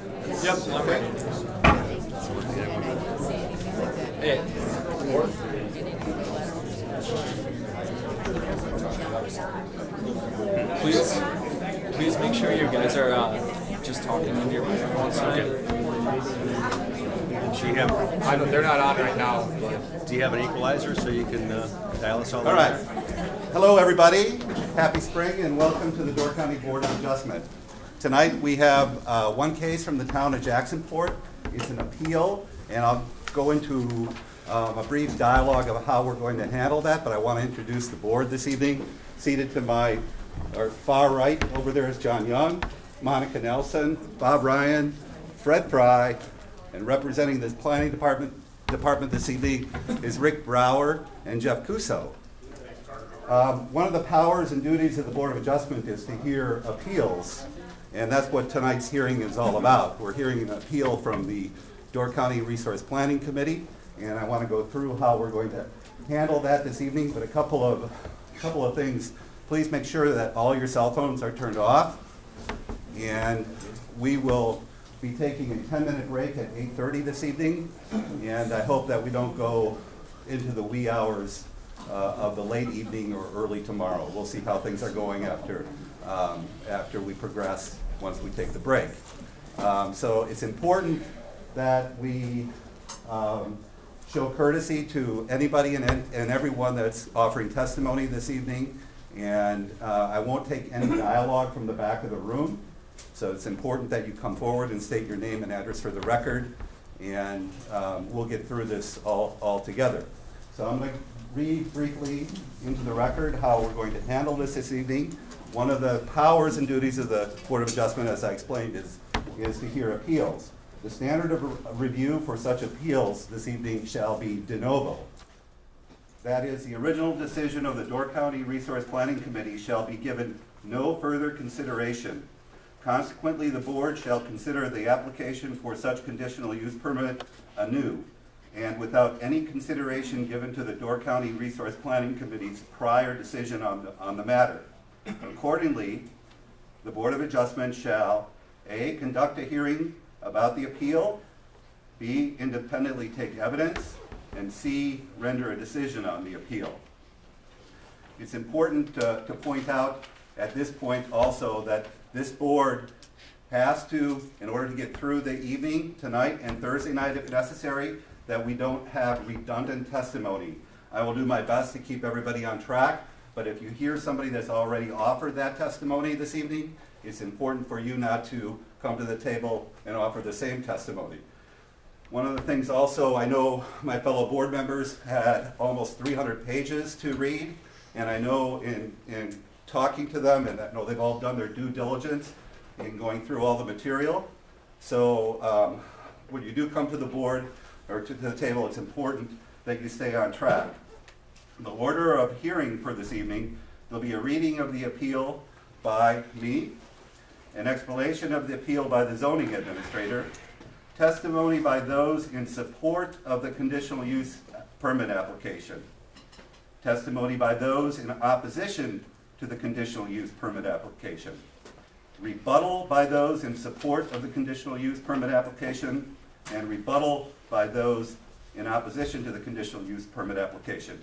Yep, I'm ready. Hey, please make sure you guys are just talking into your microphones tonight. They're not on right now. Do you have an equalizer so you can dial us all? All right. Hello, everybody. Happy spring and welcome to the Door County Board of Adjustment. Tonight we have one case from the town of Jacksonport. It's an appeal, and I'll go into a brief dialogue of how we're going to handle that, but I want to introduce the board this evening. Seated to my far right over there is John Young, Monica Nelson, Bob Ryan, Fred Fry, and representing the planning department this evening is Rick Brower and Jeff Cuso. One of the powers and duties of the Board of Adjustment is to hear appeals, and that's what tonight's hearing is all about. We're hearing an appeal from the Door County Resource Planning Committee, and I want to go through how we're going to handle that this evening, but a couple of things. Please make sure that all your cell phones are turned off, and we will be taking a 10-minute break at 8:30 this evening, and I hope that we don't go into the wee hours of the late evening or early tomorrow. We'll see how things are going after we progress once we take the break. So it's important that we show courtesy to anybody and everyone that's offering testimony this evening, and I won't take any dialogue from the back of the room. So it's important that you come forward and state your name and address for the record, and we'll get through this all together. So I'm going to read briefly into the record how we're going to handle this evening. One of the powers and duties of the Board of Adjustment, as I explained, is to hear appeals. The standard of review for such appeals this evening shall be de novo. That is, the original decision of the Door County Resource Planning Committee shall be given no further consideration. Consequently, the board shall consider the application for such conditional use permit anew, and without any consideration given to the Door County Resource Planning Committee's prior decision on the matter. Accordingly, the Board of Adjustment shall A, conduct a hearing about the appeal, B, independently take evidence, and C, render a decision on the appeal. It's important to point out at this point also that this board has to, in order to get through the evening, tonight and Thursday night if necessary, that we don't have redundant testimony. I will do my best to keep everybody on track, but if you hear somebody that's already offered that testimony this evening, it's important for you not to come to the table and offer the same testimony. One of the things also, I know my fellow board members had almost 300 pages to read, and I know in talking to them, and I know they've all done their due diligence in going through all the material. So when you do come to the board or to the table, it's important that you stay on track. The order of hearing for this evening, there'll be a reading of the appeal by me, an explanation of the appeal by the zoning administrator, testimony by those in support of the conditional use permit application, testimony by those in opposition to the conditional use permit application, rebuttal by those in support of the conditional use permit application, and rebuttal by those in opposition to the conditional use permit application.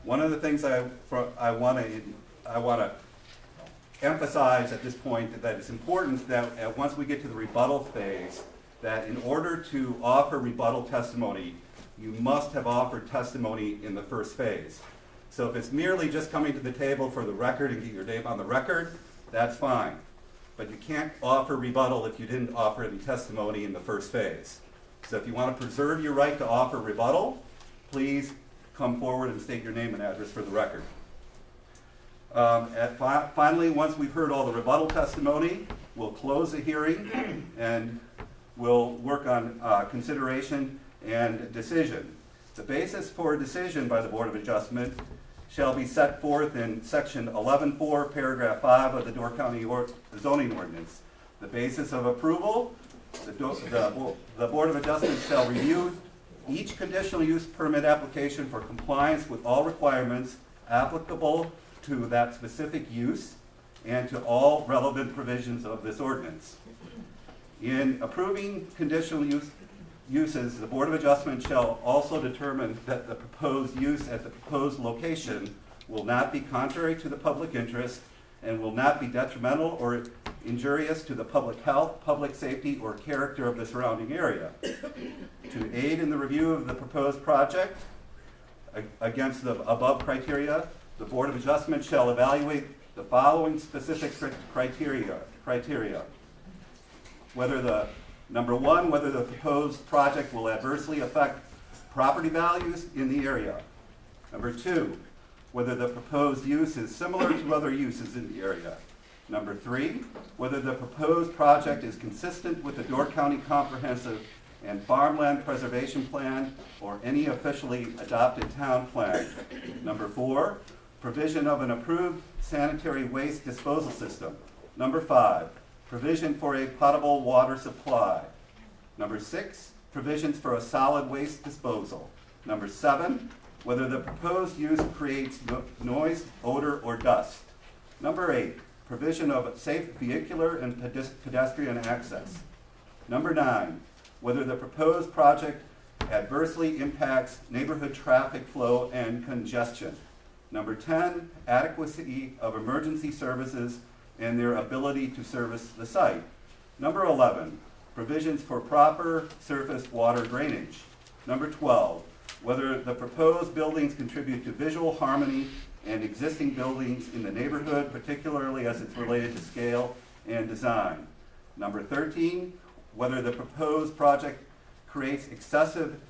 One of the things I want to emphasize at this point that it's important that once we get to the rebuttal phase, that in order to offer rebuttal testimony, you must have offered testimony in the first phase. So if it's merely just coming to the table for the record and get your name on the record, that's fine. But you can't offer rebuttal if you didn't offer any testimony in the first phase. So if you want to preserve your right to offer rebuttal, please come forward and state your name and address for the record. Finally, once we've heard all the rebuttal testimony, we'll close the hearing and we'll work on consideration and decision. The basis for a decision by the Board of Adjustment shall be set forth in section 11.4, paragraph 5 of the Door County zoning ordinance. The basis of approval, the Board of Adjustment shall review each conditional use permit application for compliance with all requirements applicable to that specific use and to all relevant provisions of this ordinance. In approving conditional uses, the Board of Adjustment shall also determine that the proposed use at the proposed location will not be contrary to the public interest and will not be detrimental or injurious to the public health, public safety, or character of the surrounding area. To aid in the review of the proposed project against the above criteria, the Board of Adjustment shall evaluate the following specific criteria. Number one, whether the proposed project will adversely affect property values in the area. Number two, whether the proposed use is similar to other uses in the area. Number three, whether the proposed project is consistent with the Door County Comprehensive and Farmland Preservation Plan or any officially adopted town plan. Number four, provision of an approved sanitary waste disposal system. Number five, provision for a potable water supply. Number six, provisions for a solid waste disposal. Number seven, whether the proposed use creates noise, odor, or dust. Number eight, provision of safe vehicular and pedestrian access. Number nine, whether the proposed project adversely impacts neighborhood traffic flow and congestion. Number 10, adequacy of emergency services and their ability to service the site. Number 11, provisions for proper surface water drainage. Number 12, whether the proposed buildings contribute to visual harmony and existing buildings in the neighborhood, particularly as it's related to scale and design. Number 13, whether the proposed project creates excessive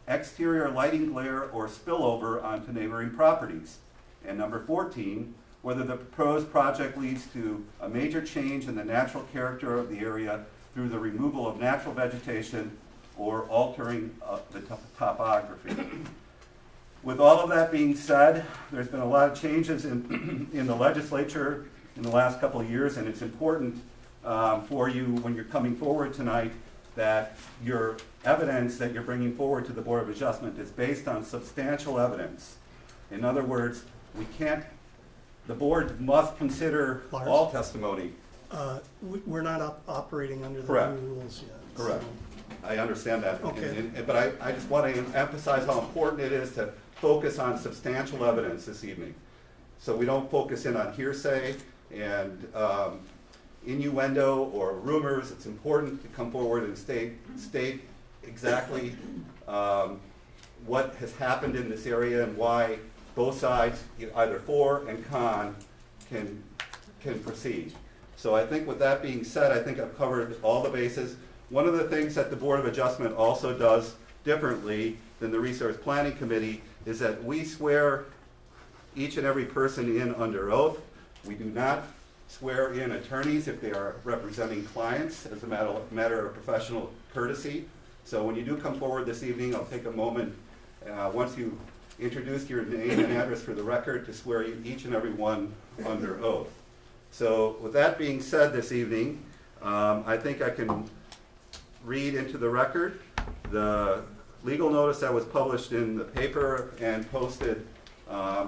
exterior lighting glare or spillover onto neighboring properties. And number 14, whether the proposed project leads to a major change in the natural character of the area through the removal of natural vegetation or altering the topography. With all of that being said, there's been a lot of changes in the legislature in the last couple of years, and it's important for you when you're coming forward tonight that your evidence that you're bringing forward to the Board of Adjustment is based on substantial evidence. In other words, the board must consider Lars? all testimony. We're not operating under the Correct. new rules yet. Correct. so- I understand that. Okay. But I just want to emphasize how important it is to focus on substantial evidence this evening. So we don't focus in on hearsay and innuendo or rumors. It's important to come forward and state exactly what has happened in this area and why both sides, either for and con, can proceed. So I think with that being said, I think I've covered all the bases. One of the things that the Board of Adjustment also does differently than the Resource Planning Committee is that we swear each and every person in under oath. We do not swear in attorneys if they are representing clients as a matter of professional courtesy. So when you do come forward this evening, I'll take a moment, once you introduce your name and address for the record, to swear each and every one under oath. So with that being said this evening, I think I can read into the record the legal notice that was published in the paper and posted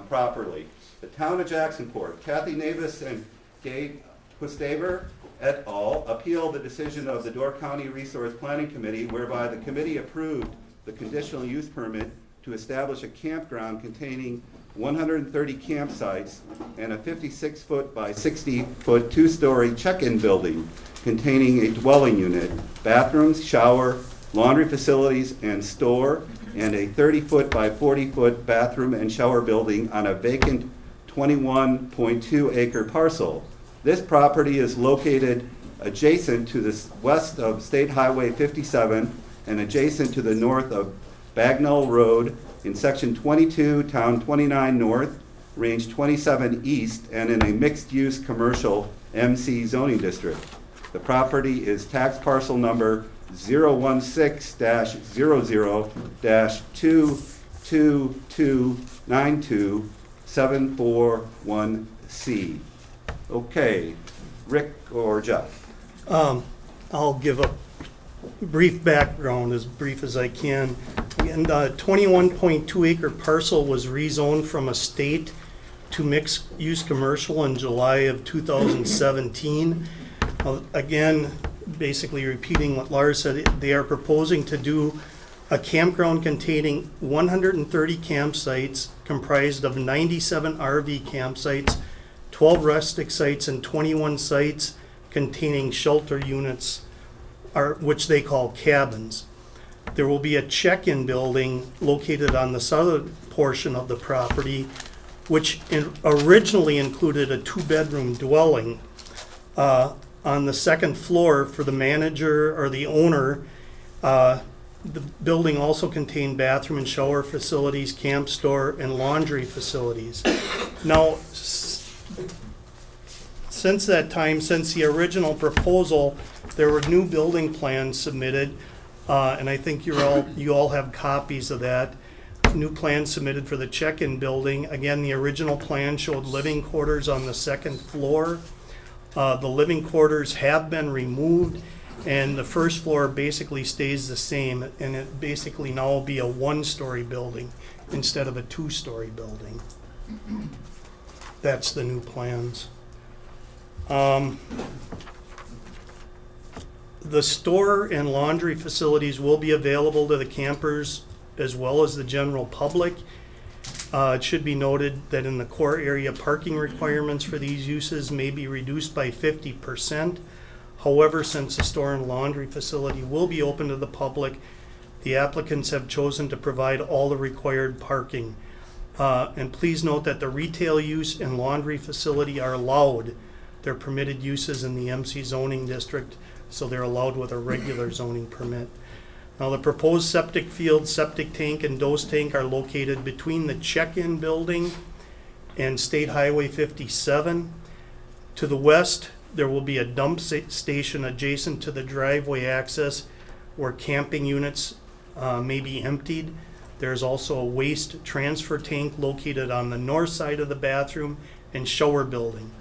properly. The Town of Jacksonport, Kathy Navis and Gabe Hustaver et al. Appealed the decision of the Door County Resource Planning Committee whereby the committee approved the conditional use permit to establish a campground containing 130 campsites and a 56-foot by 60-foot two-story check-in building containing a dwelling unit, bathrooms, shower, laundry facilities, and store, and a 30-foot by 40-foot bathroom and shower building on a vacant 21.2-acre parcel. This property is located adjacent to the west of State Highway 57 and adjacent to the north of Bagnell Road in Section 22, Town 29 North, Range 27 East, and in a mixed-use commercial MC zoning district. The property is tax parcel number 016-00-22292-741C. Okay, Rick or Jeff? I'll give a brief background, as brief as I can. And 21.2 acre parcel was rezoned from estate to mixed use commercial in July of 2017. Again, basically repeating what Lars said, they are proposing to do a campground containing 130 campsites comprised of 97 RV campsites, 12 rustic sites, and 21 sites containing shelter units, which they call cabins. There will be a check-in building located on the southern portion of the property, which originally included a 2-bedroom dwelling. On the second floor for the manager or the owner, the building also contained bathroom and shower facilities, camp store, and laundry facilities. Now, since that time, since the original proposal, there were new building plans submitted, and I think you all have copies of that. New plans submitted for the check-in building. Again, the original plan showed living quarters on the second floor. The living quarters have been removed, and the first floor basically stays the same, and it basically now will be a 1-story building instead of a 2-story building. That's the new plans. The store and laundry facilities will be available to the campers as well as the general public. It should be noted that in the core area, parking requirements for these uses may be reduced by 50%. However, since the store and laundry facility will be open to the public, the applicants have chosen to provide all the required parking. And please note that the retail use and laundry facility are allowed. They're permitted uses in the MC zoning district, so they're allowed with a regular zoning permit. Now, the proposed septic field, septic tank, and dose tank are located between the check-in building and State Highway 57. To the west, there will be a dump station adjacent to the driveway access where camping units may be emptied. There's also a waste transfer tank located on the north side of the bathroom and shower building.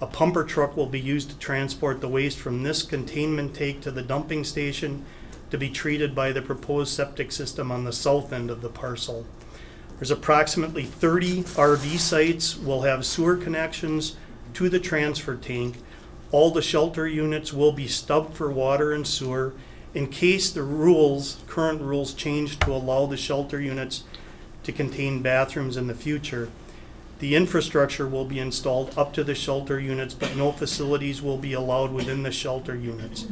A pumper truck will be used to transport the waste from this containment tank to the dumping station to be treated by the proposed septic system on the south end of the parcel. There's approximately 30 RV sites will have sewer connections to the transfer tank. All the shelter units will be stubbed for water and sewer in case the current rules change to allow the shelter units to contain bathrooms in the future. The infrastructure will be installed up to the shelter units, but no facilities will be allowed within the shelter units.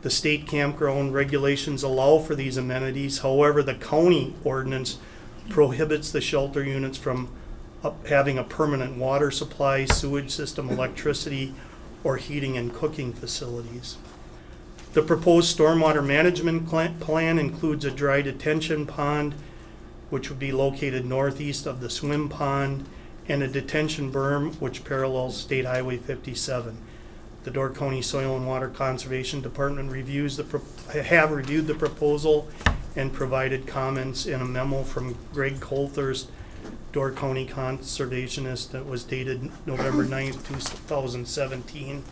The state campground regulations allow for these amenities. However, the county ordinance prohibits the shelter units from having a permanent water supply, sewage system, electricity, or heating and cooking facilities. The proposed stormwater management plan includes a dry detention pond, which would be located northeast of the swim pond, and a detention berm which parallels State Highway 57. The Door County Soil and Water Conservation Department have reviewed the proposal and provided comments in a memo from Greg Colthurst, Door County Conservationist, that was dated November 9th, 2017,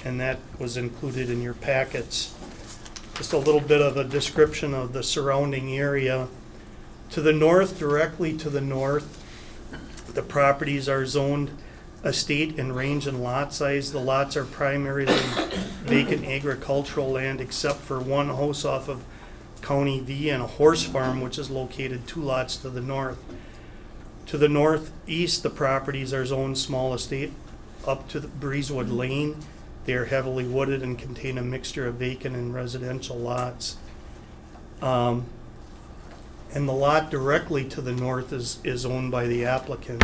and that was included in your packets. Just a little bit of a description of the surrounding area. To the north, directly to the north, the properties are zoned estate and range and lot size. The lots are primarily vacant agricultural land except for one house off of County V and a horse farm which is located 2 lots to the north. To the northeast, the properties are zoned small estate up to the Breezewood Lane. They are heavily wooded and contain a mixture of vacant and residential lots. And the lot directly to the north is owned by the applicant.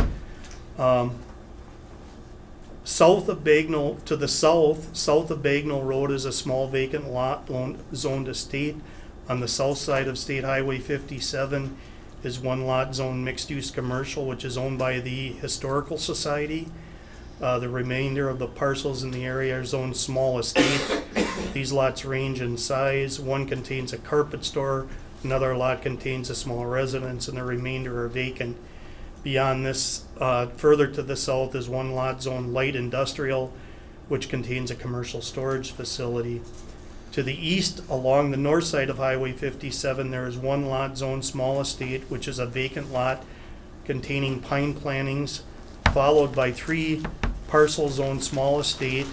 South of Bagnell, to the south of Bagnell Road is a small vacant lot zoned estate. On the south side of State Highway 57 is 1 lot zoned mixed-use commercial, which is owned by the Historical Society. The remainder of the parcels in the area are zoned small estate. These lots range in size. One contains a carpet store, another lot contains a small residence, and the remainder are vacant. Beyond this, further to the south is 1 lot zoned light industrial, which contains a commercial storage facility. To the east, along the north side of Highway 57, there is 1 lot zoned small estate, which is a vacant lot containing pine plantings, followed by 3 parcels zoned small estate,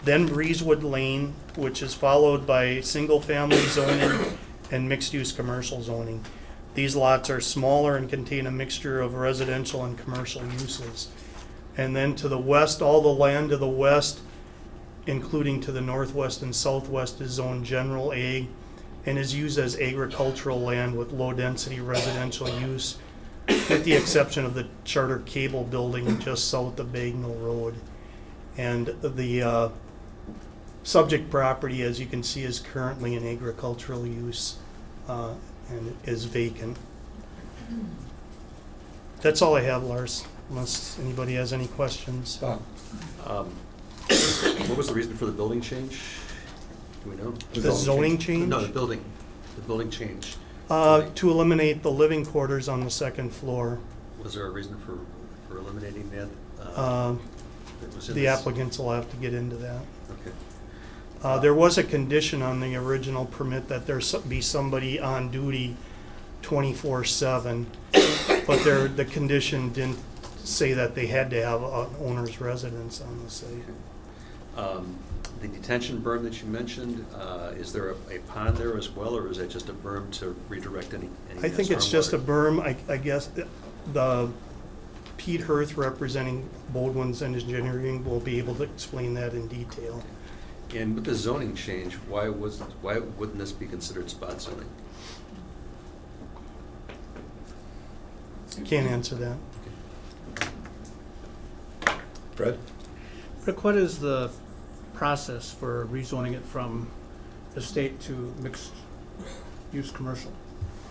then Breezewood Lane, which is followed by single-family zoning and mixed-use commercial zoning. These lots are smaller and contain a mixture of residential and commercial uses. And then to the west, all the land to the west, including to the northwest and southwest, is zoned general ag and is used as agricultural land with low-density residential use, with the exception of the Charter Cable Building just south of Bagnell Road. And the subject property, as you can see, is currently in agricultural use and is vacant. That's all I have, Lars, unless anybody has any questions. What was the reason for the building change? Do we know? The zoning change? No, the building change. To eliminate the living quarters on the second floor. Was there a reason for eliminating that? That was in The this? applicants will have to get into that. Okay. There was a condition on the original permit that there be somebody on duty 24/7, but the condition didn't say that they had to have an owner's residence on the site. The detention berm that you mentioned, is there a pond there as well, or is that just a berm to redirect any I think it's just a stormwater? berm. I guess the Pete Hirth representing Baldwin's Engineering will be able to explain that in detail. And with the zoning change, why wouldn't this be considered spot zoning? Can't answer that. Fred? Rick, what is the process for rezoning it from estate to mixed-use commercial?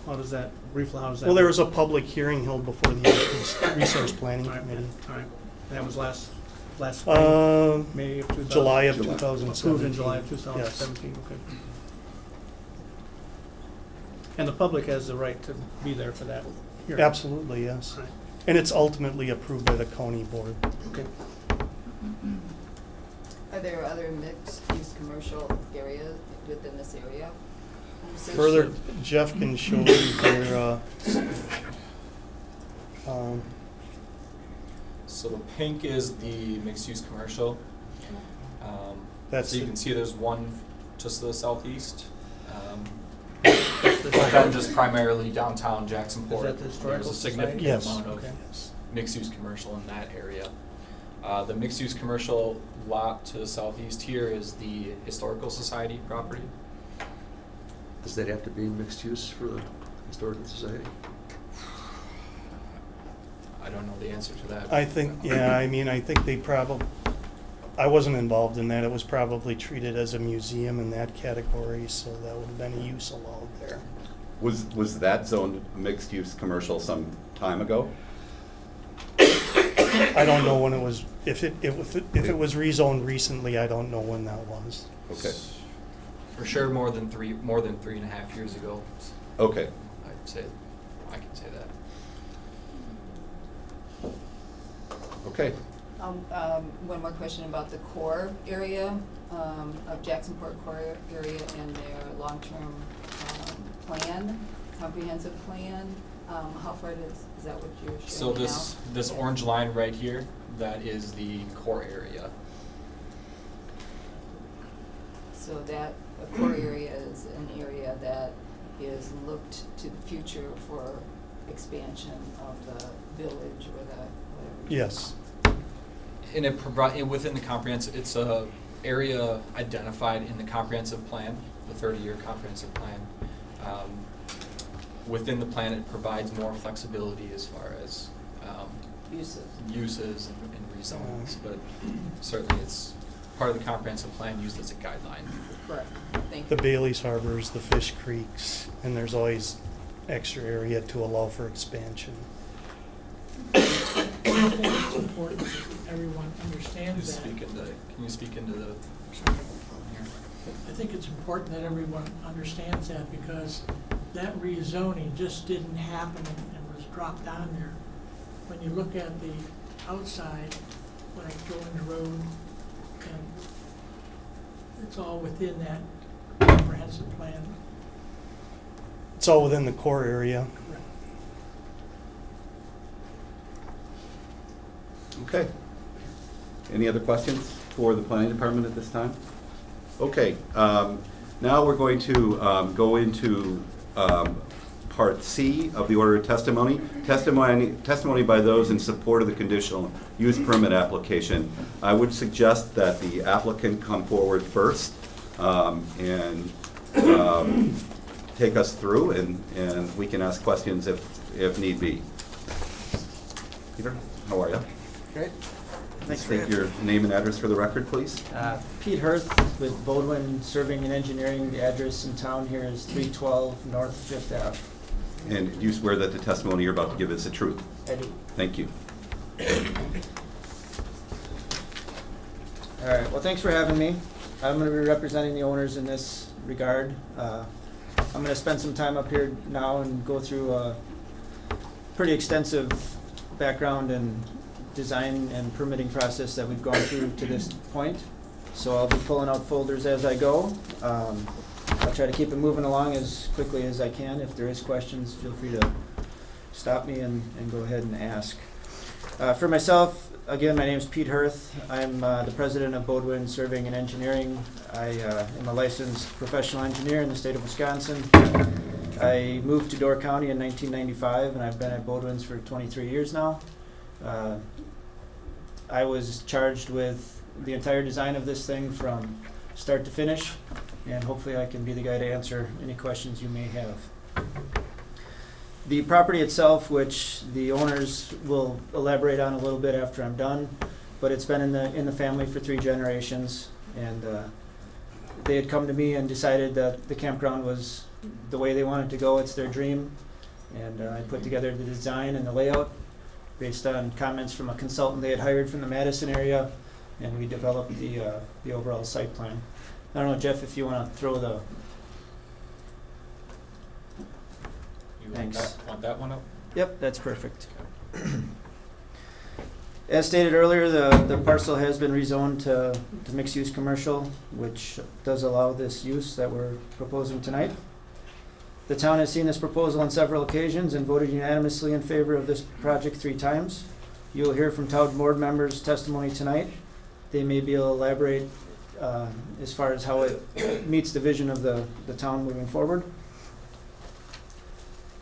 How does that, briefly, how does that? Well, there work? was a public hearing held before the Resource Planning All right, Committee. all right. That was last spring, May of 2000? July of July. 2017. Approved in July of 2017, okay. And the public has the right to be there for that hearing? Absolutely, yes. All right. And it's ultimately approved by the county board. Okay. Are there other mixed-use commercial areas within this area? Further, Jeff can show you their, So the pink is the mixed-use commercial. That's So you the- can see there's one just to the southeast. But then just primarily downtown Jacksonport. Is that the historical There's a society? significant Yes. amount of Okay. mixed-use commercial in that area. The mixed-use commercial lot to the southeast here is the Historical Society property. Does that have to be mixed use for the Historical Society? I don't know the answer to that. I think, yeah, I mean, I think they probably, I wasn't involved in that. It was probably treated as a museum in that category, so that would have been a use allowed there. Was that zoned mixed-use commercial some time ago? I don't know when it was, if it was rezoned recently, I don't know when that was. Okay, For sure, more than 3.5 years ago. okay. I can say that. Okay. One more question about the core area of Jacksonport core area and their long-term plan, comprehensive plan. How far is that what you're So showing now? this orange line right here, that is the core area. So that, a core area is an area that is looked to the future for expansion of the village or the whatever. Yes. And within the comprehensive, it's a area identified in the comprehensive plan, the 30-year comprehensive plan. Within the plan, it provides more flexibility as far as uses and rezonings, but certainly it's part of the comprehensive plan used as a guideline. Correct, thank The you. Bailey's Harbors, the Fish Creeks, and there's always extra area to allow for expansion. I think it's important that everyone understands that. Can you speak into the? I think it's important that everyone understands that because that rezoning just didn't happen and was dropped on there. When you look at the outside, like Jones Road, and it's all within that comprehensive plan. It's all within the core area. Okay. Any other questions? for the planning department at this time? Okay, now we're going to go into Part C of the order of testimony. Testimony by those in support of the conditional use permit application. I would suggest that the applicant come forward first and take us through, and we can ask questions if need be. Peter, how are you? Great. Thanks for State your name and address for the record, please. Pete Hirth with Bodwin Surveying and Engineering. The address in town here is 312 North 5th Ave. And do you swear that the testimony you're about to give is the truth? I do. Thank you. All right, well, thanks for having me. I'm going to be representing the owners in this regard. I'm going to spend some time up here now and go through a pretty extensive background and design and permitting process that we've gone through to this point. So I'll be pulling out folders as I go. I'll try to keep it moving along as quickly as I can. If there is questions, feel free to stop me and go ahead and ask. For myself, again, my name is Pete Hirth. I'm the president of Bodwin Surveying and Engineering. I am a licensed professional engineer in the state of Wisconsin. I moved to Door County in 1995, and I've been at Bodwin's for 23 years now. I was charged with the entire design of this thing from start to finish, and hopefully I can be the guy to answer any questions you may have. The property itself, which the owners will elaborate on a little bit after I'm done, but it's been in the family for 3 generations, and they had come to me and decided that the campground was the way they wanted to go. It's their dream, and I put together the design and the layout based on comments from a consultant they had hired from the Madison area, and we developed the overall site plan. I don't know, Jeff, if you want to throw the... You Thanks. Want that one up? Yep, that's perfect. As stated earlier, the parcel has been rezoned to mixed-use commercial, which does allow this use that we're proposing tonight. The town has seen this proposal on several occasions and voted unanimously in favor of this project 3 times. You will hear from town board members' testimony tonight. They may be able to elaborate as far as how it meets the vision of the town moving forward.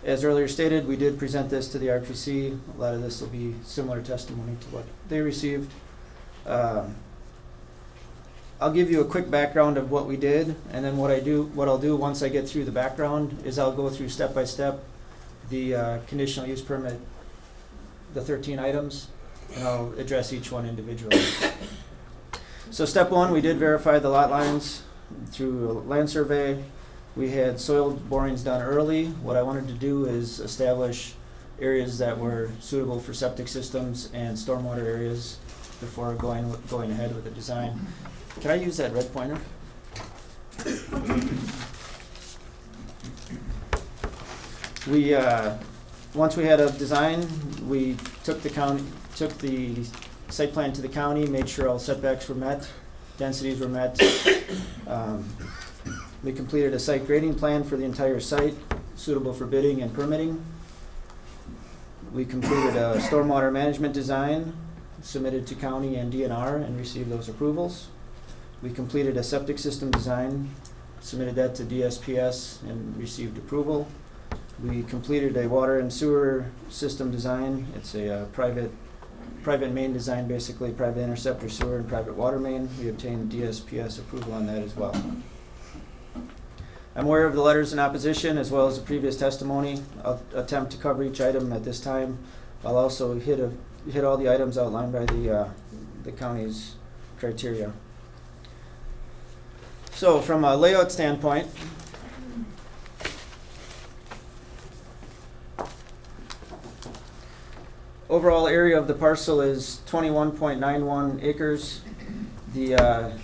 As earlier stated, we did present this to the RPC. A lot of this will be similar testimony to what they received. I'll give you a quick background of what we did, and then what I'll do once I get through the background is I'll go through step by step the conditional use permit, the 13 items, and I'll address each one individually. So step 1, we did verify the lot lines through a land survey. We had soil borings done early. What I wanted to do is establish areas that were suitable for septic systems and stormwater areas before going ahead with the design. Can I use that red pointer? We once we had a design, we took the site plan to the county, made sure all setbacks were met, densities were met. We completed a site grading plan for the entire site, suitable for bidding and permitting. We completed a stormwater management design, submitted to county and DNR, and received those approvals. We completed a septic system design, submitted that to DSPS, and received approval. We completed a water and sewer system design. It's a private main design, basically private interceptor sewer and private water main. We obtained DSPS approval on that as well. I'm aware of the letters in opposition as well as the previous testimony. I'll attempt to cover each item at this time. I'll also hit all the items outlined by the county's criteria. So from a layout standpoint, overall area of the parcel is 21.91 acres. The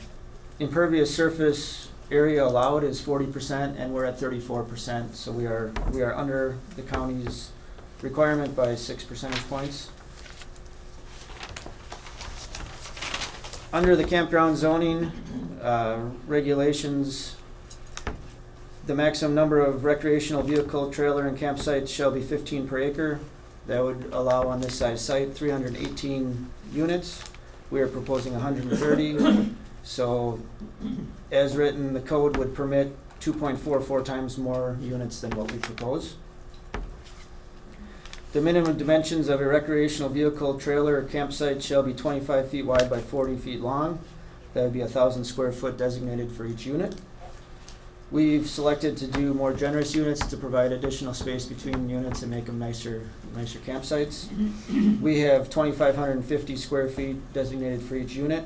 impervious surface area allowed is 40%, and we're at 34%. So we are under the county's requirement by 6 percentage points. Under the campground zoning regulations, the maximum number of recreational vehicle, trailer, and campsites shall be 15 per acre. That would allow on this size site 318 units. We are proposing 130. So as written, the code would permit 2.44 times more units than what we propose. The minimum dimensions of a recreational vehicle, trailer, or campsite shall be 25 feet wide by 40 feet long. That would be 1,000 square foot designated for each unit. We've selected to do more generous units to provide additional space between units and make them nicer campsites. We have 2,550 square feet designated for each unit,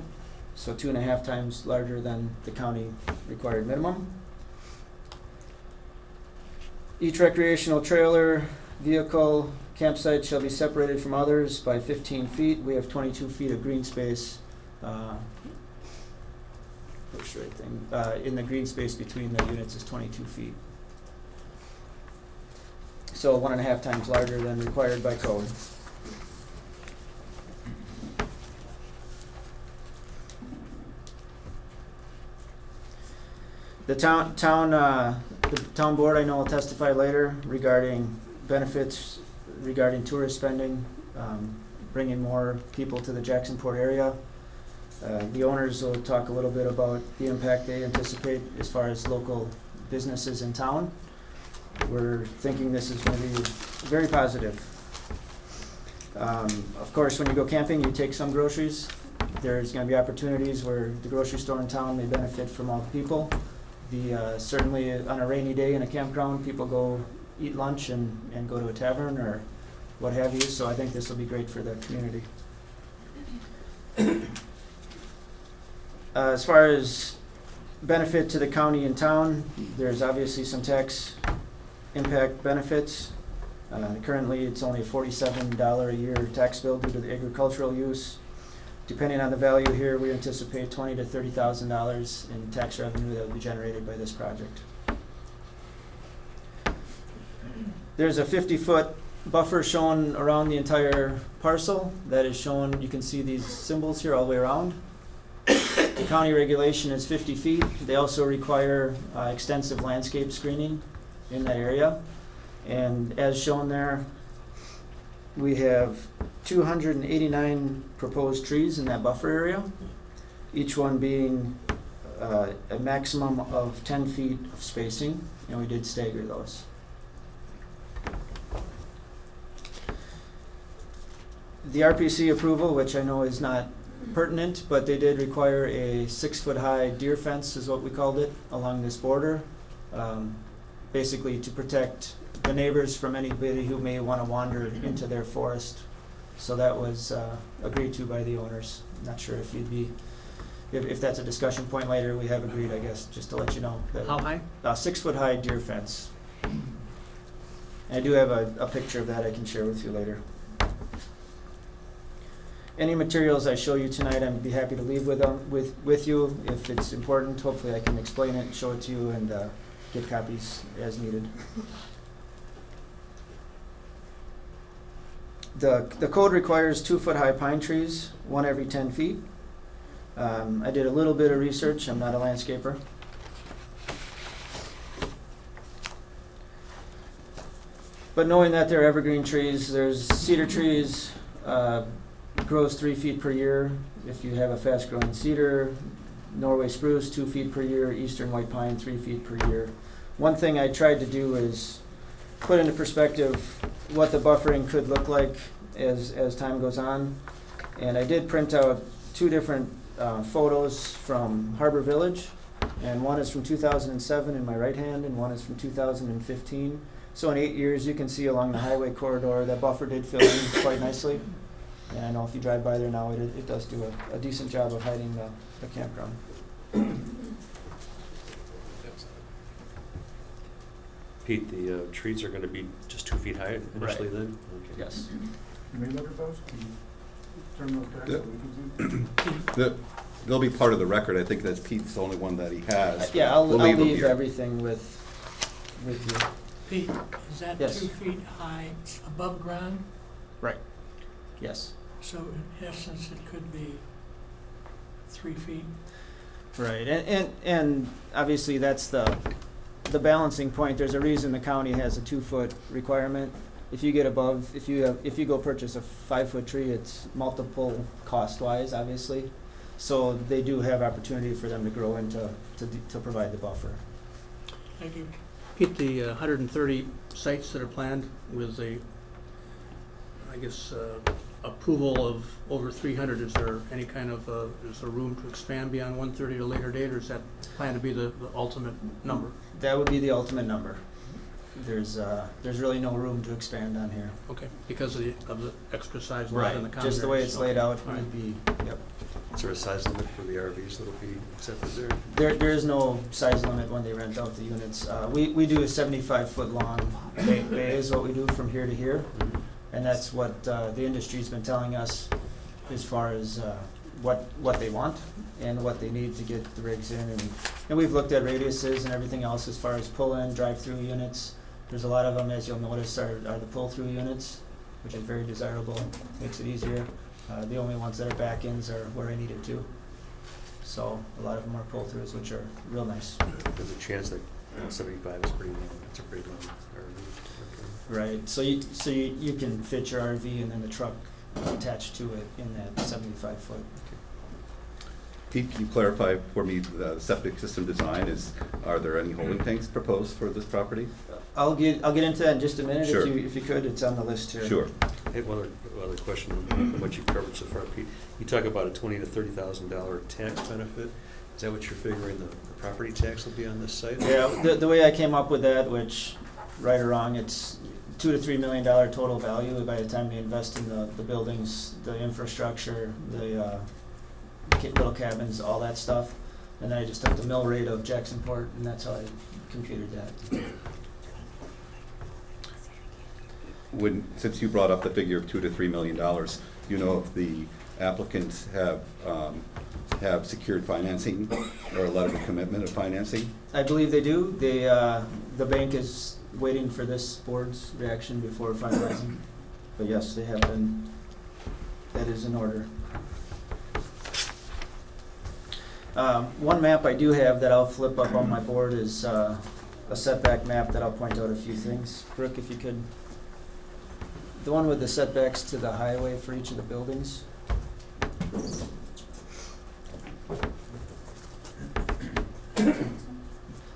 so 2.5 times larger than the county required minimum. Each recreational trailer, vehicle, campsite shall be separated from others by 15 feet. We have 22 feet of green space, in the green space between the units is 22 feet. So 1.5 times larger than required by code. The town board, I know, will testify later regarding benefits, regarding tourist spending, bringing more people to the Jacksonport area. The owners will talk a little bit about the impact they anticipate as far as local businesses in town. We're thinking this is going to be very positive. Of course, when you go camping, you take some groceries. There's going to be opportunities where the grocery store in town may benefit from all the people. Certainly on a rainy day in a campground, people go eat lunch and go to a tavern or what have you, so I think this will be great for the community. As far as benefit to the county and town, there's obviously some tax impact benefits. Currently, it's only a $47 a year tax bill due to the agricultural use. Depending on the value here, we anticipate $20,000 to $30,000 in tax revenue that will be generated by this project. There's a 50-foot buffer shown around the entire parcel. That is shown, you can see these symbols here all the way around. The county regulation is 50 feet. They also require extensive landscape screening in that area. And as shown there, we have 289 proposed trees in that buffer area, each one being a maximum of 10 feet of spacing, and we did stagger those. The RPC approval, which I know is not pertinent, but they did require a 6-foot-high deer fence, is what we called it, along this border, basically to protect the neighbors from anybody who may want to wander into their forest. So that was agreed to by the owners. I'm not sure if you'd be, if that's a discussion point later. We have agreed, I guess, just to let you know. That How high? 6-foot-high deer fence. And I do have a picture of that I can share with you later. Any materials I show you tonight, I'd be happy to leave with you. If it's important, hopefully I can explain it and show it to you and get copies as needed. The code requires 2-foot-high pine trees, one every 10 feet. I did a little bit of research. I'm not a landscaper. But knowing that they're evergreen trees, there's cedar trees, grows 3 feet per year if you have a fast-growing cedar. Norway spruce, 2 feet per year. Eastern white pine, 3 feet per year. One thing I tried to do is put into perspective what the buffering could look like as time goes on. And I did print out 2 different photos from Harbor Village, and one is from 2007 in my right hand, and one is from 2015. So in 8 years, you can see along the highway corridor that buffer did fill in quite nicely. And I know if you drive by there now, it does do a decent job of hiding the campground. Pete, the trees are going to be just 2 feet high initially, Right. then? Okay. Yes. Can we look at those? Can you turn those back so we can see? They'll be part of the record. I think that's Pete's the only one that he has. Yeah, I'll We'll leave them leave here. everything with you. Pete, is that Yes. 2 feet high above ground? Right. Yes. So in essence, it could be 3 feet. Right. And obviously that's the balancing point. There's a reason the county has a 2-foot requirement. if you get above, if you go purchase a 5-foot tree, it's multiple cost-wise, obviously. So they do have opportunity for them to grow into, to provide the buffer. Thank you. Pete, the 130 sites that are planned with a, I guess, approval of over 300, is there any kind of, is there room to expand beyond 130 at a later date, or is that planned to be the ultimate number? That would be the ultimate number. There's really no room to expand on here. Okay, because of the extra size lot in the common Just the way areas. it's laid out All right. would be, yep. Is there a size limit for the RVs that'll be accepted there? There is no size limit when they rent out the units. We do a 75-foot long bay is what we do from here to here. And that's what the industry's been telling us as far as what they want and what they need to get the rigs in. And we've looked at radiuses and everything else as far as pull-in, drive-through units. There's a lot of them, as you'll notice, are the pull-through units, which is very desirable, makes it easier. The only ones that are back-ins are where I need it to. So a lot of them are pull-throughs, which are real nice. There's a chance that 75 is pretty long. It's a pretty long RV. Right, so you can fit your RV and then the truck attached to it in that 75-foot. Pete, can you clarify for me the septic system design? Are there any holding tanks proposed for this property? I'll get into that in just a minute. Sure. If you could, it's on the list here. Sure. Hey, one other question on what you've covered so far, Pete. You talk about a $20,000 to $30,000 tax benefit. Is that what you're figuring the property tax will be on this site? Yeah, the way I came up with that, which, right or wrong, it's $2 to $3 million total value by the time they invest in the buildings, the infrastructure, the little cabins, all that stuff. And then I just took the mill rate of Jacksonport, and that's how I computed that. Since you brought up the figure of $2 to $3 million, do you know if the applicants have secured financing or a letter of commitment of financing? I believe they do. The bank is waiting for this board's reaction before finalizing. But yes, they have been. That is in order. One map I do have that I'll flip up on my board is a setback map that I'll point out a few things. Brooke, if you could. The one with the setbacks to the highway for each of the buildings.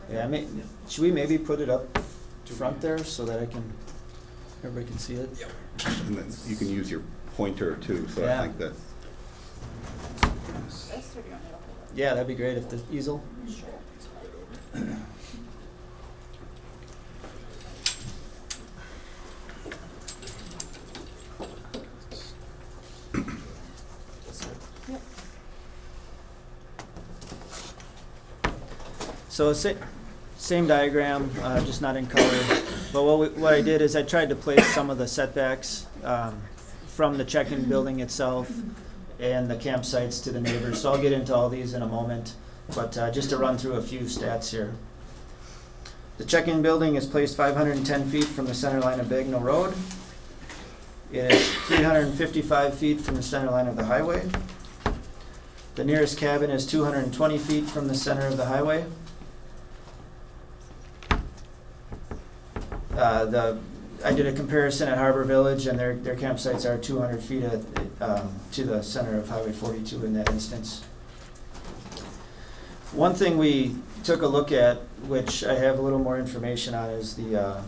Yeah, should we maybe put it up front there so that everybody can see it? And then you can use your pointer too, so Yeah. I think that. Yeah, that'd be great if the easel. So same diagram, just not in color. But what I did is I tried to place some of the setbacks from the check-in building itself and the campsites to the neighbors. So I'll get into all these in a moment, but just to run through a few stats here. The check-in building is placed 510 feet from the center line of Bagnell Road. It is 355 feet from the center line of the highway. The nearest cabin is 220 feet from the center of the highway. I did a comparison at Harbor Village, and their campsites are 200 feet to the center of Highway 42 in that instance. One thing we took a look at, which I have a little more information on, is the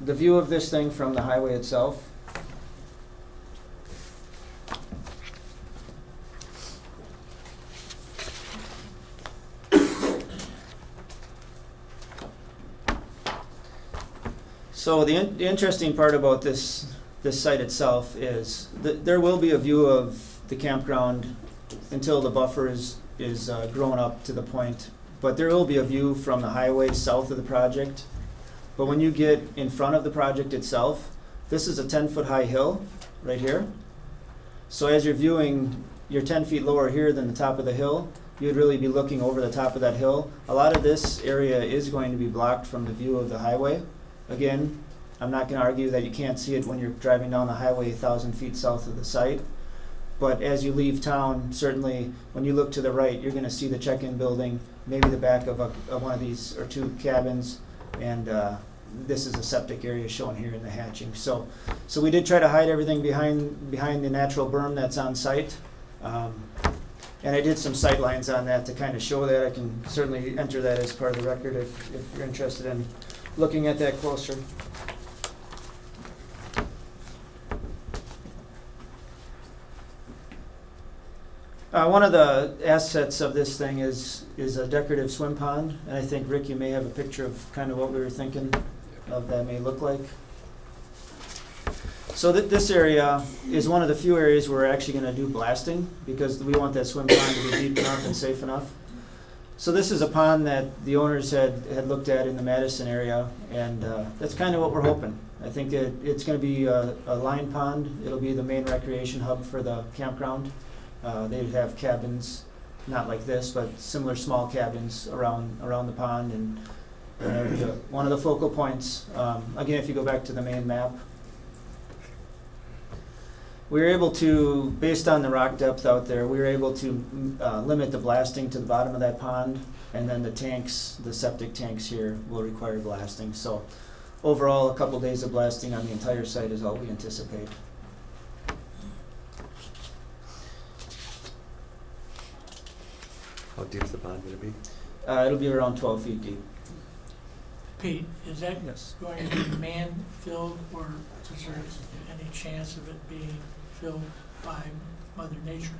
view of this thing from the highway itself. So the interesting part about this site itself is that there will be a view of the campground until the buffer is grown up to the point. But there will be a view from the highway south of the project. But when you get in front of the project itself, this is a 10-foot high hill right here. So as you're viewing, you're 10 feet lower here than the top of the hill. You'd really be looking over the top of that hill. A lot of this area is going to be blocked from the view of the highway. Again, I'm not going to argue that you can't see it when you're driving down the highway 1,000 feet south of the site. But as you leave town, certainly when you look to the right, you're going to see the check-in building, maybe the back of one of these or two cabins, and this is a septic area shown here in the hatching. So we did try to hide everything behind the natural berm that's on site. And I did some sight lines on that to kind of show that. I can certainly enter that as part of the record if you're interested in looking at that closer. One of the assets of this thing is a decorative swim pond, and I think, Rick, you may have a picture of kind of what we were thinking of that may look like. So this area is one of the few areas where we're actually going to do blasting, because we want that swim pond to be deep enough and safe enough. So this is a pond that the owners had looked at in the Madison area, and that's kind of what we're hoping. I think it's going to be a line pond. It'll be the main recreation hub for the campground. They'd have cabins, not like this, but similar small cabins around the pond, and one of the focal points. Again, if you go back to the main map, we were able to, based on the rock depth out there, we were able to limit the blasting to the bottom of that pond, and then the tanks, the septic tanks here, will require blasting. So overall, a couple days of blasting on the entire site is all we anticipate. How deep is the pond going to be? It'll be around 12 feet deep. Pete, is that Yes. going to be man-filled, or is there any chance of it being filled by Mother Nature?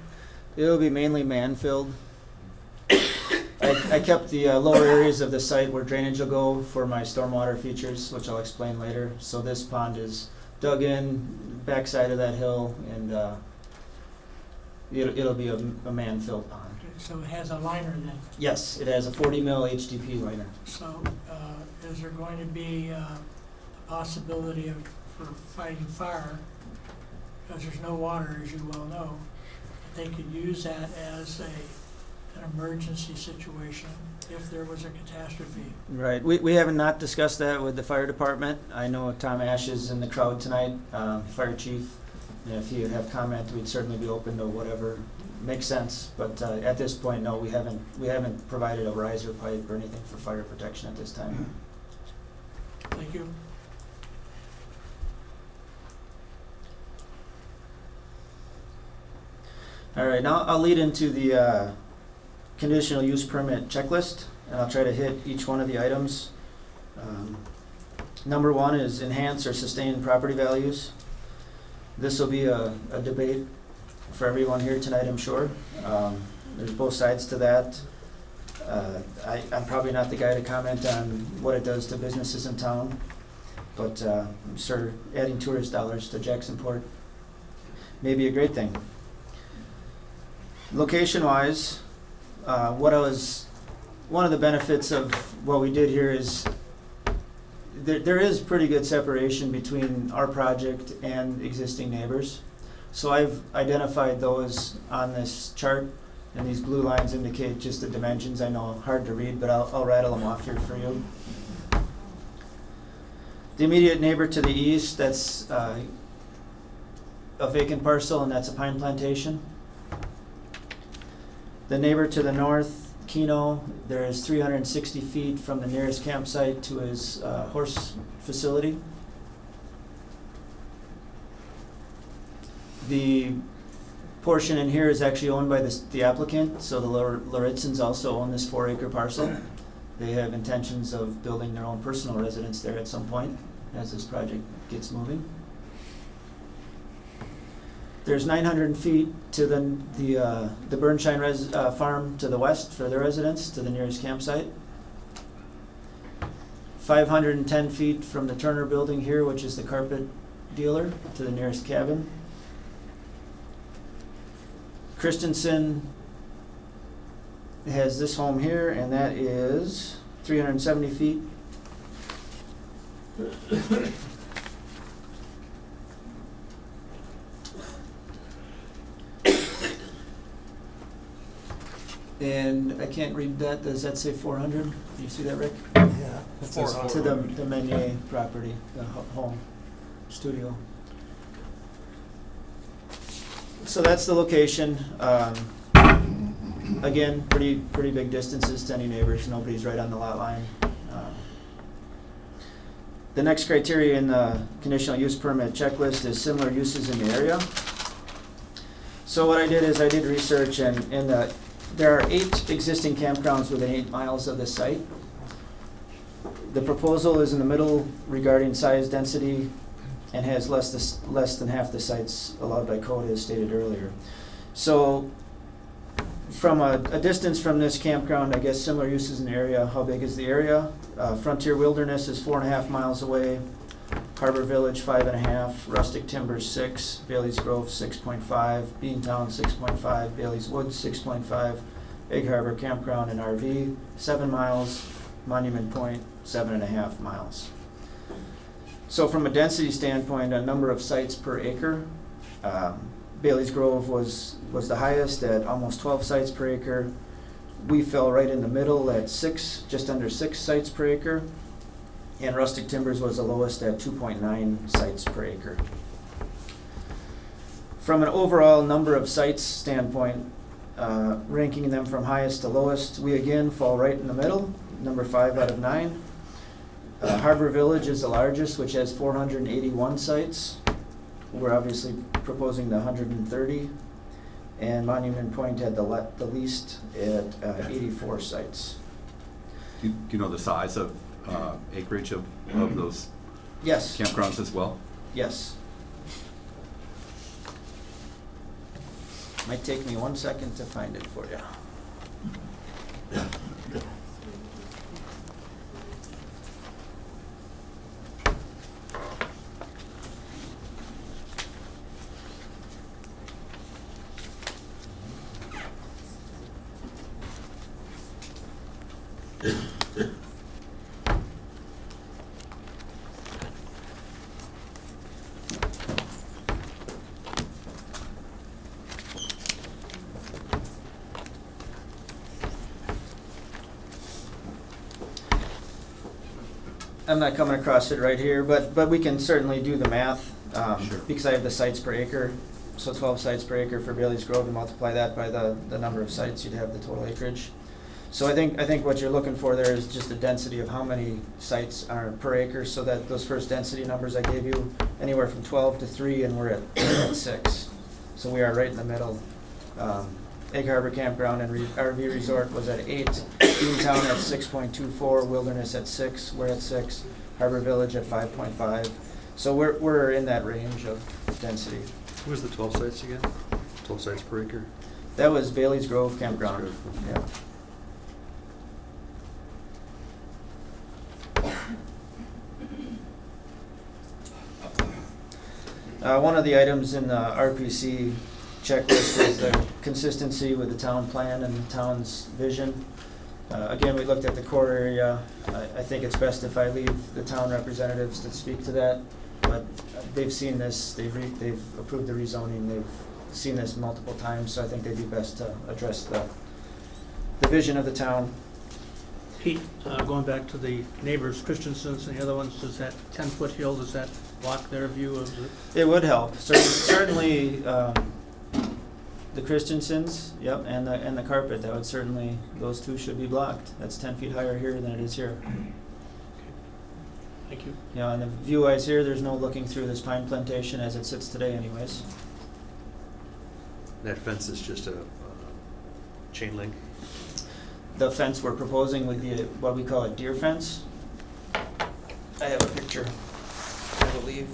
It'll be mainly man-filled. I kept the lower areas of the site where drainage will go for my stormwater features, which I'll explain later. So this pond is dug in, backside of that hill, and it'll be a man-filled pond. Okay, so it has a liner then. Yes, it has a 40 mil HDP liner. So is there going to be a possibility for fighting fire, because there's no water, as you well know, they could use that as an emergency situation if there was a catastrophe? Right. We have not discussed that with the fire department. I know Tom Ash is in the crowd tonight, fire chief. And if he would have comment, we'd certainly be open to whatever makes sense. But at this point, no, we haven't provided a riser pipe or anything for fire protection at this time. Thank you. All right, now I'll lead into the conditional use permit checklist, and I'll try to hit each one of the items. Number one is enhance or sustain property values. This will be a debate for everyone here tonight, I'm sure. There's both sides to that. I'm probably not the guy to comment on what it does to businesses in town, but I'm sure adding tourist dollars to Jacksonport may be a great thing. Location-wise, one of the benefits of what we did here is there is pretty good separation between our project and existing neighbors. So I've identified those on this chart, and these blue lines indicate just the dimensions. I know, hard to read, but I'll rattle them off here for you. The immediate neighbor to the east, that's a vacant parcel, and that's a pine plantation. The neighbor to the north, Keno, there is 360 feet from the nearest campsite to his horse facility. The portion in here is actually owned by the applicant, so the Loritzens also own this 4-acre parcel. They have intentions of building their own personal residence there at some point as this project gets moving. There's 900 feet to the Bernstein farm to the west for their residence, to the nearest campsite. 510 feet from the Turner building here, which is the carpet dealer, to the nearest cabin. Christensen has this home here, and that is 370 feet. And I can't read that. Does that say 400? Do you see that, Rick? Yeah. To the Menier property, the home studio. So that's the location. Again, pretty big distances to any neighbors. Nobody's right on the lot line. The next criteria in the conditional use permit checklist is similar uses in the area. So what I did is I did research, and there are 8 existing campgrounds within 8 miles of the site. The proposal is in the middle regarding size, density, and has less than half the sites allowed by code as stated earlier. So from a distance from this campground, I guess similar uses in the area. How big is the area? Frontier Wilderness is 4.5 miles away. Harbor Village 5.5, Rustic Timbers 6, Bailey's Grove 6.5, Beantown 6.5, Bailey's Woods 6.5, Egg Harbor Campground and RV 7 miles, Monument Point 7.5 miles. So from a density standpoint, a number of sites per acre, Bailey's Grove was the highest at almost 12 sites per acre. We fell right in the middle at 6, just under 6 sites per acre. And Rustic Timbers was the lowest at 2.9 sites per acre. From an overall number of sites standpoint, ranking them from highest to lowest, we again fall right in the middle, number 5 out of 9. Harbor Village is the largest, which has 481 sites. We're obviously proposing the 130. And Monument Point had the least at 84 sites. Do you know the size of acreage of those Yes. campgrounds as well? Yes. Might take me 1 second to find it for you. I'm not coming across it right here, but we can certainly do the math, Sure. because I have the sites per acre. So 12 sites per acre for Bailey's Grove, and multiply that by the number of sites, you'd have the total acreage. So I think what you're looking for there is just the density of how many sites are per acre, so that those first density numbers I gave you, anywhere from 12 to 3, and we're at 6. So we are right in the middle. Egg Harbor Campground and RV Resort was at 8, Beantown at 6.24, Wilderness at 6, we're at 6, Harbor Village at 5.5. So we're in that range of density. What was the 12 sites again? 12 sites per acre? That was Bailey's Grove Campground. Grove. Yeah. One of the items in the RPC checklist is the consistency with the town plan and the town's vision. Again, we looked at the core area. I think it's best if I leave the town representatives to speak to that, but they've seen this, they've approved the rezoning, they've seen this multiple times, so I think they'd be best to address the vision of the town. Pete, going back to the neighbors, Christensen's and the other ones, does that 10-foot hill, does that block their view of the? It would help. Certainly, the Christensens, yep, and the carpet, that would certainly, those two should be blocked. That's 10 feet higher here than it is here. Thank you. You know, and the view-wise here, there's no looking through this pine plantation as it sits today anyways. That fence is just a chain link? The fence we're proposing would be what we call a deer fence. I have a picture, I believe.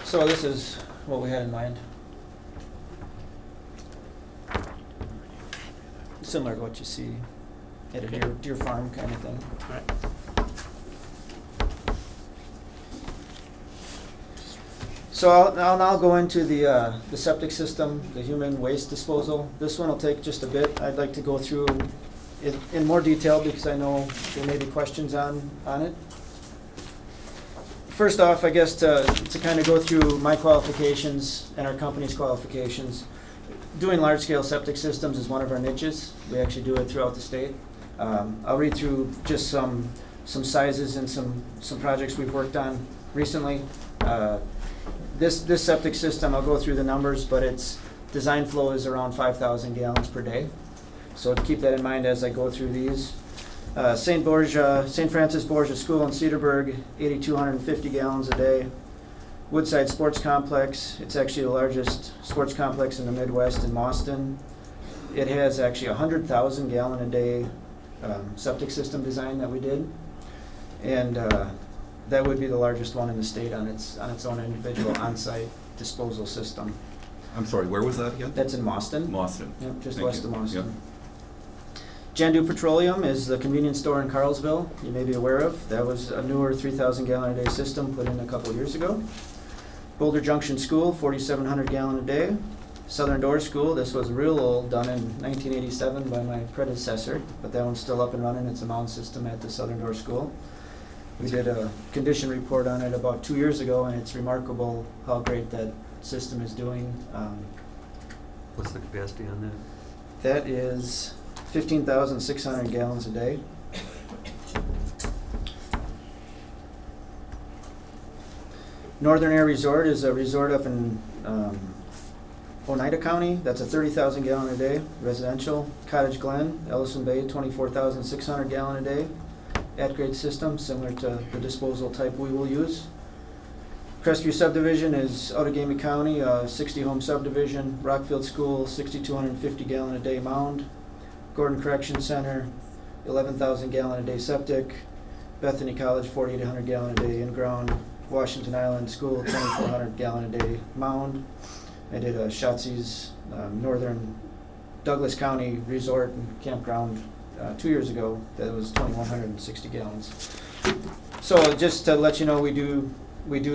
So this is what we had in mind. Similar to what you see at a deer farm kind of thing. All right. So I'll now go into the septic system, the human waste disposal. This one will take just a bit. I'd like to go through it in more detail because I know there may be questions on it. First off, I guess to kind of go through my qualifications and our company's qualifications, doing large-scale septic systems is one of our niches. We actually do it throughout the state. I'll read through just some sizes and some projects we've worked on recently. This septic system, I'll go through the numbers, but it's design flow is around 5,000 gallons per day. So keep that in mind as I go through these. St. Francis Borgia School in Cedarburg, 8,250 gallons a day. Woodside Sports Complex, it's actually the largest sports complex in the Midwest in Mauston. It has actually 100,000 gallon a day septic system design that we did. And that would be the largest one in the state on its own individual on-site disposal system. I'm sorry, where was that again? That's in Mauston. Mauston. Yep, just Thank west you. of Mauston. Yep. Jandu Petroleum is the convenience store in Carlsville you may be aware of. That was a newer 3,000 gallon a day system put in a couple years ago. Boulder Junction School, 4,700 gallon a day. Southern Door School, this was real old, done in 1987 by my predecessor, but that one's still up and running. It's a mound system at the Southern Door School. We did a condition report on it about 2 years ago, and it's remarkable how great that system is doing. What's the capacity on that? That is 15,600 gallons a day. Northern Air Resort is a resort up in Oneida County. That's a 30,000 gallon a day residential. Cottage Glen, Ellison Bay, 24,600 gallon a day. At-grade system, similar to the disposal type we will use. Crestview Subdivision is Outagamie County, 60-home subdivision. Rockfield School, 6,250 gallon a day mound. Gordon Correction Center, 11,000 gallon a day septic. Bethany College, 4,800 gallon a day in-ground. Washington Island School, 2,400 gallon a day mound. I did a Shotzi's Northern Douglas County Resort and Campground 2 years ago. That was 2,160 gallons. So just to let you know, we do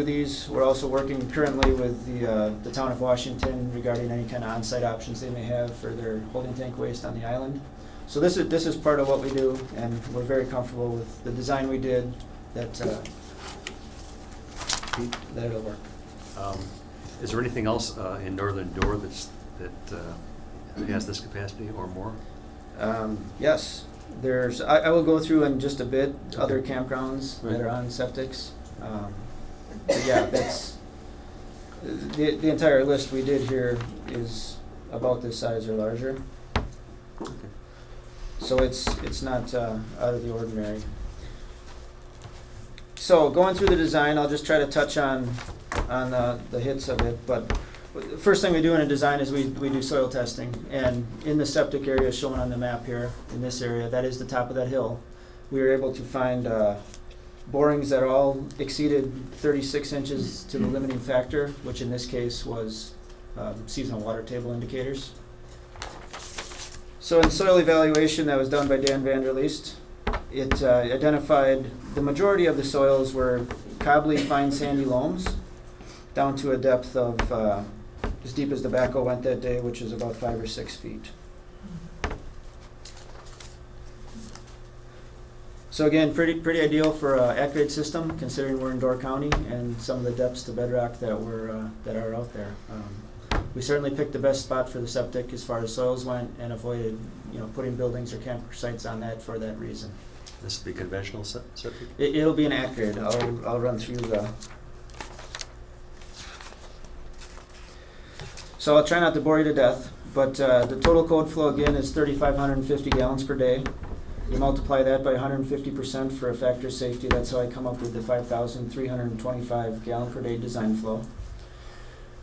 these. We're also working currently with the town of Washington regarding any kind of on-site options they may have for their holding tank waste on the island. So this is part of what we do, and we're very comfortable with the design we did. That it'll work. Is there anything else in Northern Door that has this capacity or more? Yes, I will go through in just a bit other campgrounds Right. that are on septics. But yeah, that's the entire list we did here is about this size or larger. Okay. So it's not out of the ordinary. So going through the design, I'll just try to touch on the hits of it. But the first thing we do in a design is we do soil testing. And in the septic area shown on the map here, in this area, that is the top of that hill, we were able to find borings that all exceeded 36 inches to the limiting factor, which in this case was seasonal water table indicators. So in soil evaluation that was done by Dan Vanderleest, it identified the majority of the soils were cobbly fine sandy loams down to a depth of as deep as the backhoe went that day, which is about 5 or 6 feet. So again, pretty ideal for an at-grade system, considering we're in Door County and some of the depths to bedrock that are out there. We certainly picked the best spot for the septic as far as soils went, and avoided putting buildings or campsites on that for that reason. This will be conventional septic? It'll be an at-grade. I'll run through the. So I'll try not to bore you to death, but the total code flow again is 3,550 gallons per day. You multiply that by 150% for a factor of safety. That's how I come up with the 5,325 gallon per day design flow.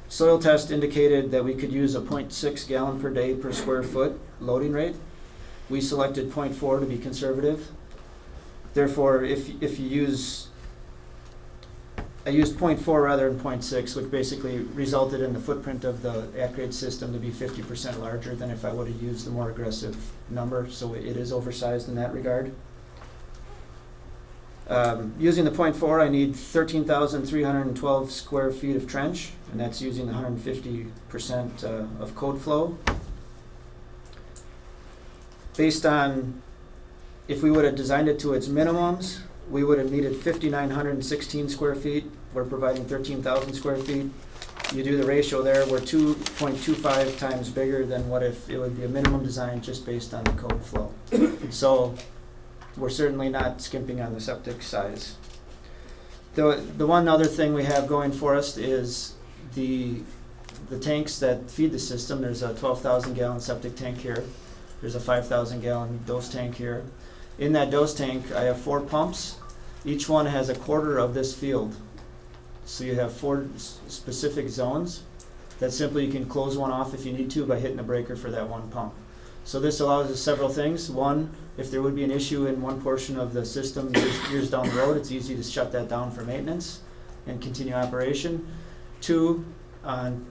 Soil test indicated that we could use a 0.6 gallon per day per square foot loading rate. We selected 0.4 to be conservative. Therefore, if you use, I used 0.4 rather than 0.6, which basically resulted in the footprint of the at-grade system to be 50% larger than if I would have used the more aggressive number, so it is oversized in that regard. Using the 0.4, I need 13,312 square feet of trench, and that's using 150% of code flow. Based on, if we would have designed it to its minimums, we would have needed 5,916 square feet. We're providing 13,000 square feet. You do the ratio there, we're 2.25 times bigger than what if it would be a minimum design just based on the code flow. So we're certainly not skimping on the septic size. The one other thing we have going for us is the the tanks that feed the system. There's a 12,000 gallon septic tank here. There's a 5,000 gallon dose tank here. In that dose tank, I have 4 pumps. Each one has a quarter of this field. So you have 4 specific zones that simply you can close one off if you need to by hitting the breaker for that one pump. So this allows us several things. One, if there would be an issue in one portion of the system years down the road, it's easy to shut that down for maintenance and continue operation. 2, on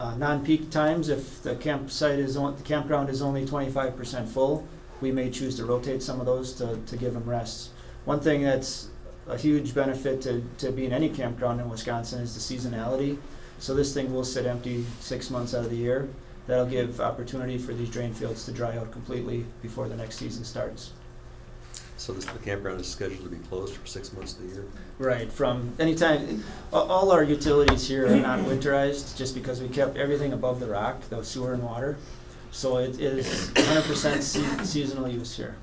non-peak times, if the the campground is only 25% full, we may choose to rotate some of those to give them rests. One thing that's a huge benefit to being any campground in Wisconsin is the seasonality. So this thing will sit empty 6 months out of the year. That'll give opportunity for these drain fields to dry out completely before the next season starts. So the campground is scheduled to be closed for 6 months of the year? Right, from anytime, all our utilities here are not winterized just because we kept everything above the rock, the sewer and water. So it is 100% seasonal use here.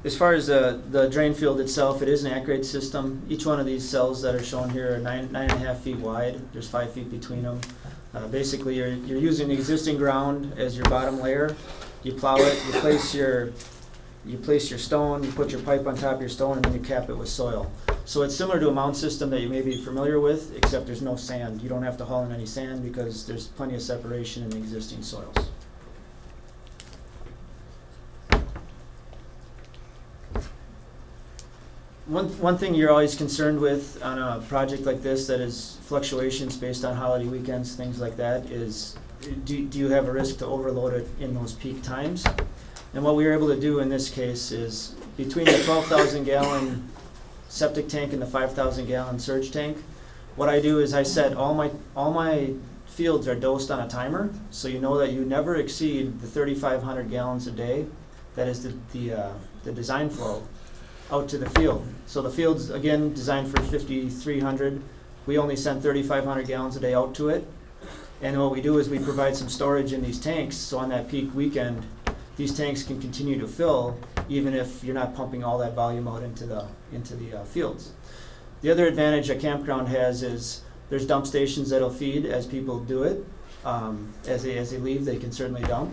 As far as the drain field itself, it is an at-grade system. Each one of these cells that are shown here are 9.5 feet wide. There's 5 feet between them. Basically, you're using the existing ground as your bottom layer. You plow it, you place your stone, you put your pipe on top of your stone, and then you cap it with soil. So it's similar to a mound system that you may be familiar with, except there's no sand. You don't have to haul in any sand because there's plenty of separation in the existing soils. One thing you're always concerned with on a project like this that is fluctuations based on holiday weekends, things like that, is do you have a risk to overload it in those peak times? And what we were able to do in this case is between the 12,000 gallon septic tank and the 5,000 gallon surge tank, what I do is I set all my fields are dosed on a timer, so you know that you never exceed the 3,500 gallons a day. That is the design flow out to the field. So the field's, again, designed for 5,300. We only send 3,500 gallons a day out to it. And what we do is we provide some storage in these tanks, so on that peak weekend, these tanks can continue to fill even if you're not pumping all that volume out into the fields. The other advantage a campground has is there's dump stations that'll feed as people do it. As they leave, they can certainly dump.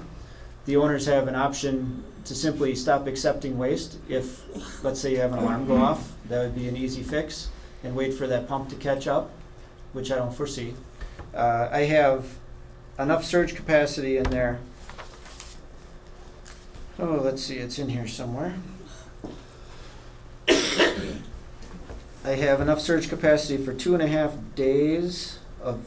The owners have an option to simply stop accepting waste if, let's say, you have an alarm go off. That would be an easy fix, and wait for that pump to catch up, which I don't foresee. I have enough surge capacity in there. Oh, let's see, it's in here somewhere. I have enough surge capacity for 2.5 days of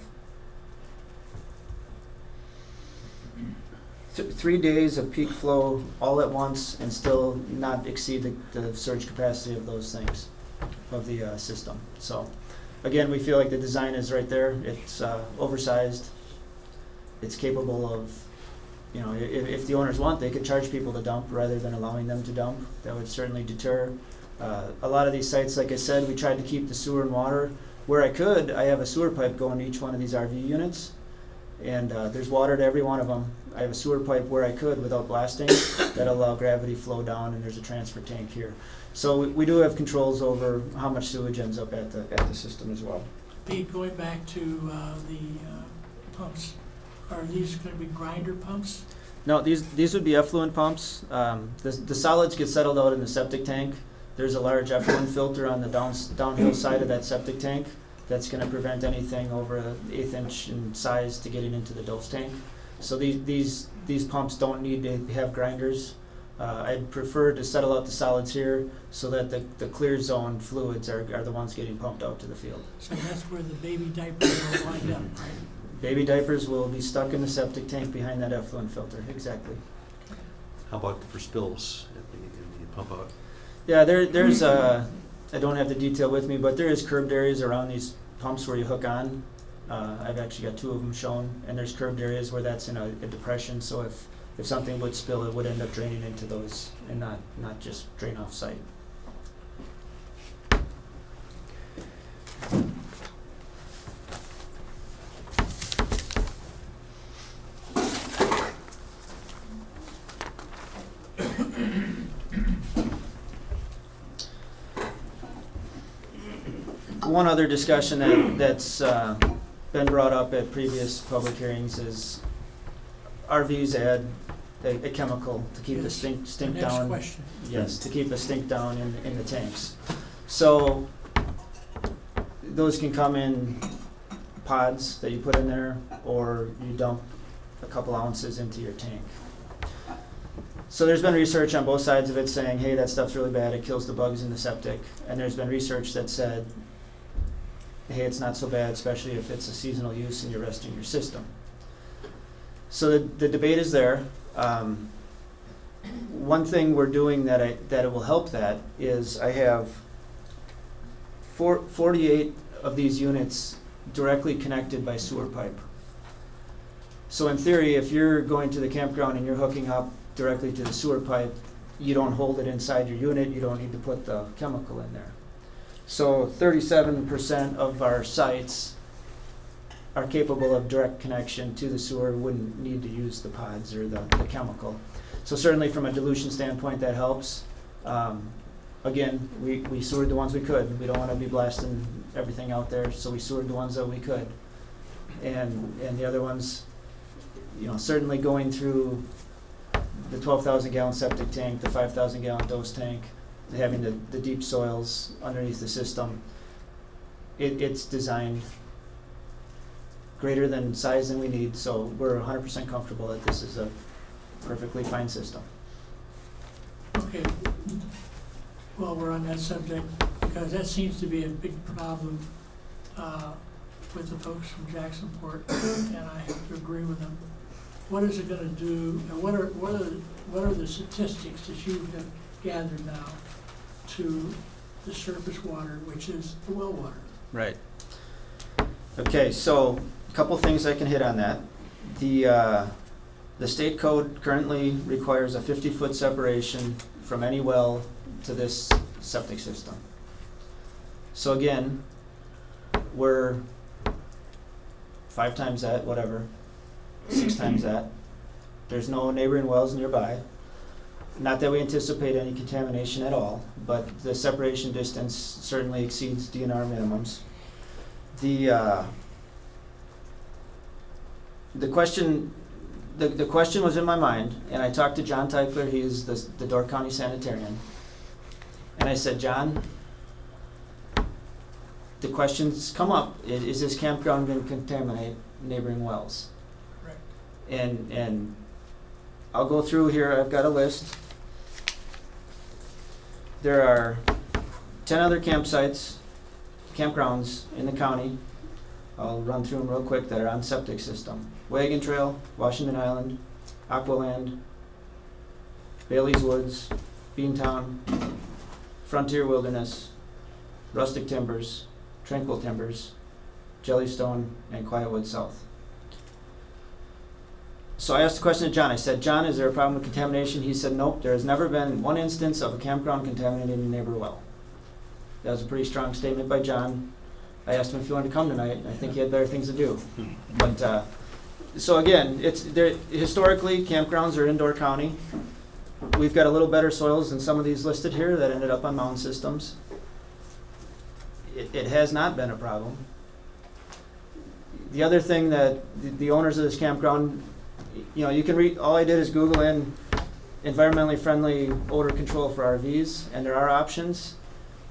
3 days of peak flow all at once and still not exceed the surge capacity of those things, of the system. So again, we feel like the design is right there. It's oversized. It's capable of, you know, if the owners want, they could charge people to dump rather than allowing them to dump. That would certainly deter. A lot of these sites, like I said, we tried to keep the sewer and water. Where I could, I have a sewer pipe going to each one of these RV units, and there's water to every one of them. I have a sewer pipe where I could without blasting that'll allow gravity flow down, and there's a transfer tank here. So we do have controls over how much sewage ends up at the system as well. Pete, going back to the pumps, are these going to be grinder pumps? No, these would be effluent pumps. The solids get settled out in the septic tank. There's a large effluent filter on the downhill side of that septic tank that's going to prevent anything over an 1/8 inch in size to getting into the dose tank. So these pumps don't need to have grinders. I'd prefer to settle out the solids here so that the clear zone fluids are the ones getting pumped out to the field. So that's where the baby diapers will wind up, right? Baby diapers will be stuck in the septic tank behind that effluent filter, exactly. How about for spills in the pump out? Yeah, there's I don't have the detail with me, but there is curbed areas around these pumps where you hook on. I've actually got 2 of them shown, and there's curved areas where that's in a depression, so if something would spill, it would end up draining into those and not just drain off site. One other discussion that's been brought up at previous public hearings is RVs add a chemical to keep the Yes. stink The next down. question. Yes, to keep the stink down in the tanks. So those can come in pods that you put in there, or you dump a couple ounces into your tank. So there's been research on both sides of it saying, hey, that stuff's really bad, it kills the bugs in the septic. And there's been research that said, hey, it's not so bad, especially if it's a seasonal use and you're resting your system. So the debate is there. One thing we're doing that it will help that is I have 48 of these units directly connected by sewer pipe. So in theory, if you're going to the campground and you're hooking up directly to the sewer pipe, you don't hold it inside your unit, you don't need to put the chemical in there. So 37% of our sites are capable of direct connection to the sewer, wouldn't need to use the pods or the chemical. So certainly from a dilution standpoint, that helps. Again, we sewered the ones we could. We don't want to be blasting everything out there, so we sewered the ones that we could. And the other ones, you know, certainly going through the 12,000 gallon septic tank, the 5,000 gallon dose tank, having the deep soils underneath the system, it's designed greater than size than we need, so we're 100% comfortable that this is a perfectly fine system. Okay, well, we're on that subject, because that seems to be a big problem with the folks from Jacksonport, and I have to agree with them. What is it gonna do, and what are the statistics that you have gathered now to the surface water, which is the well water? Right. Okay, so a couple things I can hit on that. The state code currently requires a 50-foot separation from any well to this septic system. So again, we're 5 times that, whatever, 6 times that. There's no neighboring wells nearby. Not that we anticipate any contamination at all, but the separation distance certainly exceeds DNR minimums. The question was in my mind, and I talked to John Teichler, he is the Door County sanitarian, and I said, John, the questions come up, is this campground going to contaminate neighboring wells? Right. And I'll go through here, I've got a list. There are 10 other campsites, campgrounds in the county. I'll run through them real quick that are on septic system. Wagon Trail, Washington Island, Aqualand, Bailey's Woods, Beantown, Frontier Wilderness, Rustic Timbers, Tranquil Timbers, Jellystone, and Quietwood South. So I asked the question to John. I said, John, is there a problem with contamination? He said, nope, there has never been one instance of a campground contaminating a neighbor well. That was a pretty strong statement by John. I asked him if he wanted to come tonight. I think he had better things to do. But so again, historically, campgrounds are indoor county. We've got a little better soils than some of these listed here that ended up on mound systems. It has not been a problem. The other thing that the owners of this campground, you know, you can read, all I did is Google in environmentally friendly odor control for RVs, and there are options.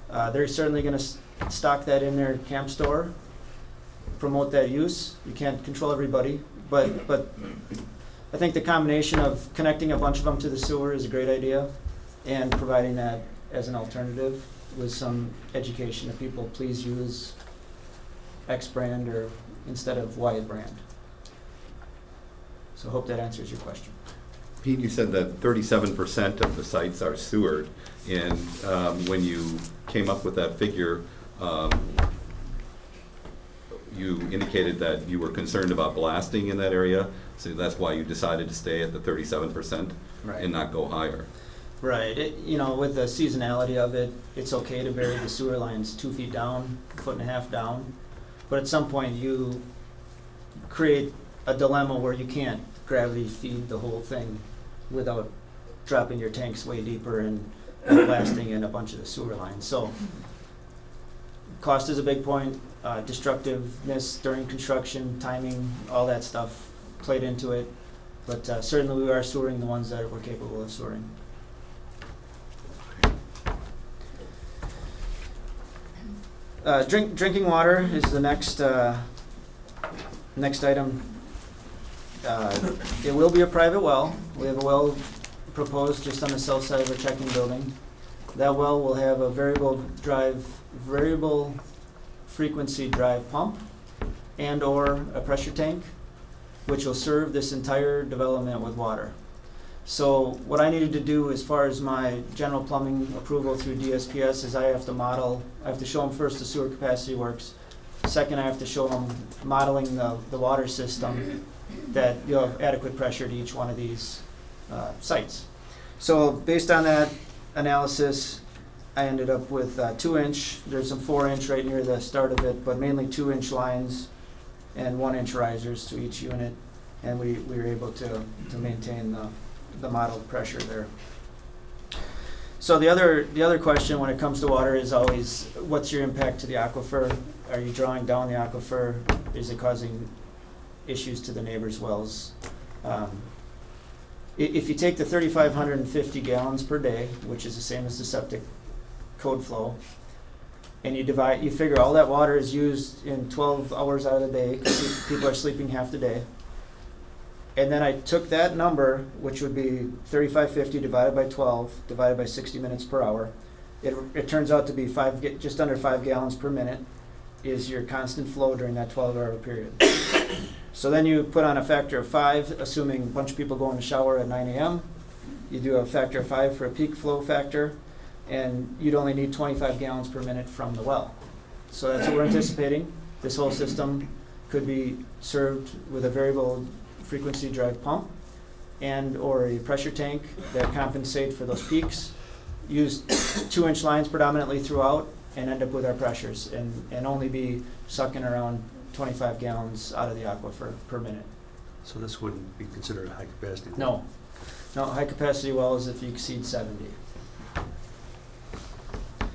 They're certainly going to stock that in their camp store, promote that use. You can't control everybody, but I think the combination of connecting a bunch of them to the sewer is a great idea, and providing that as an alternative with some education to people, please use X brand or instead of Y brand. So I hope that answers your question. Pete, you said that 37% of the sites are sewered, and when you came up with that figure, you indicated that you were concerned about blasting in that area, so that's why you decided to stay at the 37% Right. and not go higher. Right. You know, with the seasonality of it, it's okay to bury the sewer lines 2 feet down, 1.5 feet down, but at some point you create a dilemma where you can't gravity feed the whole thing without dropping your tanks way deeper and blasting in a bunch of the sewer lines. So Cost is a big point, destructiveness during construction, timing, all that stuff played into it. But certainly we are sewering the ones that we're capable of sewering. Drinking water is the next item. It will be a private well. We have a well proposed just on the south side of our checking building. That well will have a variable frequency drive pump and or a pressure tank, which will serve this entire development with water. So what I needed to do as far as my general plumbing approval through DSPS is I have to show them first the sewer capacity works. Second, I have to show them modeling the water system that you'll have adequate pressure to each one of these sites. So based on that analysis, I ended up with 2-inch, there's some 4-inch right near the start of it, but mainly 2-inch lines and 1-inch risers to each unit. And we were able to maintain the modeled pressure there. So the other question when it comes to water is always, what's your impact to the aquifer? Are you drawing down the aquifer? Is it causing issues to the neighbors' wells? If you take the 3,550 gallons per day, which is the same as the septic code flow, and you figure all that water is used in 12 hours out of the day, because people are sleeping half the day. And then I took that number, which would be 3,550 divided by 12, divided by 60 minutes per hour. It turns out to be just under 5 gallons per minute is your constant flow during that 12-hour period. So then you put on a factor of 5, assuming a bunch of people go in the shower at 9 a.m. You do a factor of 5 for a peak flow factor, and you'd only need 25 gallons per minute from the well. So that's what we're anticipating. This whole system could be served with a variable frequency drive pump and or a pressure tank that compensate for those peaks. Use 2-inch lines predominantly throughout and end up with our pressures and only be sucking around 25 gallons out of the aquifer per minute. So this wouldn't be considered a high capacity? No, high capacity well is if you exceed 70.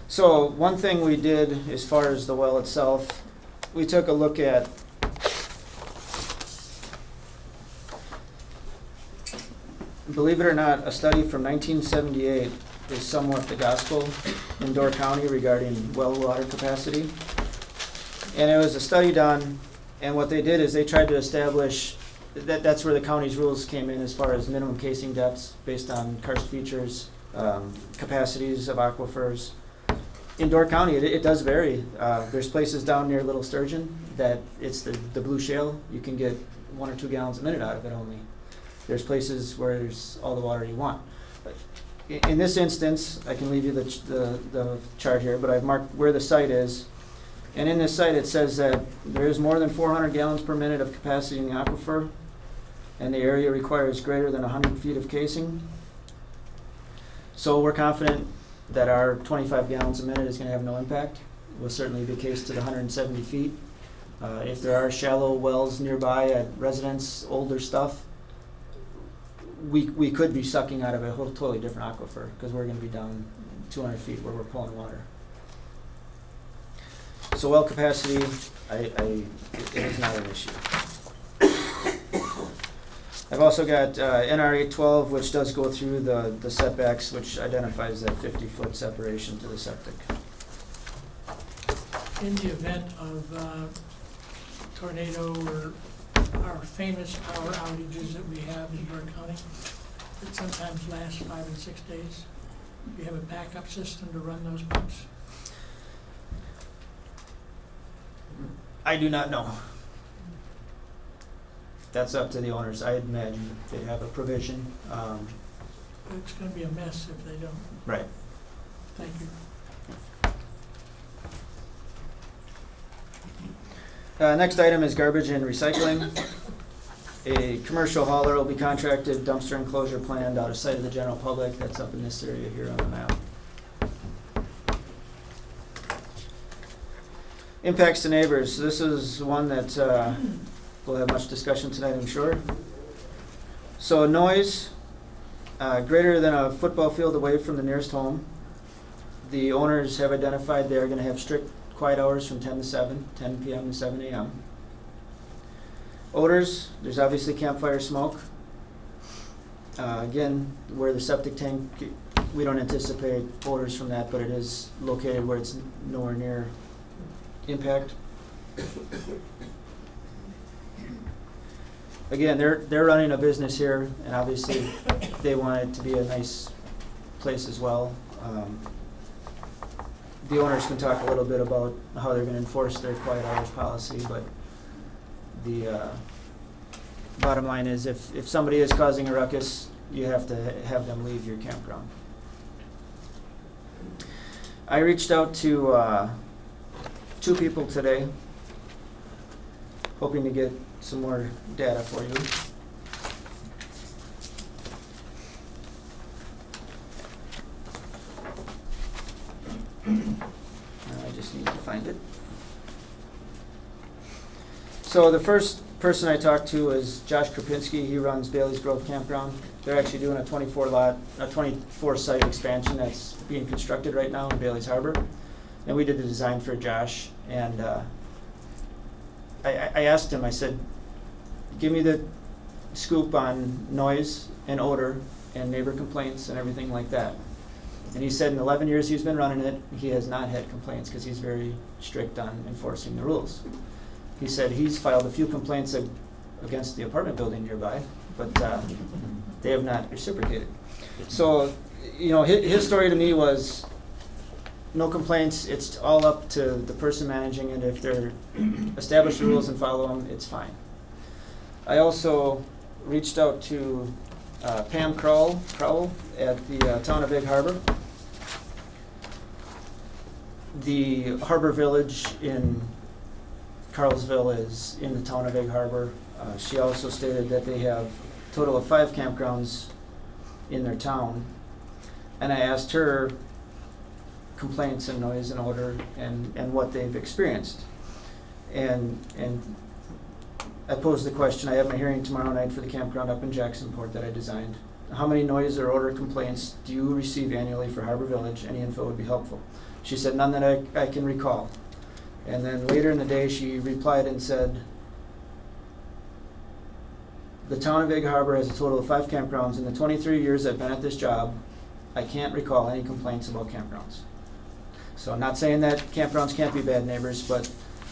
So one thing we did as far as the well itself, we took a look at believe it or not, a study from 1978 is somewhat the gospel in Door County regarding well water capacity. And it was a study done, and what they did is they tried to establish that's where the county's rules came in as far as minimum casing depths based on karst features, capacities of aquifers. In Door County, it does vary. There's places down near Little Sturgeon that it's the blue shale. You can get 1 or 2 gallons a minute out of it only. There's places where there's all the water you want. But in this instance, I can leave you the chart here, but I've marked where the site is. And in this site, it says that there is more than 400 gallons per minute of capacity in the aquifer, and the area requires greater than 100 feet of casing. So we're confident that our 25 gallons a minute is going to have no impact. Will certainly be the case to the 170 feet. If there are shallow wells nearby at residents, older stuff, we could be sucking out of a whole totally different aquifer because we're going to be down 200 feet where we're pulling water. So well capacity, it is not an issue. I've also got NR 812, which does go through the setbacks, which identifies that 50-foot separation to the septic. In the event of tornado or our famous power outages that we have in Door County, that sometimes last 5 and 6 days, do you have a backup system to run those pumps? I do not know. That's up to the owners. I imagine they have a provision. It's going to be a mess if they don't. Right. Thank you. Next item is garbage and recycling. A commercial hauler will be contracted, dumpster enclosure planned out of sight of the general public. That's up in this area here on the map. Impacts to neighbors. This is one that we'll have much discussion tonight, I'm sure. So noise, greater than a football field away from the nearest home. The owners have identified they're going to have strict quiet hours from 10 to 7, 10 p.m. to 7 a.m. Odors, there's obviously campfire smoke. Again, where the septic tank, we don't anticipate odors from that, but it is located where it's nowhere near impact. Again, they're running a business here, and obviously they want it to be a nice place as well. The owners can talk a little bit about how they're going to enforce their quiet hours policy, but the bottom line is if somebody is causing a ruckus, you have to have them leave your campground. I reached out to 2 people today, hoping to get some more data for you. I just need to find it. So the first person I talked to is Josh Krapinski. He runs Bailey's Grove Campground. They're actually doing a 24 site expansion that's being constructed right now in Bailey's Harbor. And we did the design for Josh. And I asked him, I said, give me the scoop on noise and odor and neighbor complaints and everything like that. And he said in 11 years he's been running it, he has not had complaints because he's very strict on enforcing the rules. He said he's filed a few complaints against the apartment building nearby, but they have not reciprocated. So, you know, his story to me was no complaints. It's all up to the person managing it. If they're establish the rules and follow them, it's fine. I also reached out to Pam Crowell at the town of Egg Harbor. The Harbor Village in Carlsville is in the town of Egg Harbor. She also stated that they have a total of 5 campgrounds in their town. And I asked her complaints and noise and odor and what they've experienced. And I posed the question, I have my hearing tomorrow night for the campground up in Jacksonport that I designed. How many noise or odor complaints do you receive annually for Harbor Village? Any info would be helpful. She said, none that I can recall. And then later in the day, she replied and said, the town of Egg Harbor has a total of 5 campgrounds. In the 23 years I've been at this job, I can't recall any complaints about campgrounds. So I'm not saying that campgrounds can't be bad neighbors, but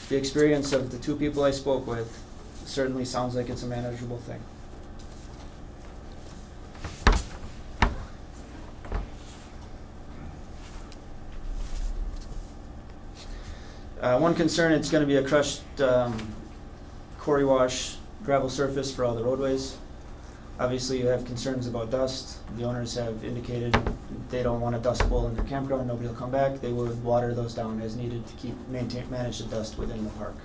the experience of the 2 people I spoke with certainly sounds like it's a manageable thing. One concern, it's going to be a crushed quarry wash gravel surface for all the roadways. Obviously you have concerns about dust. The owners have indicated they don't want a dust bowl in their campground, nobody will come back. They would water those down as needed to manage the dust within the park.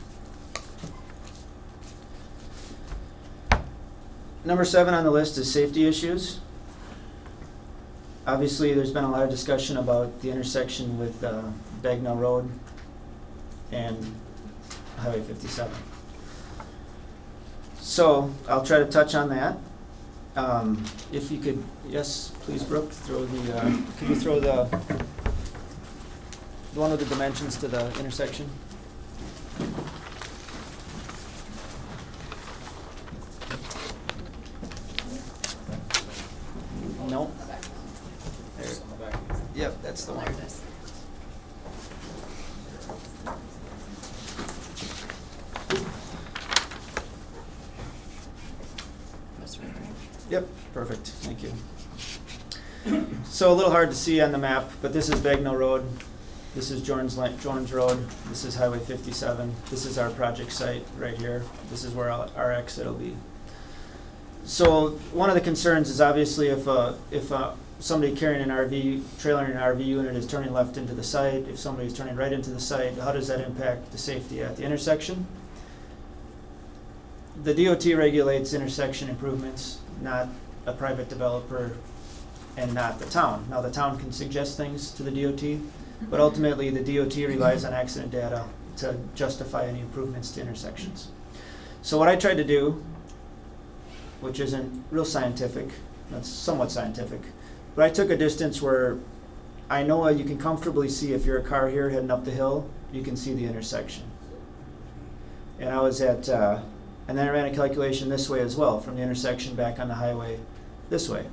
Number 7 on the list is safety issues. Obviously there's been a lot of discussion about the intersection with Bagnell Road and Highway 57. So I'll try to touch on that. If you could, yes, please, Brooke, throw the. Could you throw the one with the dimensions to the intersection? No. There. Yep, that's the one. Yep, perfect, thank you. So a little hard to see on the map, but this is Bagnell Road, this is Jordan's Road, this is Highway 57, this is our project site right here, this is where our exit will be. So one of the concerns is obviously if somebody carrying an RV, trailering an RV unit is turning left into the site, if somebody's turning right into the site, how does that impact the safety at the intersection? The DOT regulates intersection improvements, not a private developer and not the town. Now the town can suggest things to the DOT, but ultimately the DOT relies on accident data to justify any improvements to intersections. So what I tried to do, which isn't real scientific, that's somewhat scientific, but I took a distance where I know you can comfortably see if you're a car here heading up the hill, you can see the intersection. And I was at, and then I ran a calculation this way as well, from the intersection back on the highway this way.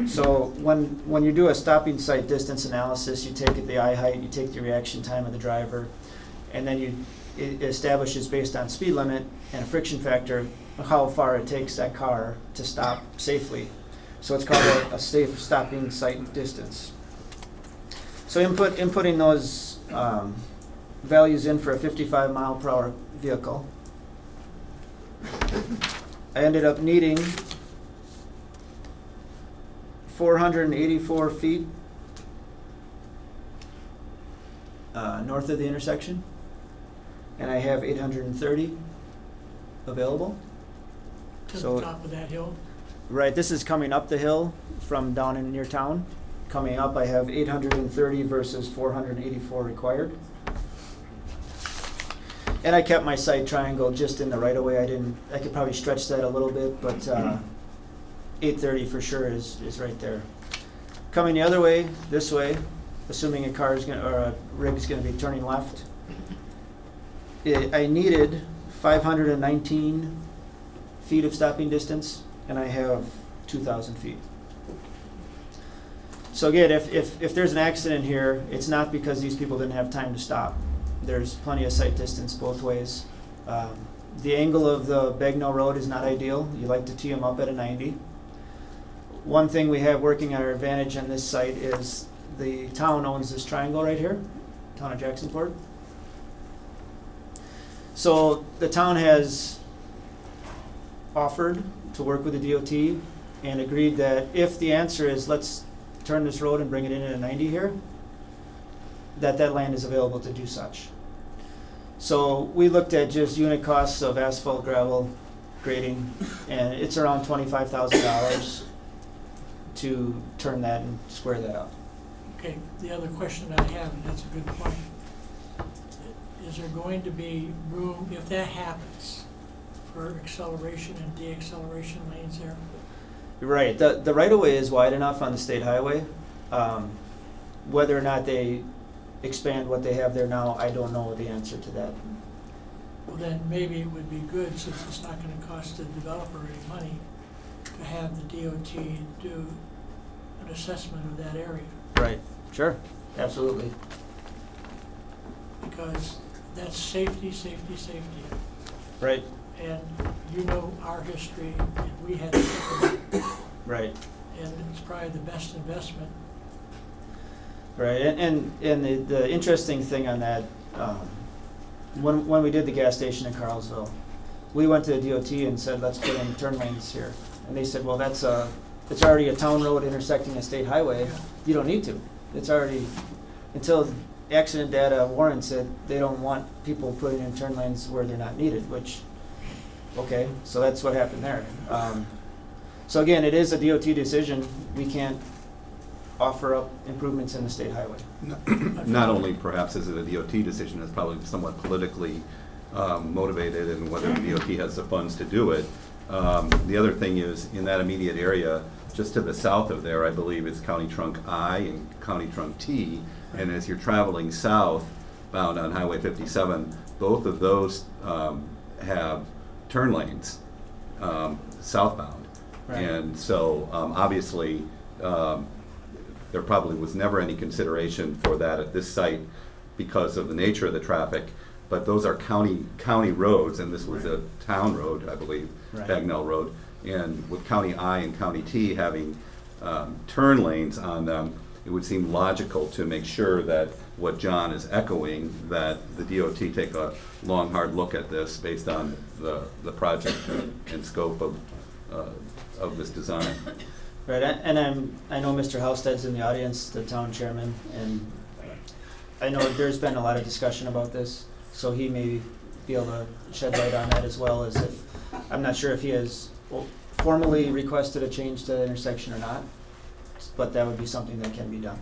So when you do a stopping sight distance analysis, you take the eye height, you take the reaction time of the driver, and then it establishes based on speed limit and a friction factor how far it takes that car to stop safely. So it's called a safe stopping sight distance. So inputting those values in for a 55 mile per hour vehicle, I ended up needing 484 feet north of the intersection, and I have 830 available. To So- the top of that hill? Right, this is coming up the hill from down in near town. Coming up, I have 830 versus 484 required. And I kept my sight triangle just in the right of way. I could probably stretch that a little bit, but 830 for sure is right there. Coming the other way, this way, assuming a rig is gonna be turning left, I needed 519 feet of stopping distance, and I have 2,000 feet. So again, if there's an accident here, it's not because these people didn't have time to stop. There's plenty of sight distance both ways. The angle of the Bagnell Road is not ideal. You like to tee them up at a 90. One thing we have working at our advantage on this site is the town owns this triangle right here, town of Jacksonport. So the town has offered to work with the DOT and agreed that if the answer is let's turn this road and bring it in at a 90 here, that land is available to do such. So we looked at just unit costs of asphalt, gravel, grading, and it's around $25,000 to turn that and square that up. Okay, the other question that I have, and that's a good point, is there going to be room, if that happens, for acceleration and de-acceleration lanes there? Right, the right-of-way is wide enough on the state highway. Whether or not they expand what they have there now, I don't know the answer to that. Well, then maybe it would be good, since it's not gonna cost the developer any money, to have the DOT do an assessment of that area. Right, sure, absolutely. Because that's safety, safety, safety. Right, And you know our history, and we had to think about it, right. and it's probably the best investment. Right, and the interesting thing on that, when we did the gas station in Carlsville, we went to the DOT and said, let's put in turn lanes here. And they said, well, it's already a town road intersecting a state highway. You don't need to. It's already, until accident data warrants it, they don't want people putting in turn lanes where they're not needed, which, okay, so that's what happened there. So again, it is a DOT decision. We can't offer up improvements in the state highway. Not only perhaps is it a DOT decision, it's probably somewhat politically motivated, and whether the DOT has the funds to do it. The other thing is, in that immediate area, just to the south of there, I believe is County Trunk I and County Trunk T, and as you're traveling southbound on Highway 57, both of those have turn lanes southbound. Right. And so obviously there probably was never any consideration for that at this site because of the nature of the traffic, but those are county roads, and this was a town road, I believe, Right. Bagnell Road, and with County I and County T having turn lanes on them, it would seem logical to make sure that what John is echoing, that the DOT take a long, hard look at this based on the project and scope of this design. Right, and I know Mr. Halstead's in the audience, the town chairman, and I know there's been a lot of discussion about this, so he may be able to shed light on that as well, as if, I'm not sure if he has formally requested a change to the intersection or not, but that would be something that can be done.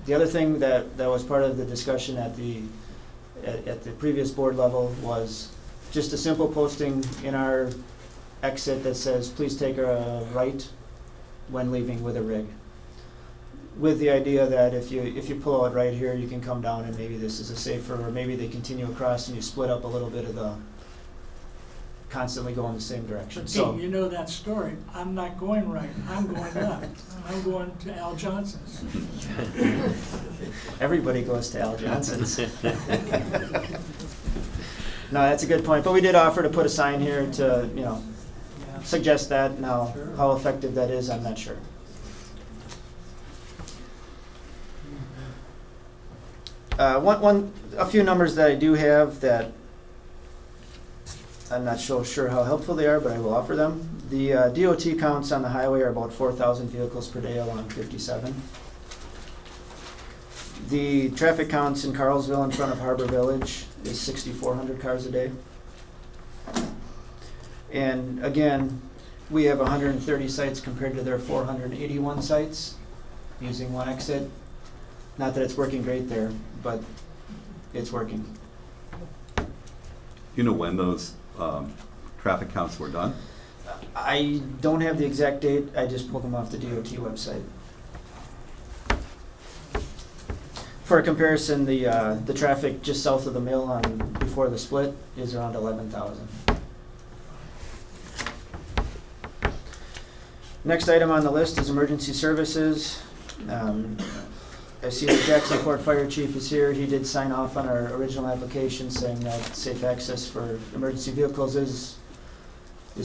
The other thing that was part of the discussion at the previous board level was just a simple posting in our exit that says, please take a right when leaving with a rig. with the idea that if you pull out right here, you can come down and maybe this is a safer, or maybe they continue across and you split up a little bit of the, constantly go in the same direction. But So Pete, you know that story. I'm not going right. I'm going left. I'm going to Al Johnson's. everybody goes to Al Johnson's. No, that's a good point. But we did offer to put a sign here to, suggest that. Now, how effective that is, I'm not sure. A few numbers that I do have that I'm not so sure how helpful they are, but I will offer them. The DOT counts on the highway are about 4,000 vehicles per day along 57. The traffic counts in Carlsville in front of Harbor Village is 6,400 cars a day. And again, we have 130 sites compared to their 481 sites using one exit. Not that it's working great there, but it's working. You know when those traffic counts were done? I don't have the exact date, I just pulled them off the DOT website. For a comparison, the traffic just south of the mill on before the split is around 11,000. Next item on the list is emergency services. I see the Jacksonport Fire Chief is here. He did sign off on our original application saying that safe access for emergency vehicles is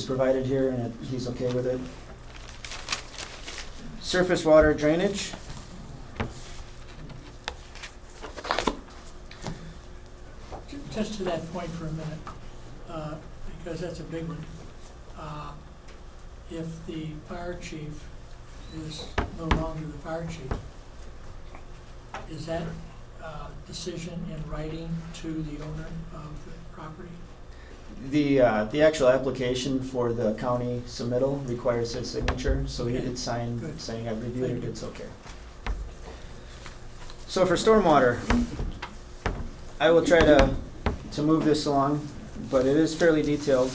provided here, and he's okay with it. Surface water drainage. Just to that point for a minute, because that's a big one. If the fire chief is no longer the fire chief, is that decision in writing to the owner of the property? The actual application for the county submittal requires his signature, so he Okay. did sign Good. saying I've reviewed Thank it, you. it's okay. So for stormwater, I will try to move this along, but it is fairly detailed.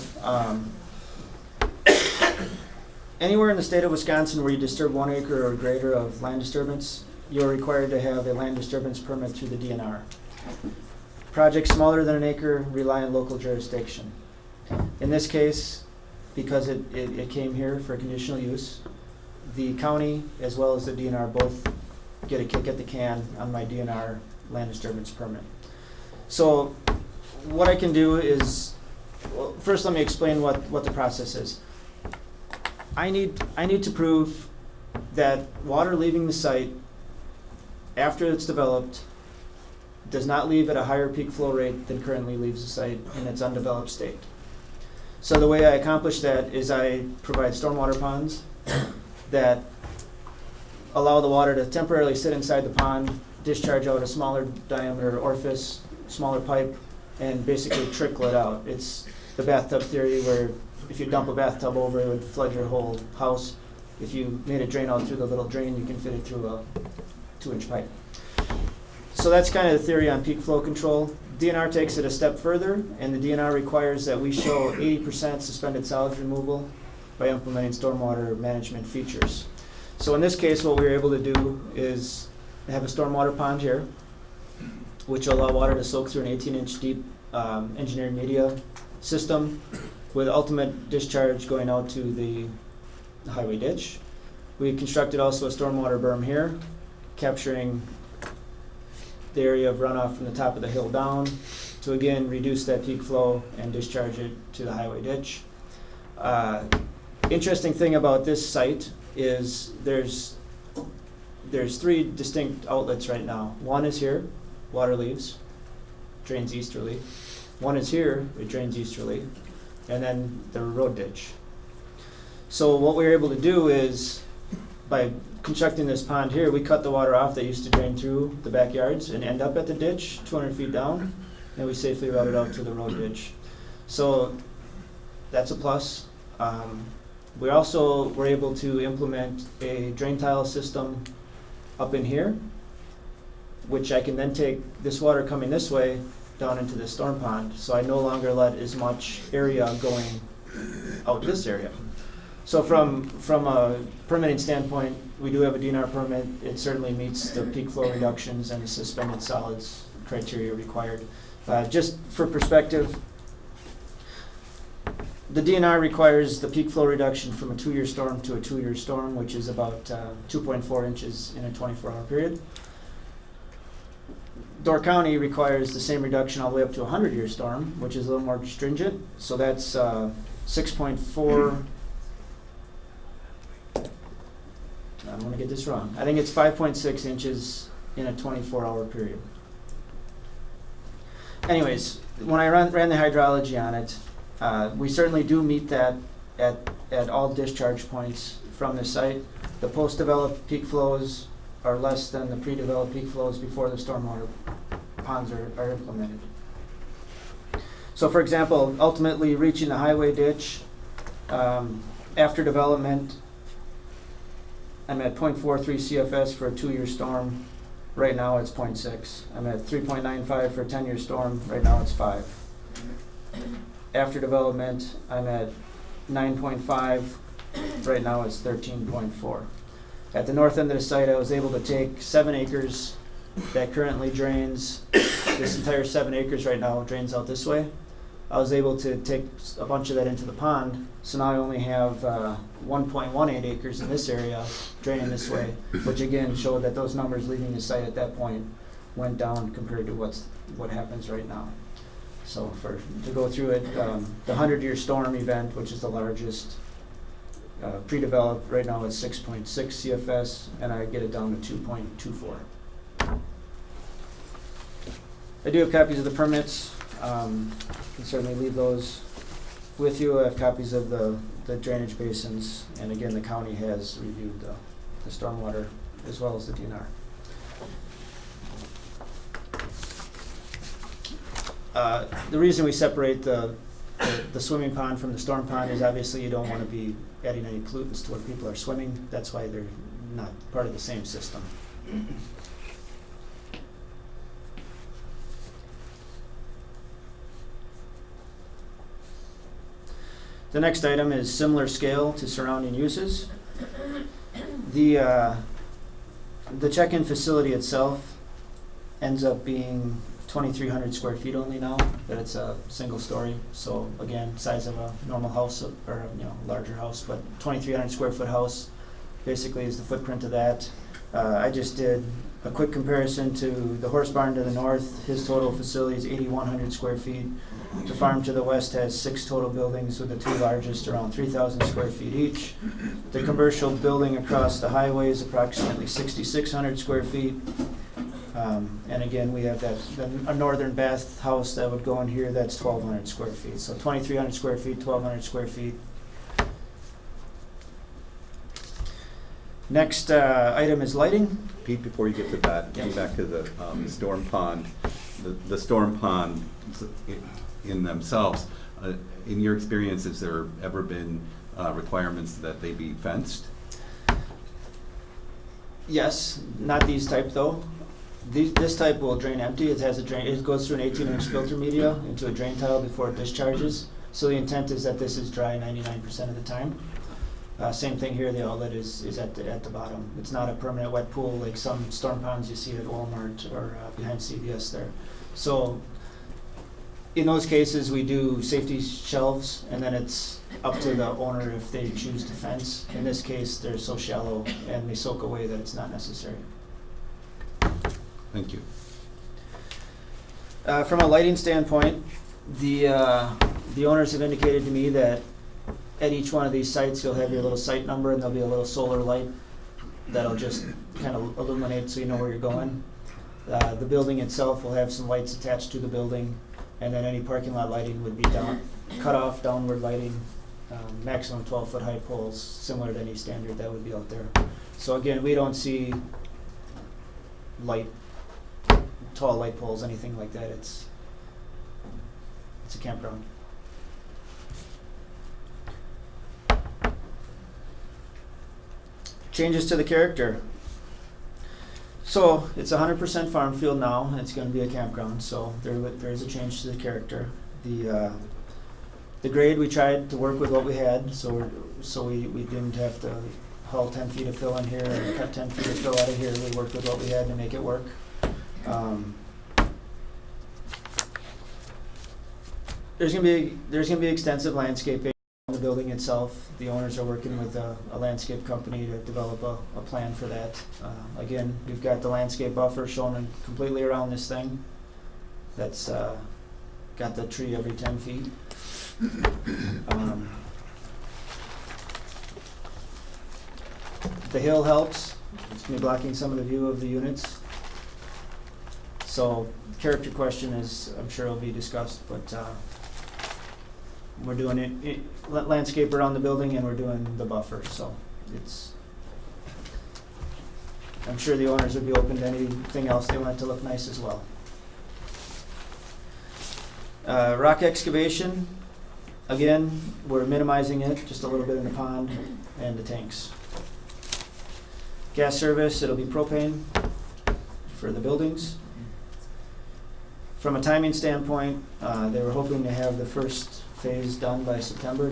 Anywhere in the state of Wisconsin where you disturb 1 acre or greater of land disturbance, you're required to have a land disturbance permit through the DNR. Projects smaller than 1 acre rely on local jurisdiction. In this case, because it came here for conditional use, the county as well as the DNR both get a kick at the can on my DNR land disturbance permit. So what I can do is, well, first let me explain what the process is. I need to prove that water leaving the site after it's developed does not leave at a higher peak flow rate than currently leaves the site in its undeveloped state. So the way I accomplish that is I provide stormwater ponds that allow the water to temporarily sit inside the pond, discharge out a smaller diameter orifice, smaller pipe, and basically trickle it out. It's the bathtub theory where if you dump a bathtub over, it would flood your whole house. If you made a drain out through the little drain, you can fit it through a 2-inch pipe. So that's kind of the theory on peak flow control. DNR takes it a step further, and the DNR requires that we show 80% suspended solids removal by implementing stormwater management features. So in this case, what we were able to do is have a stormwater pond here, which will allow water to soak through an 18-inch deep engineered media system with ultimate discharge going out to the highway ditch. We constructed also a stormwater berm here, capturing the area of runoff from the top of the hill down to again reduce that peak flow and discharge it to the highway ditch. Interesting thing about this site is there's 3 distinct outlets right now. One is here, water leaves, drains easterly. One is here, it drains easterly, and then the road ditch. So what we were able to do is, by constructing this pond here, we cut the water off that used to drain through the backyards and end up at the ditch 200 feet down, and we safely routed out to the road ditch. So that's a plus. We also were able to implement a drain tile system up in here, which I can then take this water coming this way down into the storm pond, so I no longer let as much area going out this area. So from a permitting standpoint, we do have a DNR permit. It certainly meets the peak flow reductions and the suspended solids criteria required. Just for perspective, the DNR requires the peak flow reduction from a 2-year storm to a 2-year storm, which is about 2.4 inches in a 24-hour period. Door County requires the same reduction all the way up to a 100-year storm, which is a little more stringent. So that's 6.4. I don't want to get this wrong. I think it's 5.6 inches in a 24-hour period. Anyways, when I ran the hydrology on it, we certainly do meet that at all discharge points from the site. The post-developed peak flows are less than the pre-developed peak flows before the stormwater ponds are implemented. So for example, ultimately reaching the highway ditch, after development, I'm at 0.43 CFS for a 2-year storm. Right now it's 0.6. I'm at 3.95 for a 10-year storm. Right now it's 5. After development, I'm at 9.5. Right now it's 13.4. At the north end of the site, I was able to take 7 acres that currently drains. This entire 7 acres right now drains out this way. I was able to take a bunch of that into the pond, so now I only have 1.18 acres in this area draining this way, which again showed that those numbers leaving the site at that point went down compared to what happens right now. So to go through it, the 100-year storm event, which is the largest, pre-developed, right now it's 6.6 CFS, and I get it down to 2.24. I do have copies of the permits. Can certainly leave those with you. I have copies of the drainage basins, and again, the county has reviewed the stormwater as well as the DNR. The reason we separate the swimming pond from the storm pond is obviously you don't want to be adding any pollutants to where people are swimming. That's why they're not part of the same system. The next item is similar scale to surrounding uses. The check-in facility itself ends up being 2,300 square feet only now, but it's a single story. So again, size of a normal house or larger house, but 2,300 square foot house basically is the footprint of that. I just did a quick comparison to the horse barn to the north. His total facility is 8,100 square feet. The farm to the west has 6 total buildings, with the 2 largest around 3,000 square feet each. The commercial building across the highway is approximately 6,600 square feet. And again, we have a northern bath house that would go in here, that's 1,200 square feet. So 2,300 square feet, 1,200 square feet. Next item is lighting. Pete, before you get to that, getting back to the storm pond, the storm ponds in themselves, in your experience, has there ever been requirements that they be fenced? Yes, not these type though. This type will drain empty. It has a drain. It goes through an 18-inch filter media into a drain tile before it discharges. So the intent is that this is dry 99% of the time. Same thing here. The outlet is at the bottom. It's not a permanent wet pool like some storm ponds you see at Walmart or behind CVS there. So in those cases, we do safety shelves, and then it's up to the owner if they choose to fence. In this case, they're so shallow and they soak away that it's not necessary. Thank you. From a lighting standpoint, the owners have indicated to me that at each one of these sites, you'll have your little site number, and there'll be a little solar light that'll just kind of illuminate so you know where you're going. The building itself will have some lights attached to the building, and then any parking lot lighting would be cut off downward lighting, maximum 12-foot high poles, similar to any standard that would be out there. So again, we don't see tall light poles, anything like that. It's a campground. Changes to the character. So it's 100% farm field now, and it's going to be a campground. So there is a change to the character. The The grade, we tried to work with what we had, so we didn't have to haul 10 feet of fill in here and cut 10 feet of fill out of here. We worked with what we had to make it work. There's gonna be extensive landscaping on the building itself. The owners are working with a landscape company to develop a plan for that. Again, we've got the landscape buffer shown completely around this thing. That's got the tree every 10 feet. The hill helps. It's going to be blocking some of the view of the units. So character question is, I'm sure will be discussed, but we're doing it landscape around the building and we're doing the buffer. So it's, I'm sure the owners would be open to anything else they want it to look nice as well. Rock excavation, again, we're minimizing it, just a little bit in the pond and the tanks. Gas service, it'll be propane for the buildings. From a timing standpoint, they were hoping to have the first phase done by September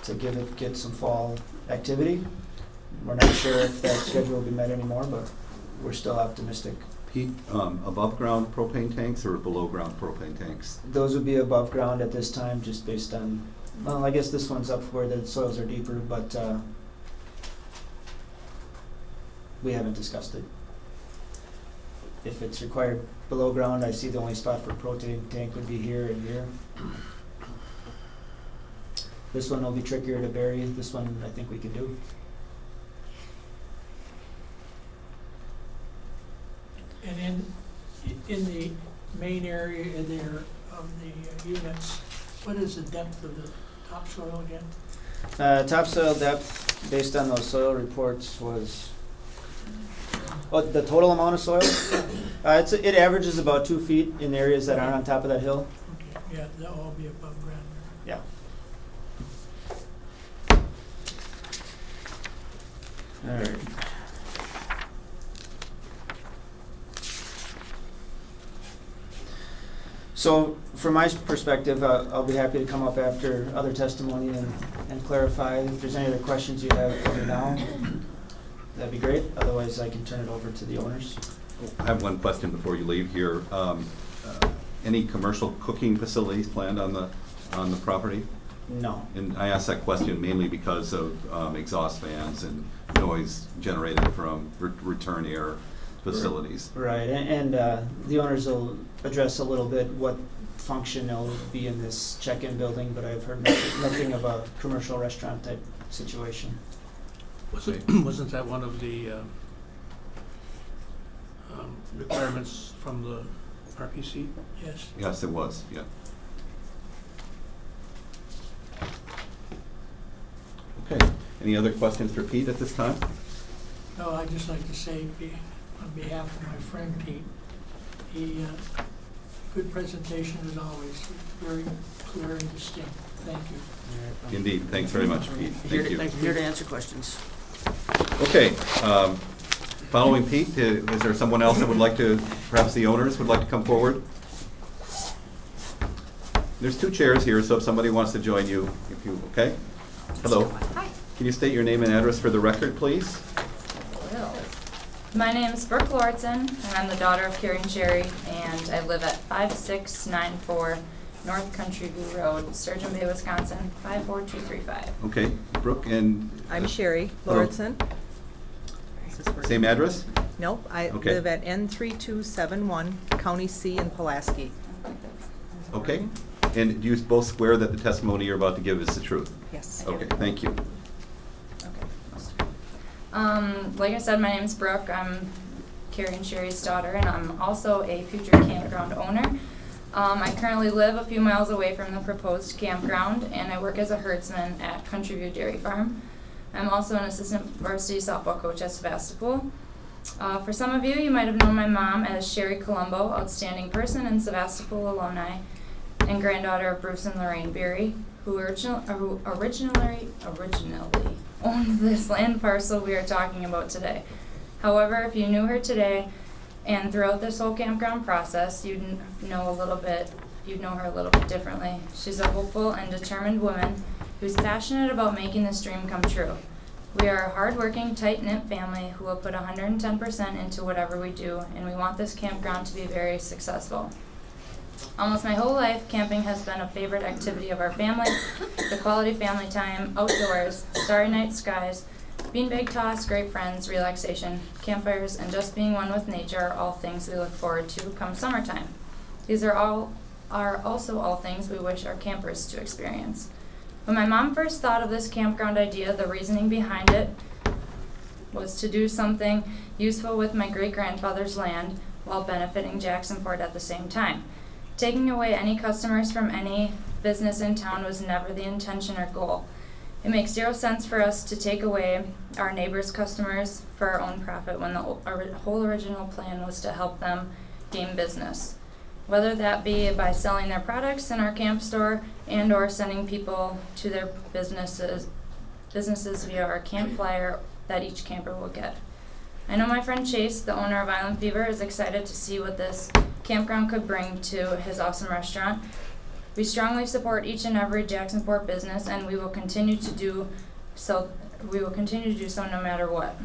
to get some fall activity. We're not sure if that schedule will be met anymore, but we're still optimistic. Pete, above ground propane tanks or below ground propane tanks? Those would be above ground at this time, just based on, well, I guess this one's up where the soils are deeper, but we haven't discussed it. If it's required below ground, I see the only spot for propane tank would be here and here. This one will be trickier to bury. This one I think we can do. And in the main area there of the units, what is the depth of the topsoil again? Topsoil depth, based on those soil reports, was the total amount of soil. It averages about 2 feet in areas that aren't on top of that hill. Okay, yeah, they'll all be above ground. Yeah. All right. So from my perspective, I'll be happy to come up after other testimony and clarify. If there's any other questions you have for me now, that'd be great. Otherwise, I can turn it over to the owners. I have one question before you leave here. Any commercial cooking facilities planned on the property? No. And I ask that question mainly because of exhaust fans and noise generated from return air facilities. Right, and the owners will address a little bit what function will be in this check-in building, but I've heard nothing of a commercial restaurant type situation. Wasn't that one of the requirements from the RPC? Yes. Yes, it was, yeah. Okay, any other questions for Pete at this time? No, I'd just like to say on behalf of my friend Pete, good presentation as always, very clear and distinct. Thank you. Indeed, thanks very much, Pete. Thank you. Here to answer questions. Okay, following Pete, is there someone else that would like to, perhaps the owners would like to come forward? There's 2 chairs here, so if somebody wants to join you, if you, okay? Hello. Hi. Can you state your name and address for the record, please? My name is Brooke Lauritsen, and I'm the daughter of Carrie and Sherry, and I live at 5694 North Country View Road, Sturgeon Bay, Wisconsin, 54235. Okay, Brooke, and I'm Sherry Hello. Lauritsen. Same address? Nope, I Okay. live at N3271, County C in Pulaski. Okay. And do you both swear that the testimony you're about to give is the truth? Yes. Okay, thank you. Like I said, my name's Brooke. I'm Carrie and Sherry's daughter, and I'm also a future campground owner. I currently live a few miles away from the proposed campground, and I work as a herdsman at Country View Dairy Farm. I'm also an assistant varsity softball coach at Sevastopol. For some of you, you might have known my mom as Sherry Colombo, outstanding person and Sevastopol alumni, and granddaughter of Bruce and Lorraine Beery, who originally owned this land parcel we are talking about today. However, if you knew her today, And throughout this whole campground process, you'd know her a little bit differently. She's a hopeful and determined woman who's passionate about making this dream come true. We are a hardworking, tight-knit family who will put 110% into whatever we do, and we want this campground to be very successful. Almost my whole life, camping has been a favorite activity of our family. The quality family time, outdoors, starry night skies, beanbag toss, great friends, relaxation, campfires, and just being one with nature are all things we look forward to come summertime. These are also all things we wish our campers to experience. When my mom first thought of this campground idea, the reasoning behind it was to do something useful with my great-grandfather's land while benefiting Jacksonport at the same time. Taking away any customers from any business in town was never the intention or goal. It makes zero sense for us to take away our neighbors' customers for our own profit when the whole original plan was to help them gain business. Whether that be by selling their products in our camp store and or sending people to their businesses via our camp flyer that each camper will get. I know my friend Chase, the owner of Island Fever, is excited to see what this campground could bring to his awesome restaurant. We strongly support each and every Jacksonport business, and we will continue to do so. No matter what.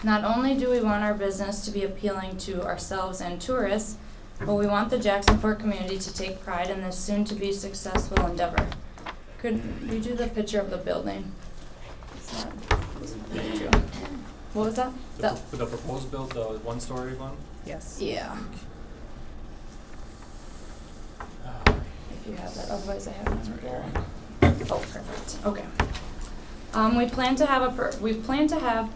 Not only do we want our business to be appealing to ourselves and tourists, but we want the Jacksonport community to take pride in this soon-to-be successful endeavor. Could you do the picture of the building? What was that? The proposed build, the one-story one? Yes. Yeah. If you have that, otherwise I have it right here. Oh, perfect. Okay. We plan to have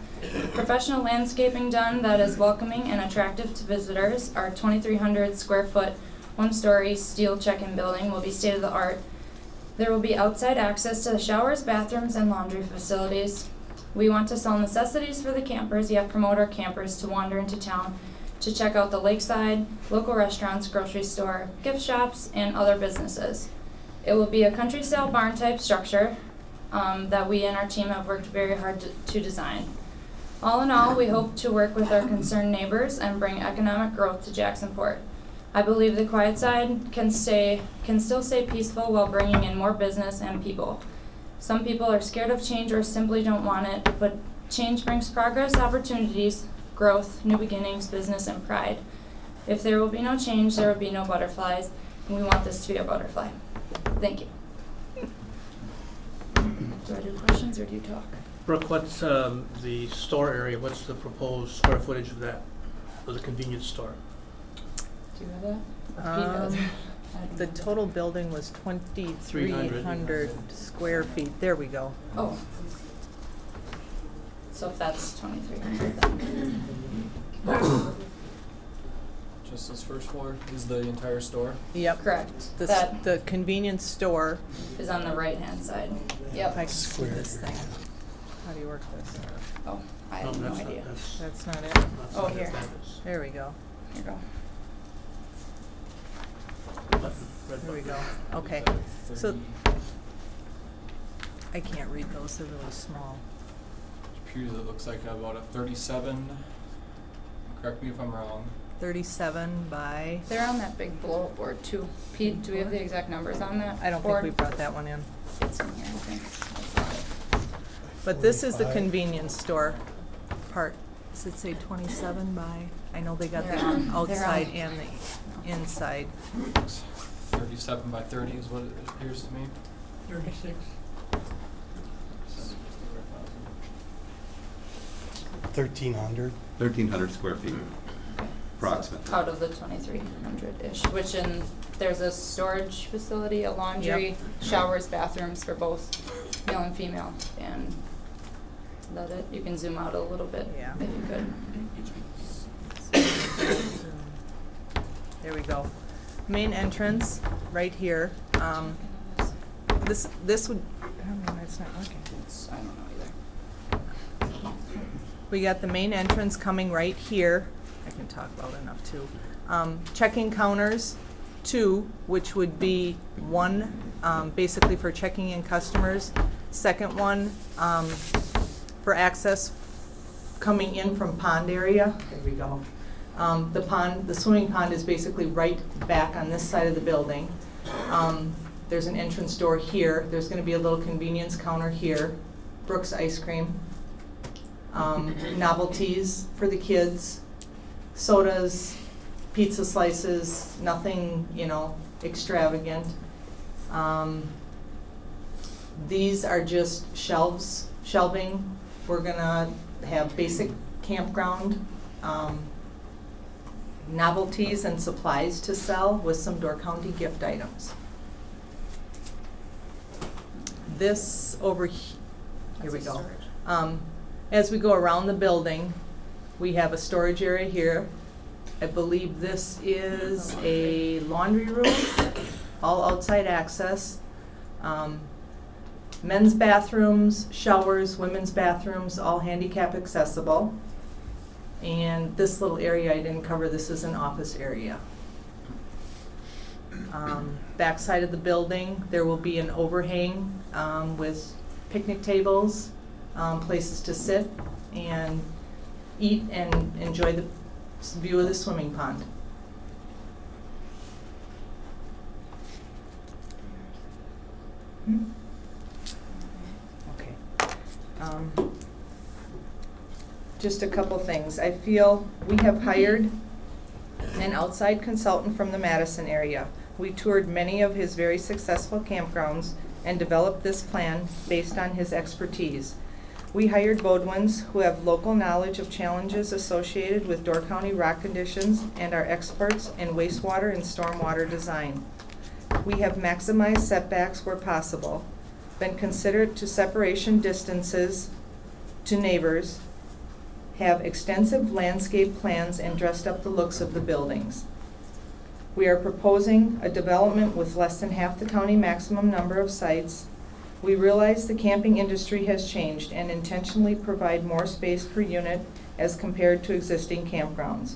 professional landscaping done that is welcoming and attractive to visitors. Our 2,300 square foot, one-story steel check-in building will be state-of-the-art. There will be outside access to the showers, bathrooms, and laundry facilities. We want to sell necessities for the campers, yet promote our campers to wander into town to check out the lakeside, local restaurants, grocery store, gift shops, and other businesses. It will be a country-style barn-type structure that we and our team have worked very hard to design. All in all, we hope to work with our concerned neighbors and bring economic growth to Jacksonport. I believe the quiet side can still stay peaceful while bringing in more business and people. Some people are scared of change or simply don't want it, but change brings progress, opportunities, growth, new beginnings, business, and pride. If there will be no change, there will be no butterflies, and we want this to be a butterfly. Thank you. Do I do questions or do you talk? Brooke, what's the store area, what's the proposed square footage of that, of the convenience store? Do you have that? He does. The total building was 2,300 square feet. There we go. Oh. So if that's 2,300 then. Just this first floor is the entire store? Yep. Correct. The convenience store. Is on the right-hand side. If Yep. I can see this thing. How do you work this? Oh, I have no idea. That's not it. Oh, here. There we go. Here you go. There we go. Okay. So I can't read those. They're really small. Computers, it looks like about a 37, correct me if I'm wrong. 37 by. They're on that big blow-up board too. Pete, do we have the exact numbers on that I don't board? think we brought that one in. It's in here, I think. But this is the convenience store part. Does it say 27 by? I know they got the They're on- outside they're on- and the inside. 37 by 30 is what it appears to me. 36. 1,300. 1,300 square feet, approximately. Out of the 2,300-ish, which there's a storage facility, a laundry, Yep. showers, bathrooms for both male and female, and that it. You can zoom out a little bit Yeah. if you could. There we go. Main entrance, right here. This would, I don't know why it's not working. I don't know either. We got the main entrance coming right here. I can talk loud enough too. Checking counters, 2, which would be 1 basically for checking in customers. Second one for access coming in from pond area. There we go. The pond, the swimming pond is basically right back on this side of the building. There's an entrance door here. There's gonna be a little convenience counter here. Brooks Ice Cream. Novelties for the kids. Sodas, pizza slices, nothing, you know, extravagant. These are just shelving. We're gonna have basic campground novelties and supplies to sell with some Door County gift items. This over here we go. As we go around the building, we have a storage area here. I believe this is a laundry room, all outside access. Men's bathrooms, showers, women's bathrooms, all handicap accessible. And this little area I didn't cover, this is an office area. Back side of the building, there will be an overhang with picnic tables, places to sit and eat and enjoy the view of the swimming pond. Okay. Just a couple things. I feel we have hired an outside consultant from the Madison area. We toured many of his very successful campgrounds and developed this plan based on his expertise. We hired Bodwins, who have local knowledge of challenges associated with Door County rock conditions and are experts in wastewater and stormwater design. We have maximized setbacks where possible, been considerate to separation distances to neighbors, have extensive landscape plans and dressed up the looks of the buildings. We are proposing a development with less than half the county maximum number of sites. We realize the camping industry has changed and intentionally provide more space per unit as compared to existing campgrounds.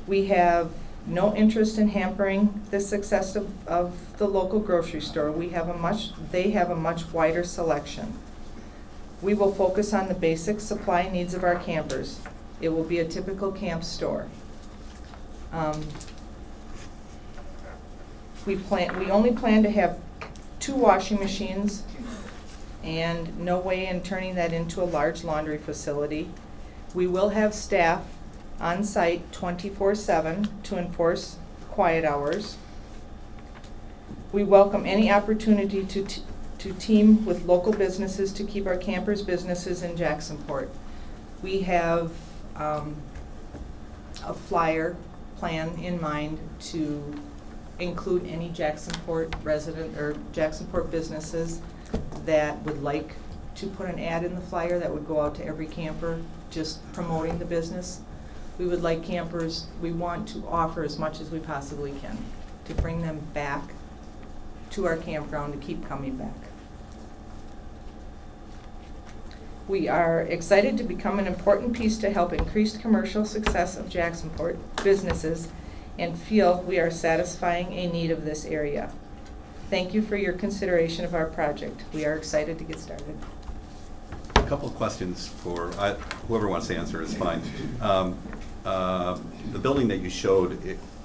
We have no interest in hampering the success of the local grocery store. They have a much wider selection. We will focus on the basic supply needs of our campers. It will be a typical camp store. We only plan to have 2 washing machines and no way in turning that into a large laundry facility. We will have staff on site 24/7 to enforce quiet hours. We welcome any opportunity to team with local businesses to keep our campers' businesses in Jacksonport. We have a flyer plan in mind to include any Jacksonport resident or Jacksonport businesses that would like to put an ad in the flyer that would go out to every camper just promoting the business. We would like campers, we want to offer as much as we possibly can to bring them back to our campground to keep coming back. We are excited to become an important piece to help increase commercial success of Jacksonport businesses and feel we are satisfying a need of this area. Thank you for your consideration of our project. We are excited to get started. A couple of questions for whoever wants to answer is fine. The building that you showed,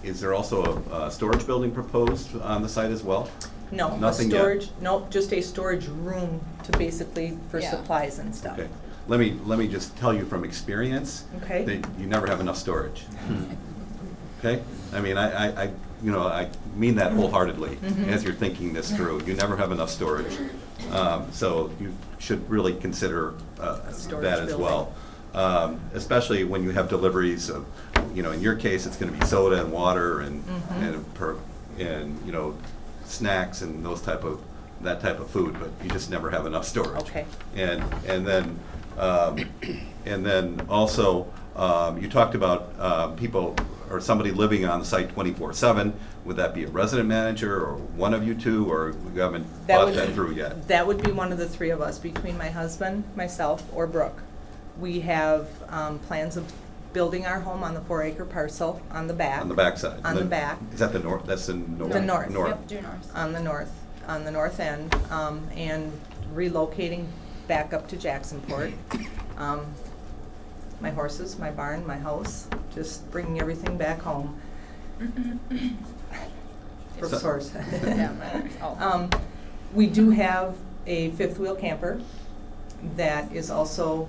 is there also a storage building proposed on the site as well? No, Nothing yet? storage, nope, just a storage room to basically, for Yeah. supplies and stuff. Okay. Let me just tell you from experience Okay. that you never have enough storage. Okay? I mean, I mean that wholeheartedly as you're thinking this through. You never have enough storage. So you should really consider storage that as building. well. Especially when you have deliveries of, in your case, it's going to be soda and water and snacks and that type of food, but you just never have enough storage. Okay. And then also you talked about people or somebody living on the site 24/7. Would that be a resident manager or one of you two, or you haven't thought that through yet? That would be one of the 3 of us, between my husband, myself, or Brooke. We have plans of building our home on the 4-acre parcel on the back. On the back side? On the back. Is that the north? That's the north? The north. Yep, due north. On the north end, and relocating back up to Jacksonport. My horses, my barn, my house, just bringing everything back home. Brooke So- source. Oh. We do have a fifth wheel camper that is also,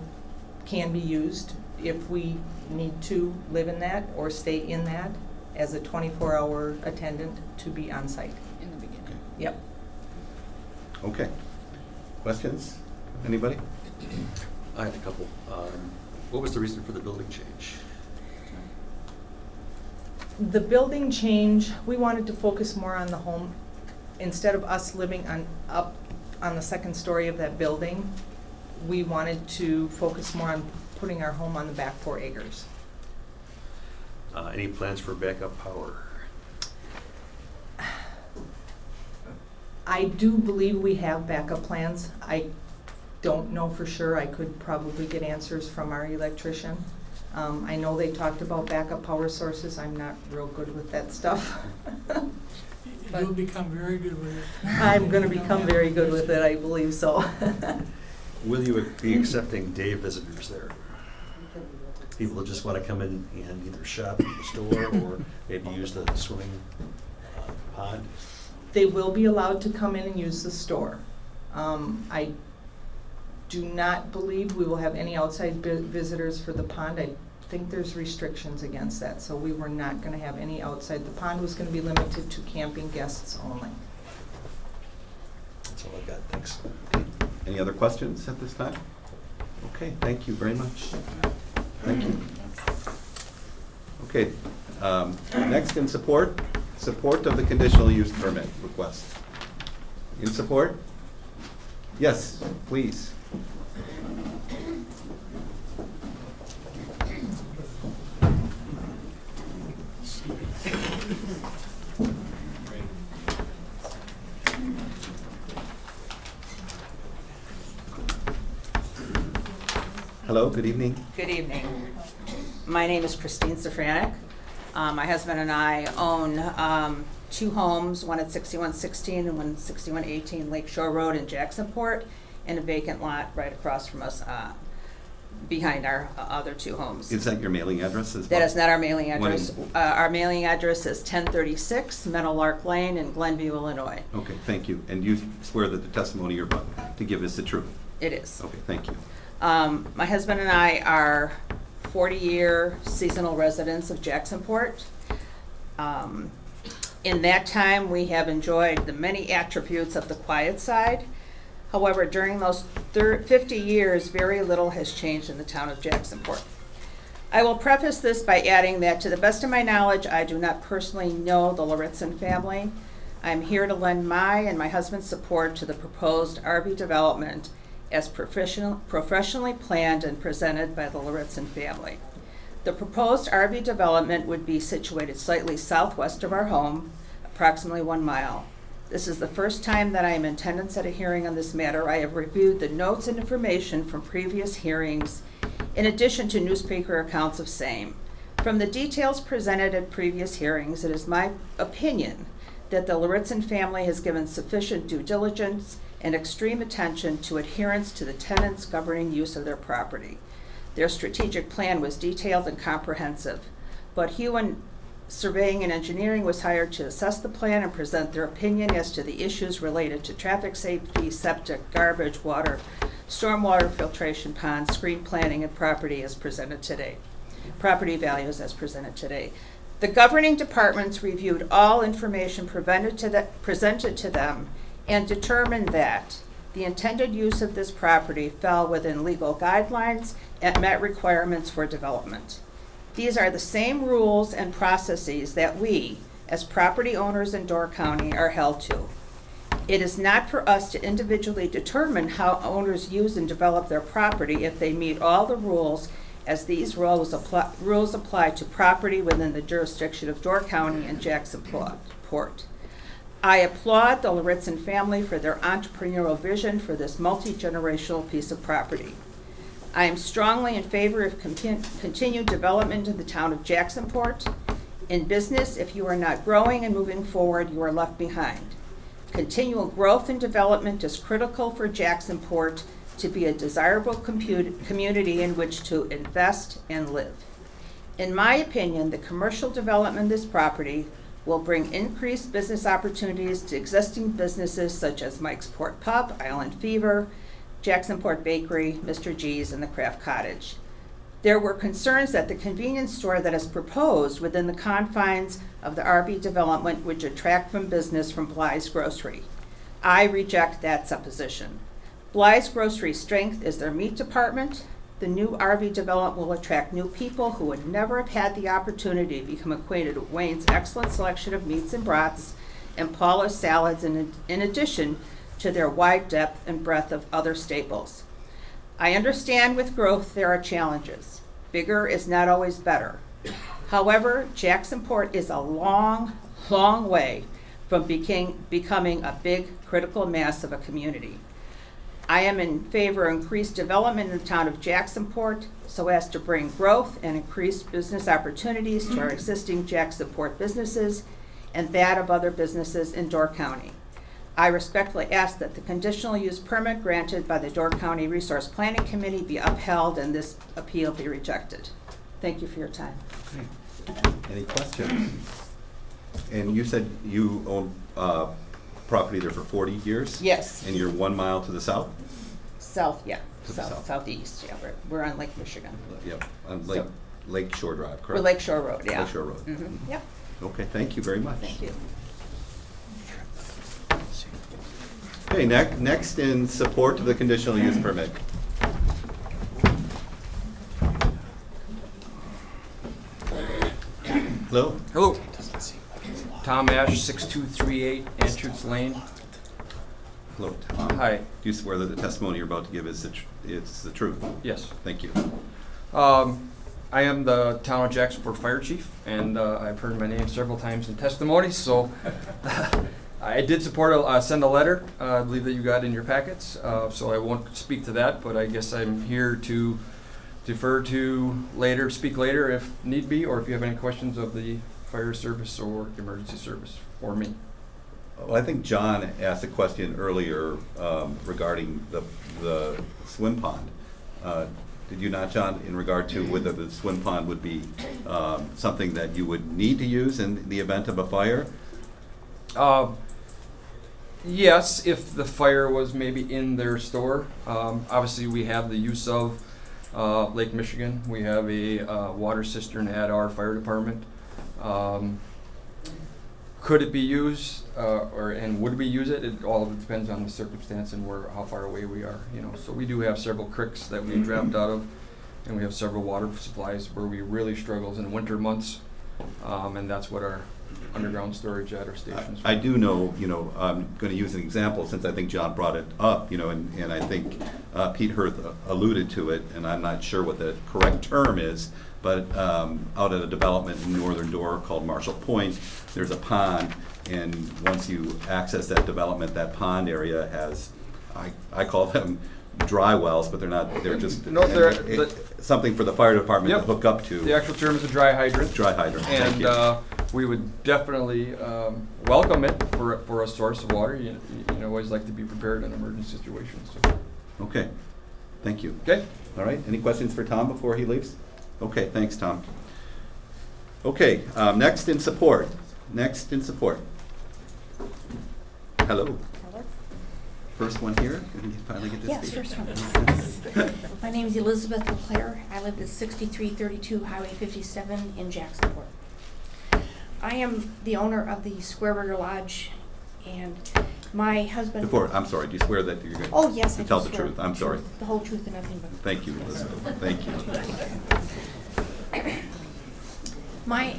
can be used if we need to live in that or stay in that as a 24-hour attendant to be on site. In the beginning. Yep. Okay. Questions? Anybody? I had a couple. What was the reason for the building change? The building change, we wanted to focus more on the home. Instead of us living up on the second story of that building, we wanted to focus more on putting our home on the back 4 acres. Any plans for backup power? I do believe we have backup plans. I don't know for sure. I could probably get answers from our electrician. I know they talked about backup power sources. I'm not real good with that stuff. You'll become very good with it. I'm gonna become very good with it, I believe so. Will you be accepting day visitors there? People that just want to come in and either shop at the store or maybe use the swimming pond? They will be allowed to come in and use the store. I do not believe we will have any outside visitors for the pond. I think there's restrictions against that, so we were not gonna have any outside. The pond was gonna be limited to camping guests only. That's all I've got, thanks. Any other questions at this time? Okay, thank you very much. Thank you. Okay, next in support of the conditional use permit request. In support? Yes, please. Hello, good evening. Good evening. My name is Christine Safranek. My husband and I own 2 homes, one at 6116 and one at 6118 Lakeshore Road in Jacksonport, and a vacant lot right across from us behind our other 2 homes. Is that your mailing address as well? That is not our mailing What address. is- Our mailing address is 1036 Meadowlark Lane in Glenview, Illinois. Okay, thank you. And you swear that the testimony you're about to give is the truth? It is. Okay, thank you. My husband and I are 40-year seasonal residents of Jacksonport. In that time, we have enjoyed the many attributes of the quiet side. However, during those 50 years, very little has changed in the town of Jacksonport. I will preface this by adding that, to the best of my knowledge, I do not personally know the Loritzen family. I'm here to lend my and my husband's support to the proposed RV development as professionally planned and presented by the Loritzen family. The proposed RV development would be situated slightly southwest of our home, approximately 1 mile. This is the first time that I am in attendance at a hearing on this matter. I have reviewed the notes and information from previous hearings, in addition to newspaper accounts of same. From the details presented at previous hearings, it is my opinion that the Loritzen family has given sufficient due diligence and extreme attention to adherence to the tenants' governing use of their property. Their strategic plan was detailed and comprehensive, but Hewin Surveying and Engineering was hired to assess the plan and present their opinion as to the issues related to traffic safety, septic, garbage, water, stormwater filtration ponds, screen planning, and property as presented today. Property values as presented today. The governing departments reviewed all information presented to them and determined that the intended use of this property fell within legal guidelines and met requirements for development. These are the same rules and processes that we, as property owners in Door County, are held to. It is not for us to individually determine how owners use and develop their property if they meet all the rules, as these rules apply to property within the jurisdiction of Door County and Jacksonport. I applaud the Loritzen family for their entrepreneurial vision for this multi-generational piece of property. I am strongly in favor of continued development in the town of Jacksonport. In business, if you are not growing and moving forward, you are left behind. Continual growth and development is critical for Jacksonport to be a desirable community in which to invest and live. In my opinion, the commercial development of this property will bring increased business opportunities to existing businesses such as Mike's Port Pub, Island Fever, Jacksonport Bakery, Mr. G's, and the Craft Cottage. There were concerns that the convenience store that is proposed within the confines of the RV development would detract from business from Bly's Grocery. I reject that supposition. Bly's Grocery's strength is their meat department. The new RV development will attract new people who would never have had the opportunity to become acquainted with Wayne's excellent selection of meats and brats and Paula's salads in addition to their wide depth and breadth of other staples. I understand with growth there are challenges. Bigger is not always better. However, Jacksonport is a long, long way from becoming a big critical mass of a community. I am in favor of increased development in the town of Jacksonport so as to bring growth and increased business opportunities to our existing Jacksonport businesses and that of other businesses in Door County. I respectfully ask that the conditional use permit granted by the Door County Resource Planning Committee be upheld and this appeal be rejected. Thank you for your time. Okay. Any questions? And you said you own property there for 40 years? Yes. And you're 1 mile to the south? South, yeah. To the south. Southeast, yeah. We're on Lake Michigan. Yep, on So- Lake Shore Drive, correct? We're Lake Shore Road, yeah. Lake Shore Road. Yep, Okay, thank you very much. thank you. Okay, next in support of the conditional use permit. Hello? Hello. Tom Ash, 6238 Anschutz Lane. Hello, Tom. Hi. Do you swear that the testimony you're about to give is the truth? Yes. Thank you. I am the Town of Jacksonport Fire Chief, and I've heard my name several times in testimony, so I did send a letter, I believe that you got in your packets, so I won't speak to that, but I guess I'm here to defer to speak later if need be, or if you have any questions of the fire service or emergency service for me. Well, I think John asked a question earlier regarding the swim pond. Did you not, John, in regard to whether the swim pond would be something that you would need to use in the event of a fire? Yes, if the fire was maybe in their store. Obviously, we have the use of Lake Michigan. We have a water cistern at our fire department. Could it be used, and would we use it? It all depends on the circumstance and how far away we are. So we do have several creeks that we draft out of, and we have several water supplies where we really struggle in winter months, and that's what our underground storage at our stations. I do know, I'm going to use an example since I think John brought it up, and I think Pete Hirth alluded to it, and I'm not sure what the correct term is, but out at a development in Northern Door called Marshall Point, there's a pond, and once you access that development, that pond area has, I call them dry wells, but they're not, they're just something for the fire department to hook up to. The actual term is a dry hydrant. Dry hydrant, thank you. And we would definitely welcome it for a source of water. You always like to be prepared in emergency situations. So. Okay, thank you. Okay. All right, any questions for Tom before he leaves? Okay, thanks, Tom. Okay, next in support. Next in support. Hello. First one here. Did you finally get to Yes, speak? first one. My name is Elizabeth LeClaire. I live at 6332 Highway 57 in Jacksonport. I am the owner of the Square Burger Lodge, and my husband... I'm sorry, do you swear that you're going Oh, yes, to I tell do the swear truth? I'm sorry. The whole truth and nothing but... Thank you, Elizabeth. Thank you. My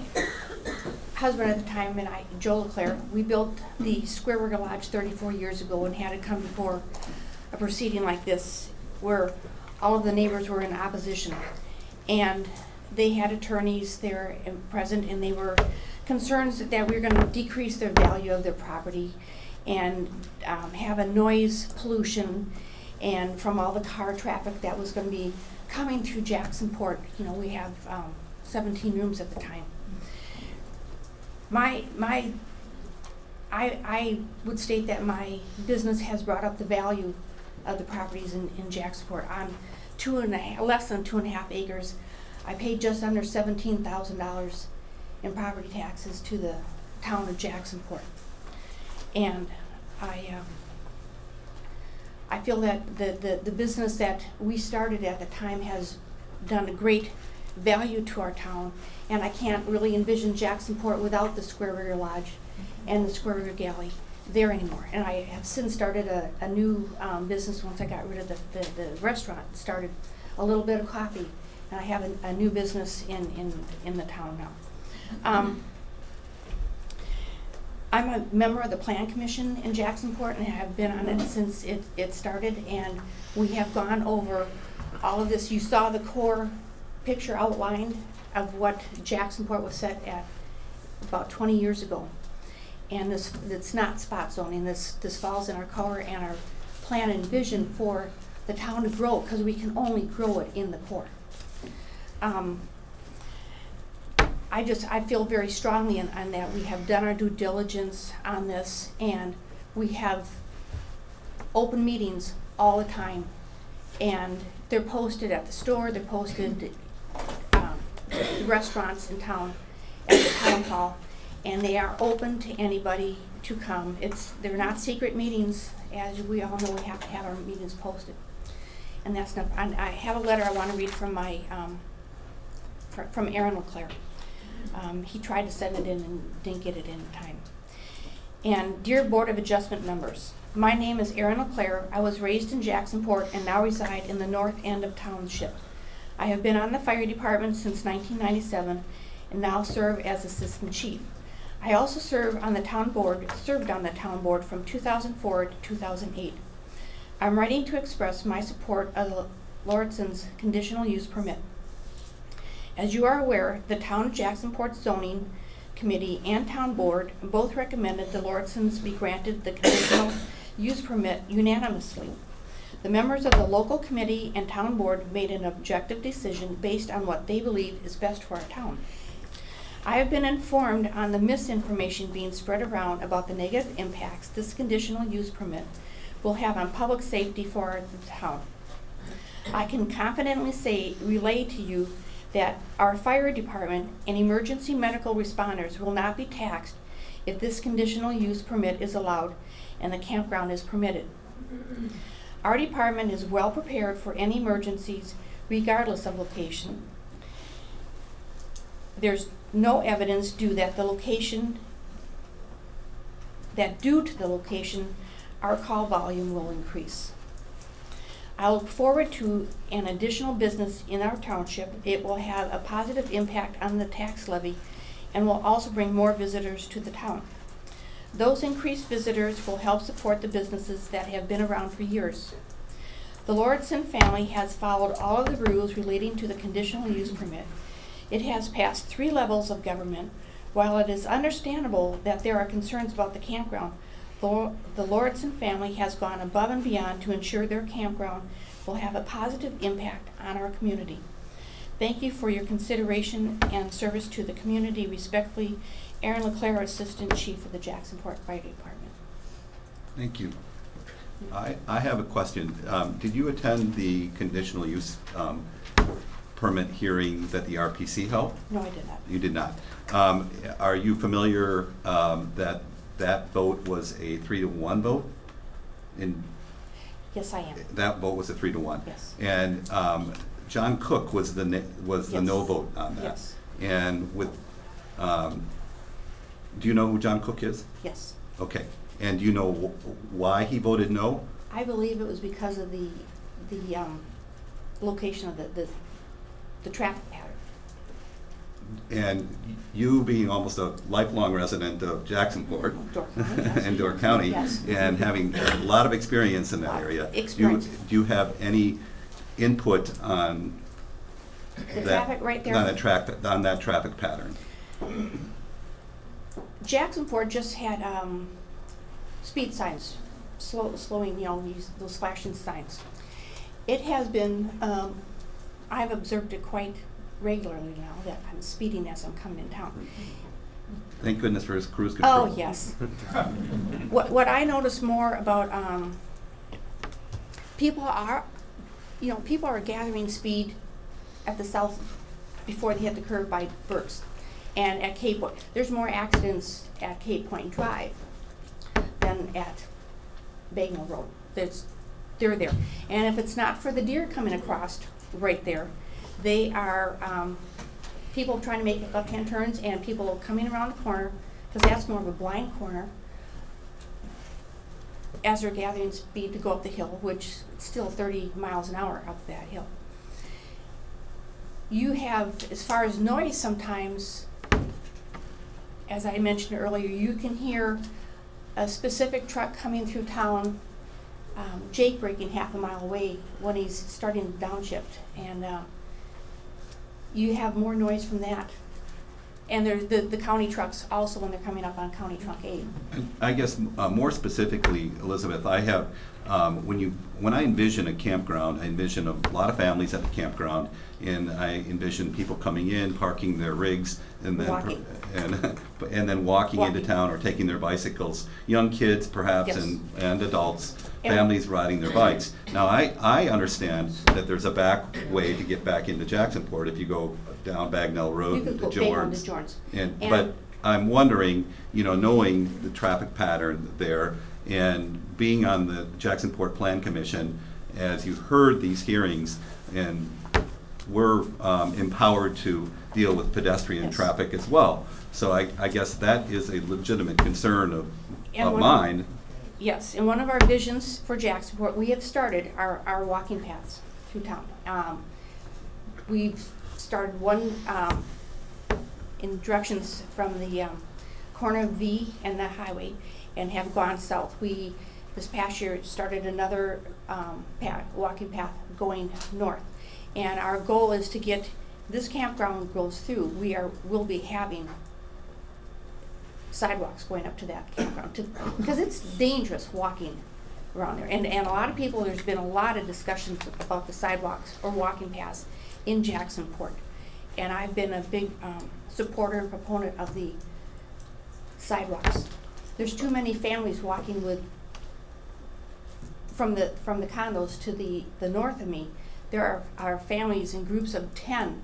husband at the time and I, Joe LeClaire, we built the Square Burger Lodge 34 years ago and had it come before a proceeding like this where all of the neighbors were in opposition. And they had attorneys there and present, and they were concerned that we were going to decrease the value of their property and have a noise pollution, and from all the car traffic that was going to be coming through Jacksonport. We have 17 rooms at the time. I would state that my business has brought up the value of the properties in Jacksonport. On less than 2.5 acres, I paid just under $17,000 in property taxes to the town of Jacksonport. And I feel that the business that we started at the time has done a great value to our town, and I can't really envision Jacksonport without the Square Rigger Lodge and the Square Rigger Galley there anymore. And I have since started a new business once I got rid of the restaurant, started a little bit of coffee, and I have a new business in the town now. I'm a member of the Plan Commission in Jacksonport and have been on it since it started, and we have gone over all of this. You saw the core picture outlined of what Jacksonport was set at about 20 years ago. And it's not spot zoning. This falls in our core and our plan and vision for the town to grow, because we can only grow it in the core. I feel very strongly on that. We have done our due diligence on this, and we have open meetings all the time, and they're posted at the store, they're posted the restaurants in town, at the town hall, and they are open to anybody to come. They're not secret meetings. As we all know, we have to have our meetings posted. And that's not, I have a letter I want to read from my, from Aaron LeClaire. He tried to send it in and didn't get it in time. And dear Board of Adjustment members, my name is Aaron LeClaire. I was raised in Jacksonport and now reside in the north end of township. I have been on the fire department since 1997 and now serve as assistant chief. I also served on the town board from 2004 to 2008. I'm writing to express my support of the Lauritsen's conditional use permit. As you are aware, the town of Jacksonport zoning committee and town board both recommended the Lauritsens be granted the conditional use permit unanimously. The members of the local committee and town board made an objective decision based on what they believe is best for our town. I have been informed on the misinformation being spread around about the negative impacts this conditional use permit will have on public safety for the town. I can confidently relay to you that our fire department and emergency medical responders will not be taxed if this conditional use permit is allowed and the campground is permitted. Our department is well prepared for any emergencies regardless of location. There's no evidence due to the location, our call volume will increase. I look forward to an additional business in our township. It will have a positive impact on the tax levy and will also bring more visitors to the town. Those increased visitors will help support the businesses that have been around for years. The Lauritsen family has followed all of the rules relating to the conditional use permit. It has passed 3 levels of government. While it is understandable that there are concerns about the campground, the Lauritsen family has gone above and beyond to ensure their campground will have a positive impact on our community. Thank you for your consideration and service to the community. Respectfully, Aaron LeClaire, Assistant Chief of the Jacksonport Fire Department. Thank you. I have a question. Did you attend the conditional use permit hearing that the RPC held? No, I did not. You did not. Are you familiar that vote was a 3-to-1 vote? Yes, I am. That vote was a 3-to-1. Yes. And John Cook was the no vote on that. Yes. And with, do you know who John Cook is? Yes. Okay. And do you know why he voted no? I believe it was because of the location of the traffic pattern. And you being almost a lifelong resident of Jacksonport and Door County, yes. And having a lot of experience in that area, do you have any input on the traffic right there? On that traffic pattern? Jacksonport just had speed signs, slowing, those flashing signs. It has been, I've observed it quite regularly now that I'm speeding as I'm coming in town. Thank goodness for his cruise control. Oh, yes. What I notice more about, people are gathering speed at the south before they hit the curve by Burke's. And at Cape Point, there's more accidents at Cape Point Drive than at Bagnell Road. They're there. And if it's not for the deer coming across right there, they are people trying to make left-hand turns and people coming around the corner, because that's more of a blind corner, as they're gathering speed to go up the hill, which is still 30 miles an hour up that hill. You have, as far as noise sometimes, as I mentioned earlier, you can hear a specific truck coming through town, Jake braking half a mile away when he's starting to downshift, and you have more noise from that. And there's the county trucks also when they're coming up on County Trunk 8. I guess more specifically, Elizabeth, I have, when I envision a campground, I envision a lot of families at the campground, and I envision people coming in, parking their rigs, and then Walking. and then walking into town or taking their bicycles. Young kids, perhaps, Yes. and adults, And- families riding their bikes. Now, I understand that there's a back way to get back into Jacksonport if you go down Bagnell You Road could to go Bagnell Jorns. to Jorns. And, And- but I'm wondering, knowing the traffic pattern there and being on the Jacksonport Plan Commission, as you heard these hearings, and we're empowered to deal with pedestrian Yes. traffic as well. So I guess that is a legitimate concern of And one- mine. Yes, and one of our visions for Jacksonport, we have started our walking paths through town. We've started one in directions from the corner of V and the highway and have gone south. We, this past year, started another walking path going north. And our goal is to get, this campground goes through, we'll be having sidewalks going up to that campground, because it's dangerous walking around there. And a lot of people, there's been a lot of discussions about the sidewalks or walking paths in Jacksonport. And I've been a big supporter and proponent of the sidewalks. There's too many families walking from the condos to the north of me. There are families in groups of 10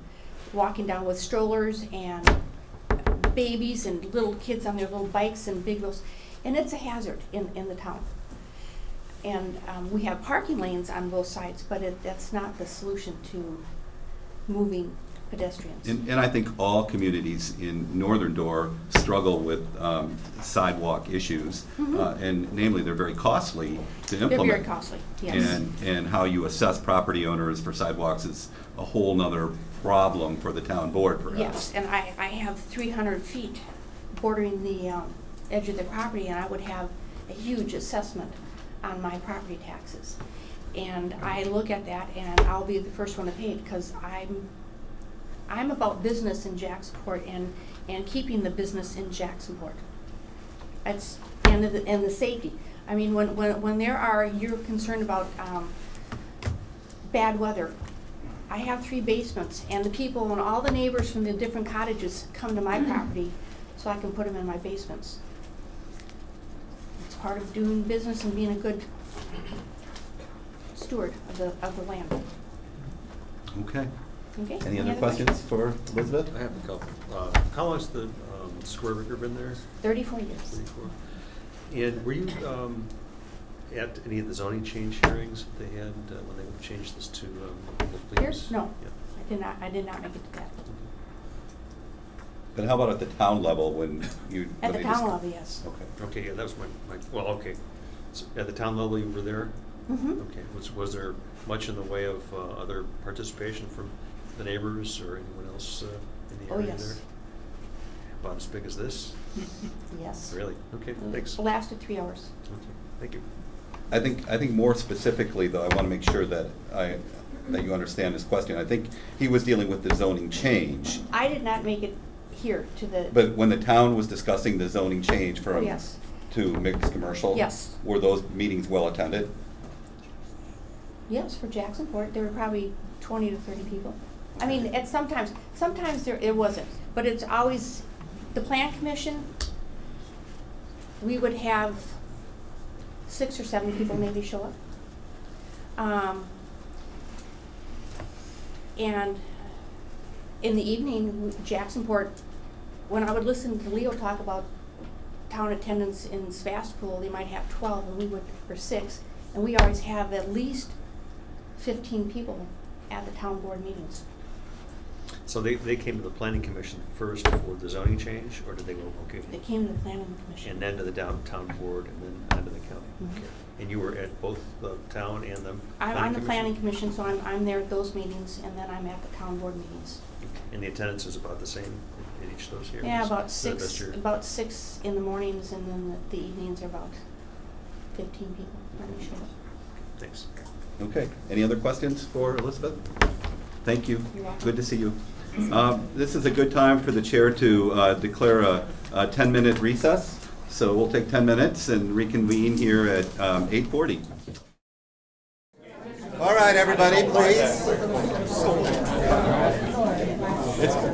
walking down with strollers and babies and little kids on their little bikes and big wheels, and it's a hazard in the town. And we have parking lanes on both sides, but that's not the solution to moving pedestrians. And I think all communities in Northern Door struggle with sidewalk issues, and namely, they're very costly to implement. They're very costly, yes. And how you assess property owners for sidewalks is a whole nother problem for the town board, perhaps. Yes, and I have 300 feet bordering the edge of the property, and I would have a huge assessment on my property taxes. And I look at that, and I'll be the first one to pay it, because I'm about business in Jacksonport and keeping the business in Jacksonport. It's, and the safety. I mean, when you're concerned about bad weather. I have 3 basements, and the people and all the neighbors from the different cottages come to my property so I can put them in my basements. It's part of doing business and being a good steward of the land. Okay. Okay? Any other questions for Elizabeth? I have a couple. How long's the square rigger been there? 34 years. 34. And were you at any of the zoning change hearings that they had when they changed this to multiple Here? use? No, Yeah. I did not make it to that. But how about at the town level when you? At when the they town just- level, yes. Okay. Okay, yeah, that was my well, okay. So at the town level, you were there? Mm-hmm. Okay. Was there much in the way of other participation from the neighbors or anyone else in the Oh, area yes. there? About as big as this? Yes. Really? Okay, thanks. It lasted 3 hours. Okay, thank you. I think more specifically, though, I want to make sure that you understand his question. I think he was dealing with the zoning change. I did not make it here to the. But when the town was discussing the zoning change Oh, from yes. to mixed commercial, Yes. were those meetings well attended? Yes, for Jacksonport, there were probably 20 to 30 people. I mean, sometimes there, it wasn't, but it's always, the Plan Commission, we would have 6 or 7 people maybe show up. in the evening, Jacksonport, when I would listen to Leo talk about town attendance in fast pool, they might have 12 and we would for 6, and we always have at least 15 people at the town board meetings. So they came to the planning commission first for the zoning change, or did they go, okay? They came to the planning commission. And then to the downtown board, and then onto the county? Mhm. Okay. And you were at both the town and the I'm planning on the commission? planning commission, so I'm there at those meetings, and then I'm at the town board meetings. And the attendance was about the same in each of those hearings? Yeah, about So that's 6, your- about 6 in the mornings, and then the evenings are about 15 people, let me show it. Thanks. Okay, any other questions for Elizabeth? Thank you. You're welcome. Good to see you. This is a good time for the chair to declare a 10-minute recess. So we'll take 10 minutes and reconvene here at 8:40. All right, everybody, please.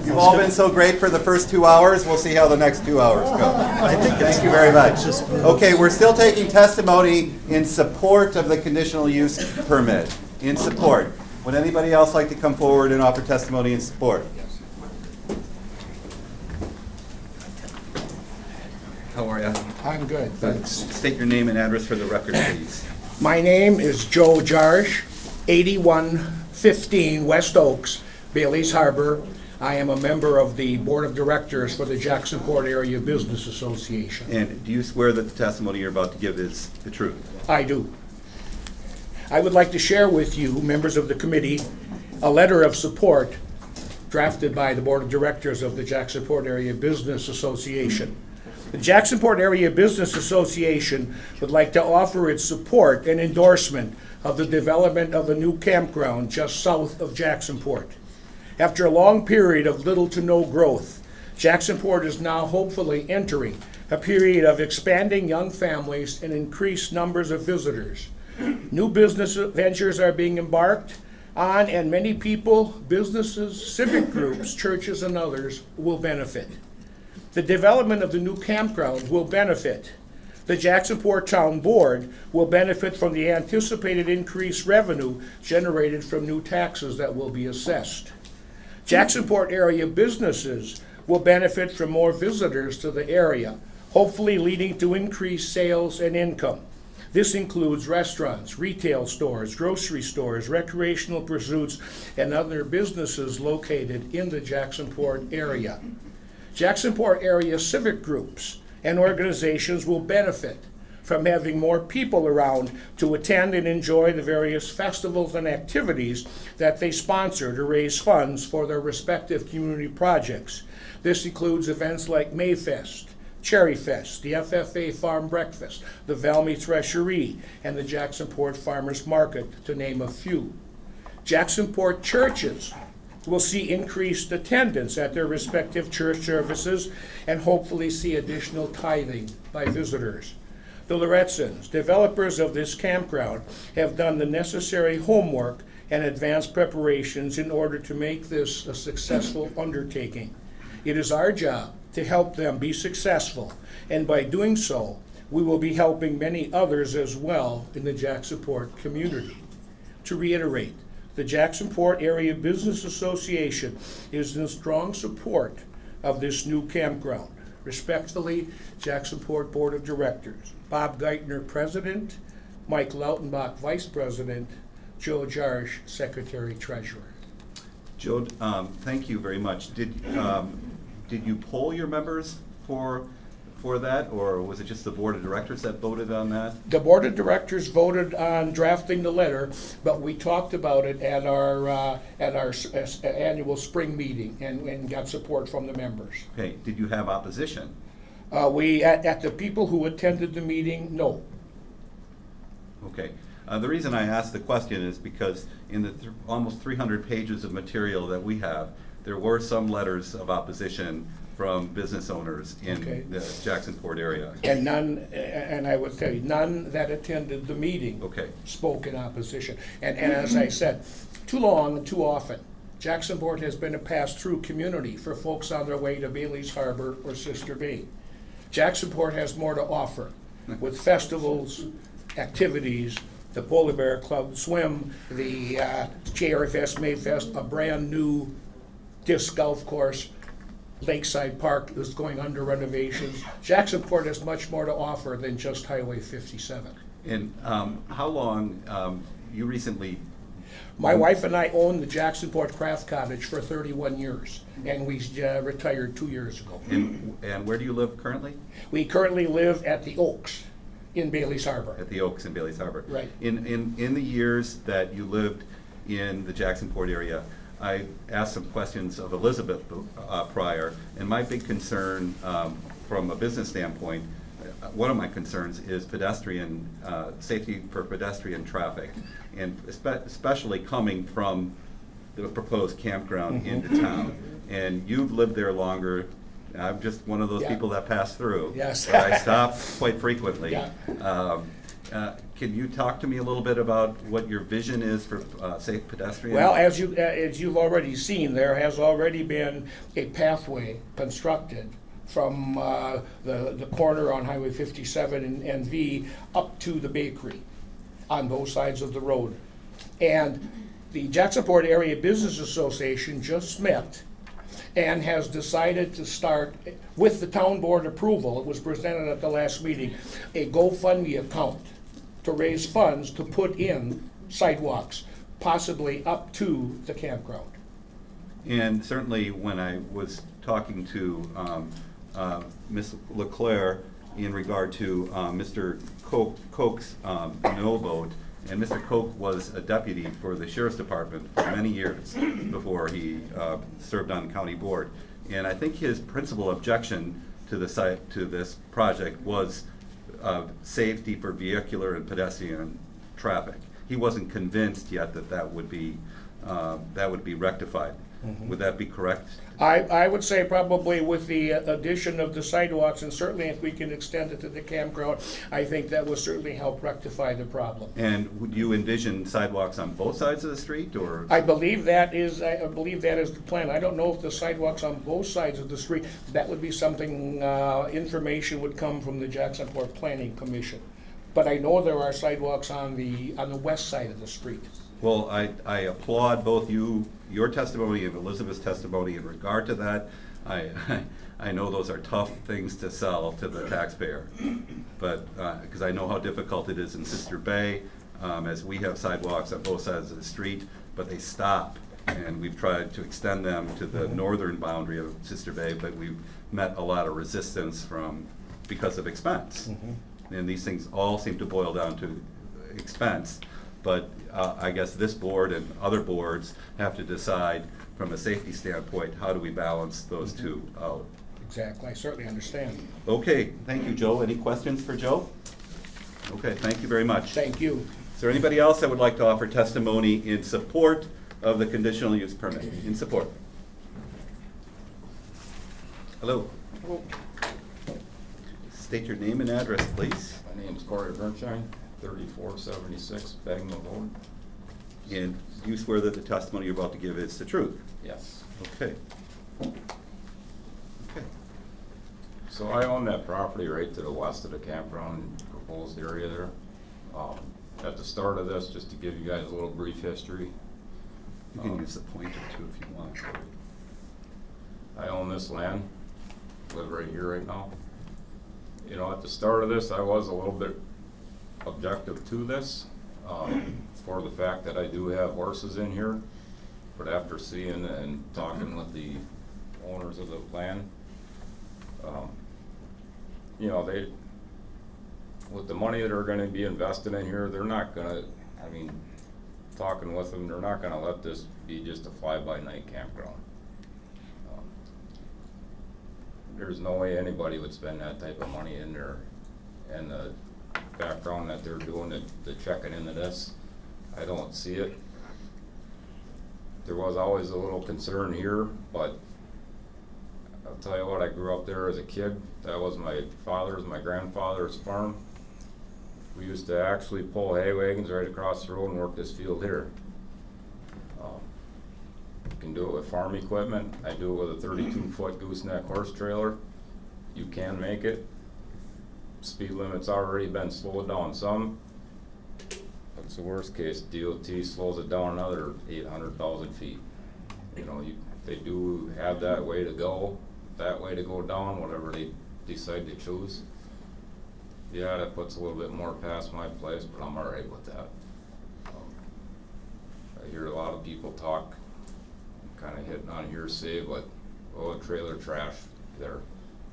You've all been so great for the first 2 hours. We'll see how the next 2 hours go. Thank you very much. Okay, we're still taking testimony in support of the conditional use permit. In support. Would anybody else like to come forward and offer testimony in support? How are you? I'm good, thanks. State your name and address for the record, please. My name is Joe Jarsh, 8115 West Oaks, Bailey's Harbor. I am a member of the Board of Directors for the Jacksonport Area Business Association. And do you swear that the testimony you're about to give is the truth? I do. I would like to share with you, members of the committee, a letter of support drafted by the Board of Directors of the Jacksonport Area Business Association. The Jacksonport Area Business Association would like to offer its support and endorsement of the development of a new campground just south of Jacksonport. After a long period of little to no growth, Jacksonport is now hopefully entering a period of expanding young families and increased numbers of visitors. New business ventures are being embarked on, and many people, businesses, civic groups, churches, and others will benefit. The development of the new campground will benefit. The Jacksonport Town Board will benefit from the anticipated increased revenue generated from new taxes that will be assessed. Jacksonport area businesses will benefit from more visitors to the area, hopefully leading to increased sales and income. This includes restaurants, retail stores, grocery stores, recreational pursuits, and other businesses located in the Jacksonport area. Jacksonport area civic groups and organizations will benefit from having more people around to attend and enjoy the various festivals and activities that they sponsor to raise funds for their respective community projects. This includes events like Mayfest, Cherry Fest, the FFA Farm Breakfast, the Valmy Threshery, and the Jacksonport Farmers Market, to name a few. Jacksonport churches will see increased attendance at their respective church services and hopefully see additional tithing by visitors. The Loretsons, developers of this campground, have done the necessary homework and advanced preparations in order to make this a successful undertaking. It is our job to help them be successful, and by doing so, we will be helping many others as well in the Jacksonport community. To reiterate, the Jacksonport Area Business Association is in strong support of this new campground. Respectfully, Jacksonport Board of Directors. Bob Geithner, President, Mike Lautenbach, Vice President, Joe Jarsh, Secretary Treasurer. Joe, thank you very much. Did you poll your members for that, or was it just the Board of Directors that voted on that? The Board of Directors voted on drafting the letter, but we talked about it at our annual spring meeting and got support from the members. Okay, did you have opposition? At the people who attended the meeting, no. Okay. The reason I asked the question is because in the almost 300 pages of material that we have, there were some letters of opposition from business owners in the Jacksonport area. And none, and I would tell you, none that attended the meeting spoke in opposition. And as I said, too long and too often, Jacksonport has been a pass-through community for folks on their way to Bailey's Harbor or Sister Bay. Jacksonport has more to offer with festivals, activities, the Polar Bear Club Swim, the Cherry Fest, Mayfest, a brand new disc golf course. Lakeside Park is going under renovations. Jacksonport has much more to offer than just Highway 57. And how long, you recently, My wife and I own the Jacksonport Craft Cottage for 31 years, and we retired 2 years ago. and where do you live currently? We currently live at the Oaks in Bailey's Harbor. At the Oaks in Bailey's Harbor. Right. In the years that you lived in the Jacksonport area, I asked some questions of Elizabeth prior, and my big concern from a business standpoint, one of my concerns is pedestrian, safety for pedestrian traffic, and especially coming from the proposed campground into town. And you've lived there longer. I'm just one of those people that pass through. Yes. But I stop quite frequently. Yeah. Can you talk to me a little bit about what your vision is for safe pedestrian? Well, as you've already seen, there has already been a pathway constructed from the corner on Highway 57 and V up to the bakery on both sides of the road. And the Jacksonport Area Business Association just met and has decided to start, with the town board approval, it was presented at the last meeting, a GoFundMe account to raise funds to put in sidewalks, possibly up to the campground. And certainly when I was talking to Ms. LeClaire in regard to Mr. Koch's no vote, and Mr. Koch was a deputy for the Sheriff's Department for many years before he served on the county board. And I think his principal objection to this project was safety for vehicular and pedestrian traffic. He wasn't convinced yet that that would be rectified. Would that be correct? I would say probably with the addition of the sidewalks, and certainly if we can extend it to the campground, I think that will certainly help rectify the problem. And would you envision sidewalks on both sides of the street, or? I believe that is the plan. I don't know if the sidewalks on both sides of the street, that would be something, information would come from the Jacksonport Planning Commission. But I know there are sidewalks on the west side of the street. Well, I applaud both your testimony and Elizabeth's testimony in regard to that. I know those are tough things to sell to the taxpayer, but because I know how difficult it is in Sister Bay, as we have sidewalks on both sides of the street, but they stop, and we've tried to extend them to the northern boundary of Sister Bay, but we've met a lot of resistance because of expense. And these things all seem to boil down to expense. But I guess this board and other boards have to decide from a safety standpoint, how do we balance those two out? Exactly, I certainly understand. Okay, thank you, Joe. Any questions for Joe? Okay, thank you very much. Thank you. Is there anybody else that would like to offer testimony in support of the conditional use permit? In support? Hello. State your name and address, please. My name's Corey Bernstein, 3476 Bagnell Road. And you swear that the testimony you're about to give is the truth? Yes. Okay. Okay. So I own that property right to the west of the campground proposed area there. At the start of this, just to give you guys a little brief history. You can use the pointer too if you want. I own this land, live right here right now. You know, at the start of this, I was a little bit objective to this, for the fact that I do have horses in here. But after seeing and talking with the owners of the land, you know, with the money that are gonna be invested in here, they're not gonna, I mean, talking with them, they're not gonna let this be just a fly-by-night campground. There's no way anybody would spend that type of money in there. And the background that they're doing, the checking into this, I don't see it. There was always a little concern here, but I'll tell you what, I grew up there as a kid. That was my grandfather's farm. We used to actually pull hay wagons right across the road and work this field here. You can do it with farm equipment. I do it with a 32-foot gooseneck horse trailer. You can make it. Speed limit's already been slowed down some. That's the worst case. DOT slows it down another 800,000 feet. You know, they do have that way to go down, whatever they decide to choose. Yeah, that puts a little bit more past my place, but I'm alright with that. I hear a lot of people talk, kinda hitting on hearsay, but, oh, trailer trash, they're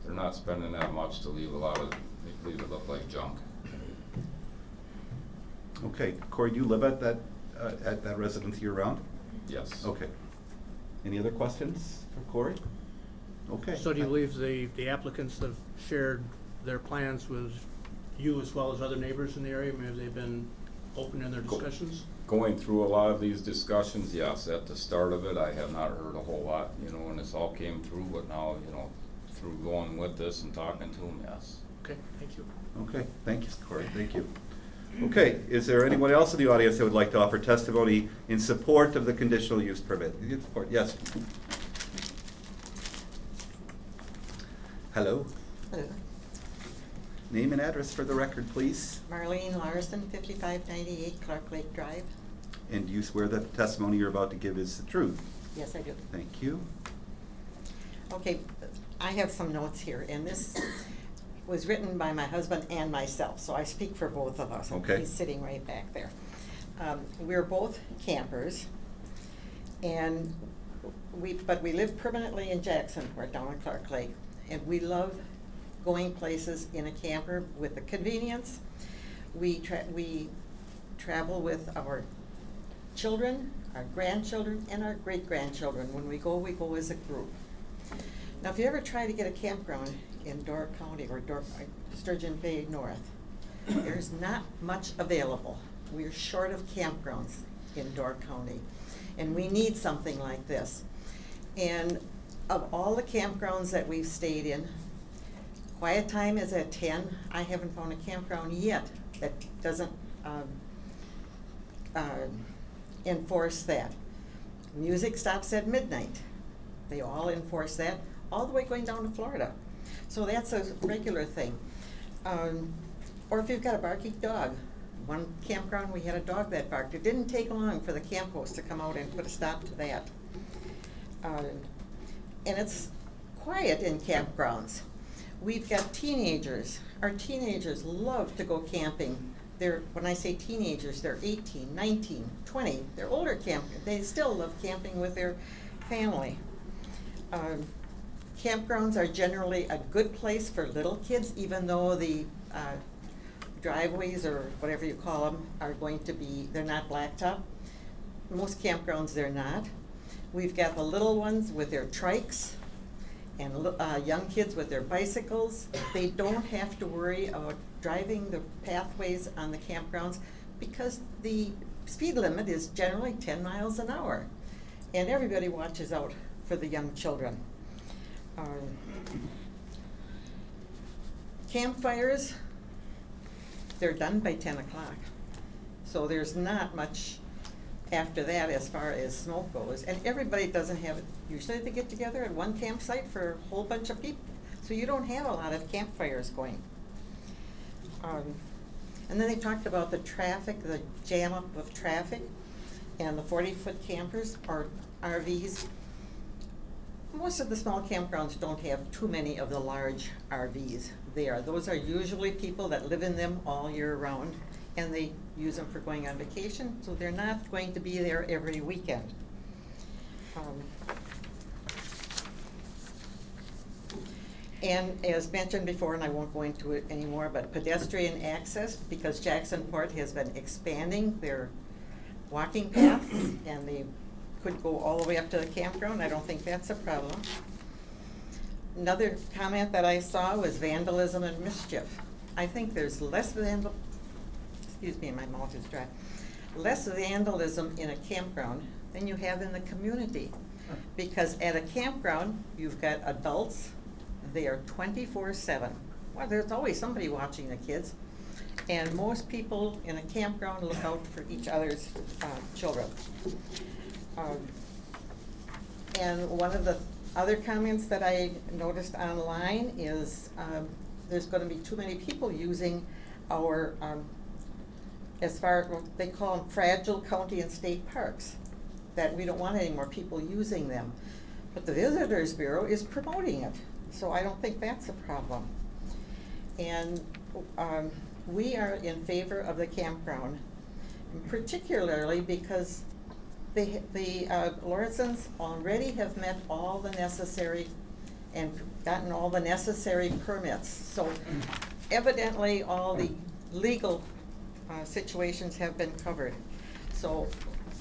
not spending that much to leave it look like junk. Okay, Corey, do you live at that residence year round? Yes. Okay. Any other questions for Corey? Okay. So do you believe the applicants have shared their plans with you as well as other neighbors in the area? I mean, have they been open in their discussions? Going through a lot of these discussions, yes. At the start of it, I have not heard a whole lot, when this all came through, but now, through going with this and talking to them, yes. Okay, thank you. Okay, thank you, Corey, thank you. Okay, is there anyone else in the audience that would like to offer testimony in support of the conditional use permit? In support, yes. Hello. Hello. Name and address for the record, please. Marlene Larson, 5598 Clark Lake Drive. And do you swear that the testimony you're about to give is the truth? Yes, I do. Thank you. Okay, I have some notes here, and this was written by my husband and myself, so I speak for both of us. Okay. He's sitting right back there. We're both campers, and we live permanently in Jacksonport, down in Clark Lake, and we love going places in a camper with the convenience. We travel with our children, our grandchildren, and our great-grandchildren. When we go as a group. Now, if you ever try to get a campground in Door County or Sturgeon Bay North, there's not much available. We're short of campgrounds in Door County, and we need something like this. And of all the campgrounds that we've stayed in, quiet time is at 10. I haven't found a campground yet that doesn't enforce that. Music stops at midnight. They all enforce that, all the way going down to Florida. So that's a regular thing. Or if you've got a barking dog. One campground, we had a dog that barked. It didn't take long for the camp host to come out and put a stop to that. And it's quiet in campgrounds. We've got teenagers. Our teenagers love to go camping. When I say teenagers, they're 18, 19, 20. They're older campers. They still love camping with their family. Campgrounds are generally a good place for little kids, even though the driveways, or whatever you call them, are going to be, they're not blacktop. Most campgrounds, they're not. We've got the little ones with their trikes, and young kids with their bicycles. They don't have to worry about driving the pathways on the campgrounds because the speed limit is generally 10 miles an hour. And everybody watches out for the young children. Campfires, they're done by 10 o'clock. So there's not much after that as far as smoke goes. And everybody doesn't have it. Usually they get together at one campsite for a whole bunch of people. So you don't have a lot of campfires going. And then they talked about the traffic, the jam up of traffic, and the 40-foot campers or RVs. Most of the small campgrounds don't have too many of the large RVs there. Those are usually people that live in them all year round, and they use them for going on vacation, so they're not going to be there every weekend. And as mentioned before, and I won't go into it anymore, but pedestrian access, because Jacksonport has been expanding their walking paths, and they could go all the way up to the campground. I don't think that's a problem. Another comment that I saw was vandalism and mischief. I think there's less vandalism in a campground than you have in the community. Because at a campground, you've got adults, they are 24/7. Well, there's always somebody watching the kids. And most people in a campground look out for each other's children. And one of the other comments that I noticed online is there's going to be too many people using our, as far as what they call them, fragile county and state parks, that we don't want any more people using them. But the Visitors Bureau is promoting it, so I don't think that's a problem. And we are in favor of the campground, particularly because the Lawrence's already have met all the necessary and gotten all the necessary permits. So evidently all the legal situations have been covered. So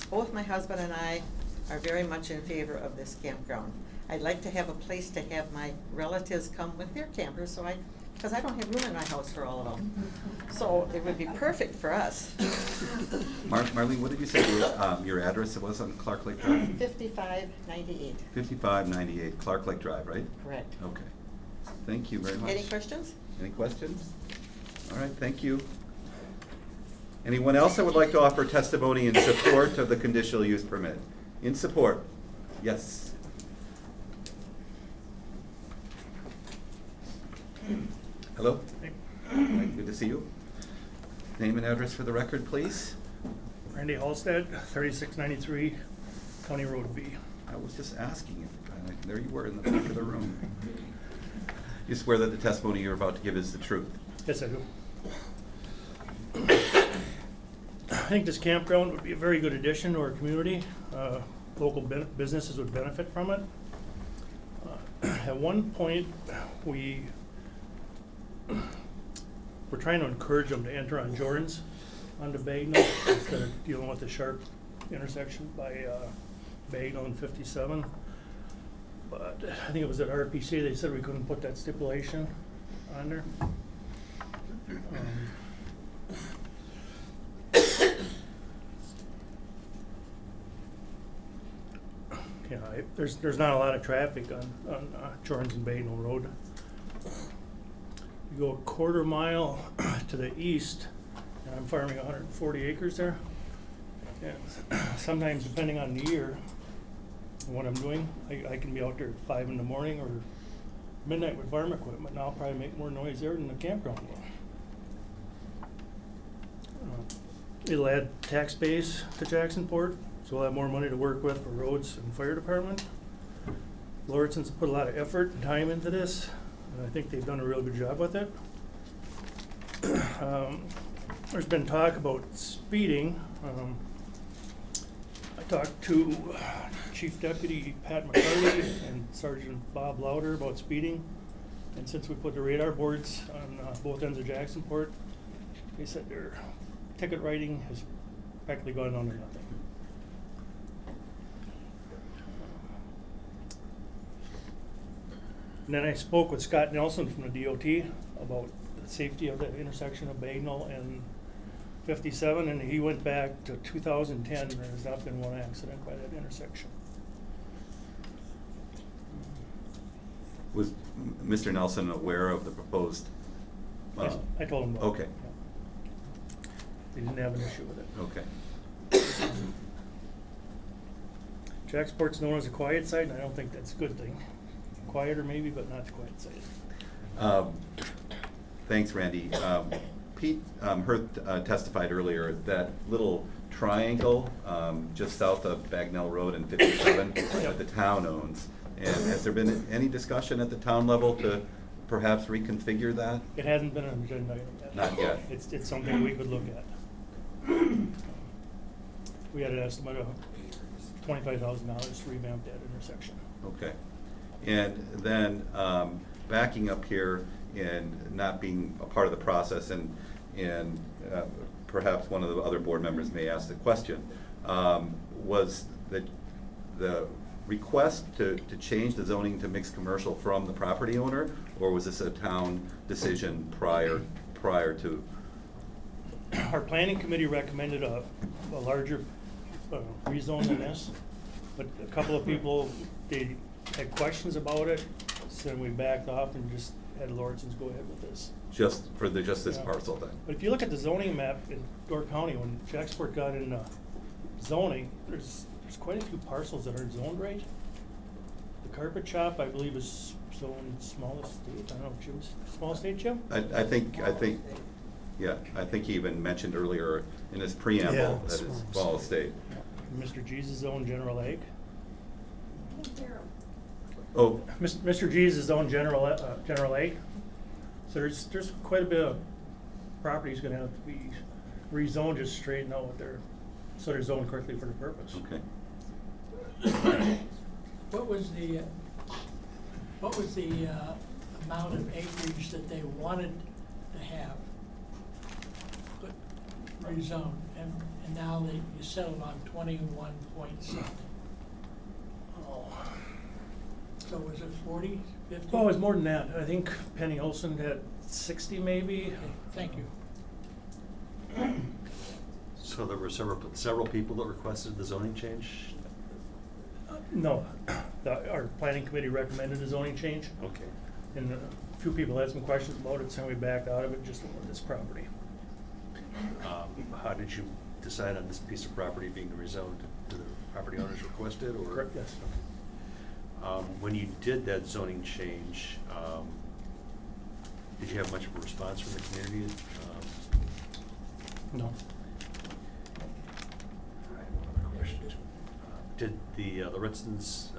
both my husband and I are very much in favor of this campground. I'd like to have a place to have my relatives come with their campers, because I don't have room in my house for all of them. So it would be perfect for us. Marlene, what did you say your address was on Clark Lake Drive? 5598. 5598 Clark Lake Drive, right? Correct. Okay. Thank you very much. Any questions? Any questions? All right, thank you. Anyone else that would like to offer testimony in support of the conditional use permit? In support? Yes. Hello? Good to see you. Name and address for the record, please. Randy Halstead, 3693 County Road B. I was just asking you. There you were in the back of the room. You swear that the testimony you're about to give is the truth? Yes, I do. I think this campground would be a very good addition to our community. Local businesses would benefit from it. At one point, we're trying to encourage them to enter on Jordan's onto Bagnell instead of dealing with the sharp intersection by Bagnell and 57. But I think it was at RPC, they said we couldn't put that stipulation on there. Yeah, there's not a lot of traffic on Jordan's and Bagnell Road. You go a quarter mile to the east, and I'm farming 140 acres there. And sometimes, depending on the year and what I'm doing, I can be out there at 5 in the morning or midnight with farm equipment, and I'll probably make more noise there than the campground will. It'll add tax base to Jacksonport, so we'll have more money to work with for roads and fire department. Lauriston's put a lot of effort and time into this, and I think they've done a real good job with it. There's been talk about speeding. I talked to Chief Deputy Pat McCarty and Sergeant Bob Lauder about speeding, and since we put the radar boards on both ends of Jacksonport, they said their ticket writing has practically gone down to nothing. And then I spoke with Scott Nelson from the DOT about the safety of the intersection of Bagnell and 57, and he went back to 2010, and there has not been one accident by that intersection. Was Mr. Nelson aware of the proposed? I told him about it. Okay. Yeah. They didn't have an issue with it. Okay. Jacksport's known as a quiet site, and I don't think that's a good thing. Quieter maybe, but not the quiet site. Thanks, Randy. Pete Hurth testified earlier that little triangle just south of Bagnell Road and 57 that the town owns. And has there been any discussion at the town level to perhaps reconfigure that? It hasn't been an agenda item yet. Not yet. It's something we could look at. We had an estimate of $25,000 to revamp that intersection. Okay. And then backing up here and not being a part of the process, and perhaps one of the other board members may ask the question, was the request to change the zoning to mixed commercial from the property owner, or was this a town decision prior to? Our planning committee recommended a larger rezone than this, but a couple of people, they had questions about it, so we backed off and just had Lawrence's go ahead with this. Just this parcel then? But if you look at the zoning map in Door County, when Jacksport got in zoning, there's quite a few parcels that aren't zoned right. The carpet shop, I believe, is zoned small estate. I don't know, Jim's small estate, Jim? I think he even mentioned earlier in his preamble that it's small estate. Mr. Jesus owned General Ag. Oh, Mr. G's is own General A. So there's quite a bit of properties gonna have to be rezoned, just straighten out what they're, so they're zoned correctly for the purpose. okay. What was the amount of acreage that they wanted to have rezoned, and now you settled on 21 point something? So was it 40, 50? Well, it was more than that. I think Penny Olson had 60 maybe. Okay, thank you. So there were several people that requested the zoning change? No, our planning committee recommended a zoning change, Okay. and a few people had some questions about it, so we backed out of it just for this property. How did you decide on this piece of property being rezoned? Did the property owners request it, or? Correct, yes. When you did that zoning change, did you have much of a response from the community? No. Did the Ritztons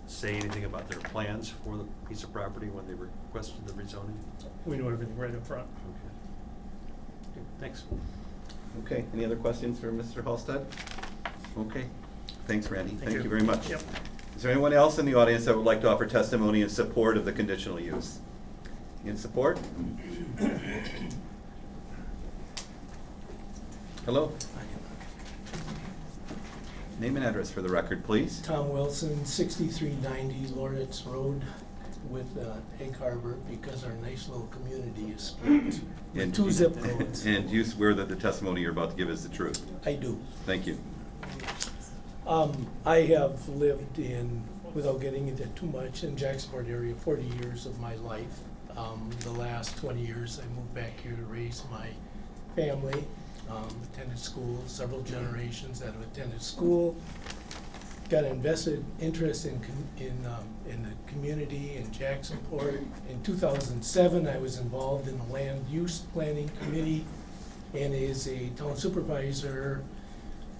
say anything about their plans for the piece of property when they requested the rezoning? We knew everything right up front. Okay, thanks. Okay, any other questions for Mr. Halstead? Okay, thanks, Randy. Thank you very much. Yep. Is there anyone else in the audience that would like to offer testimony in support of the conditional use? In support? Hello? Name and address for the record, please. Tom Wilson, 6390 Lawrence Road with Egg Harbor, because our nice little community is split with 2 zip codes. And you swear that the testimony you're about to give is the truth? I do. Thank you. I have lived in, without getting into too much, in Jacksonport area 40 years of my life. The last 20 years I moved back here to raise my family. Attended school, several generations that have attended school. Got an invested interest in the community in Jacksonport. In 2007, I was involved in the land use planning committee, and as a town supervisor,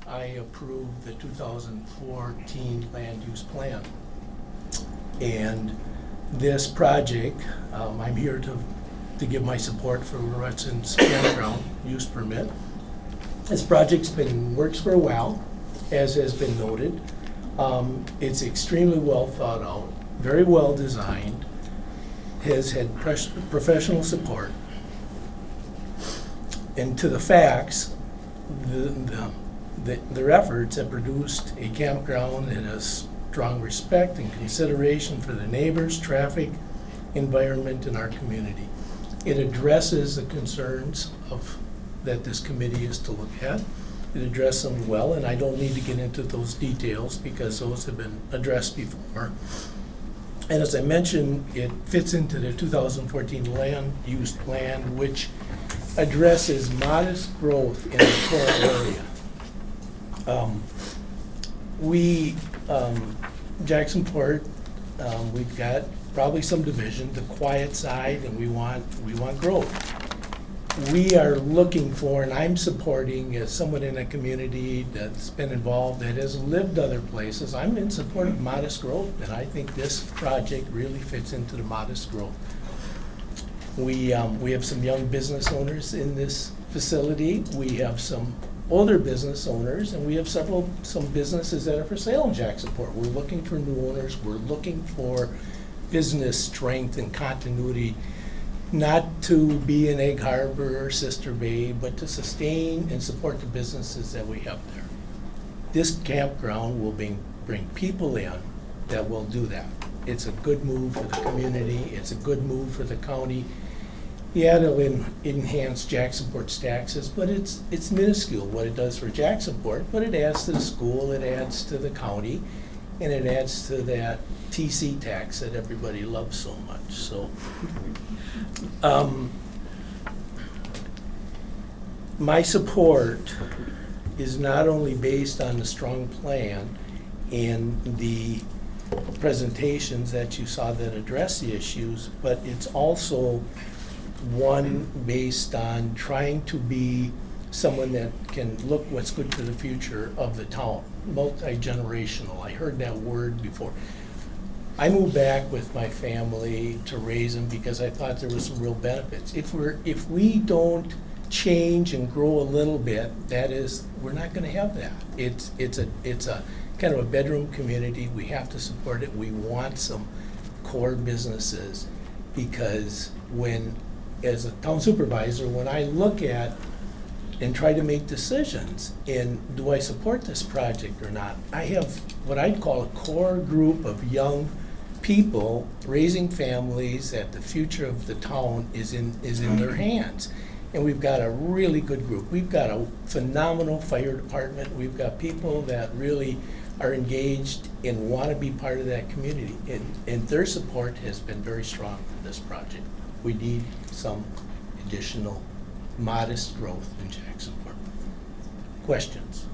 I approved the 2014 land use plan. And this project, I'm here to give my support for Loretton's campground use permit. This project's works for a while, as has been noted. It's extremely well thought out, very well designed, has had professional support. And to the facts, their efforts have produced a campground that has strong respect and consideration for the neighbors, traffic, environment, and our community. It addresses the concerns that this committee is to look at. It addressed them well, and I don't need to get into those details because those have been addressed before. And as I mentioned, it fits into the 2014 land use plan, which addresses modest growth in the core area. Jacksonport, we've got probably some division, the quiet side, and we want growth. We are looking for, and I'm supporting, as someone in a community that's been involved, that has lived other places, I'm in support of modest growth, and I think this project really fits into the modest growth. We have some young business owners in this facility. We have some older business owners, and we have some businesses that are for sale in Jacksonport. We're looking for new owners. We're looking for business strength and continuity, not to be an Egg Harbor or Sister Bay, but to sustain and support the businesses that we have there. This campground will bring people in that will do that. It's a good move for the community. It's a good move for the county. Yeah, it'll enhance Jacksonport's taxes, but it's minuscule what it does for Jacksonport, but it adds to the school, it adds to the county, and it adds to that TC tax that everybody loves so much. So, my support is not only based on the strong plan and the presentations that you saw that address the issues, but it's also one based on trying to be someone that can look what's good for the future of the town, multi-generational. I heard that word before. I moved back with my family to raise them because I thought there was some real benefits. If we don't change and grow a little bit, we're not gonna have that. It's a kind of a bedroom community. We have to support it. We want some core businesses, because as a town supervisor, when I look at and try to make decisions in, do I support this project or not, I have what I'd call a core group of young people raising families that the future of the town is in their hands. And we've got a really good group. We've got a phenomenal fire department. We've got people that really are engaged and want to be part of that community. And their support has been very strong for this project. We need some additional modest growth in Jacksonport. Questions?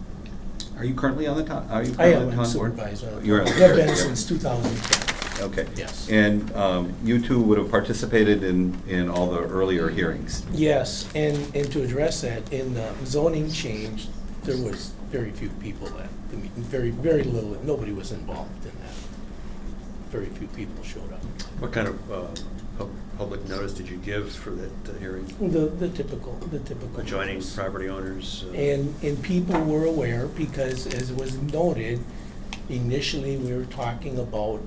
Are you currently on the town? Are you I currently am on the a town board? supervisor. You're I've been since 2010. Okay. Yes. And you two would have participated in all the earlier hearings. Yes, and to address that, in the zoning change, there was very few people very little, nobody was involved in that. Very few people showed up. What kind of public notice did you give for that hearing? The typical Adjoining notice. property owners? And people were aware, because as was noted, initially we were talking about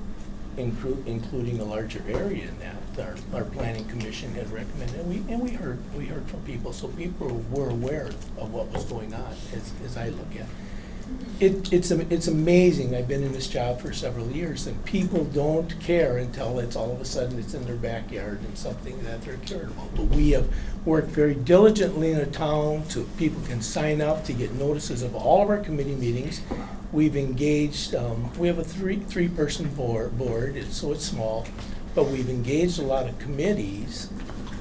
including a larger area in that. Our planning commission had recommended, and we heard from people, so people were aware of what was going on as I look at it. It's amazing. I've been in this job for several years, and people don't care until it's all of a sudden it's in their backyard and something that they're cared about. But we have worked very diligently in a town so people can sign up to get notices of all of our committee meetings. We've engaged, we have a three-person board, so it's small, but we've engaged a lot of committees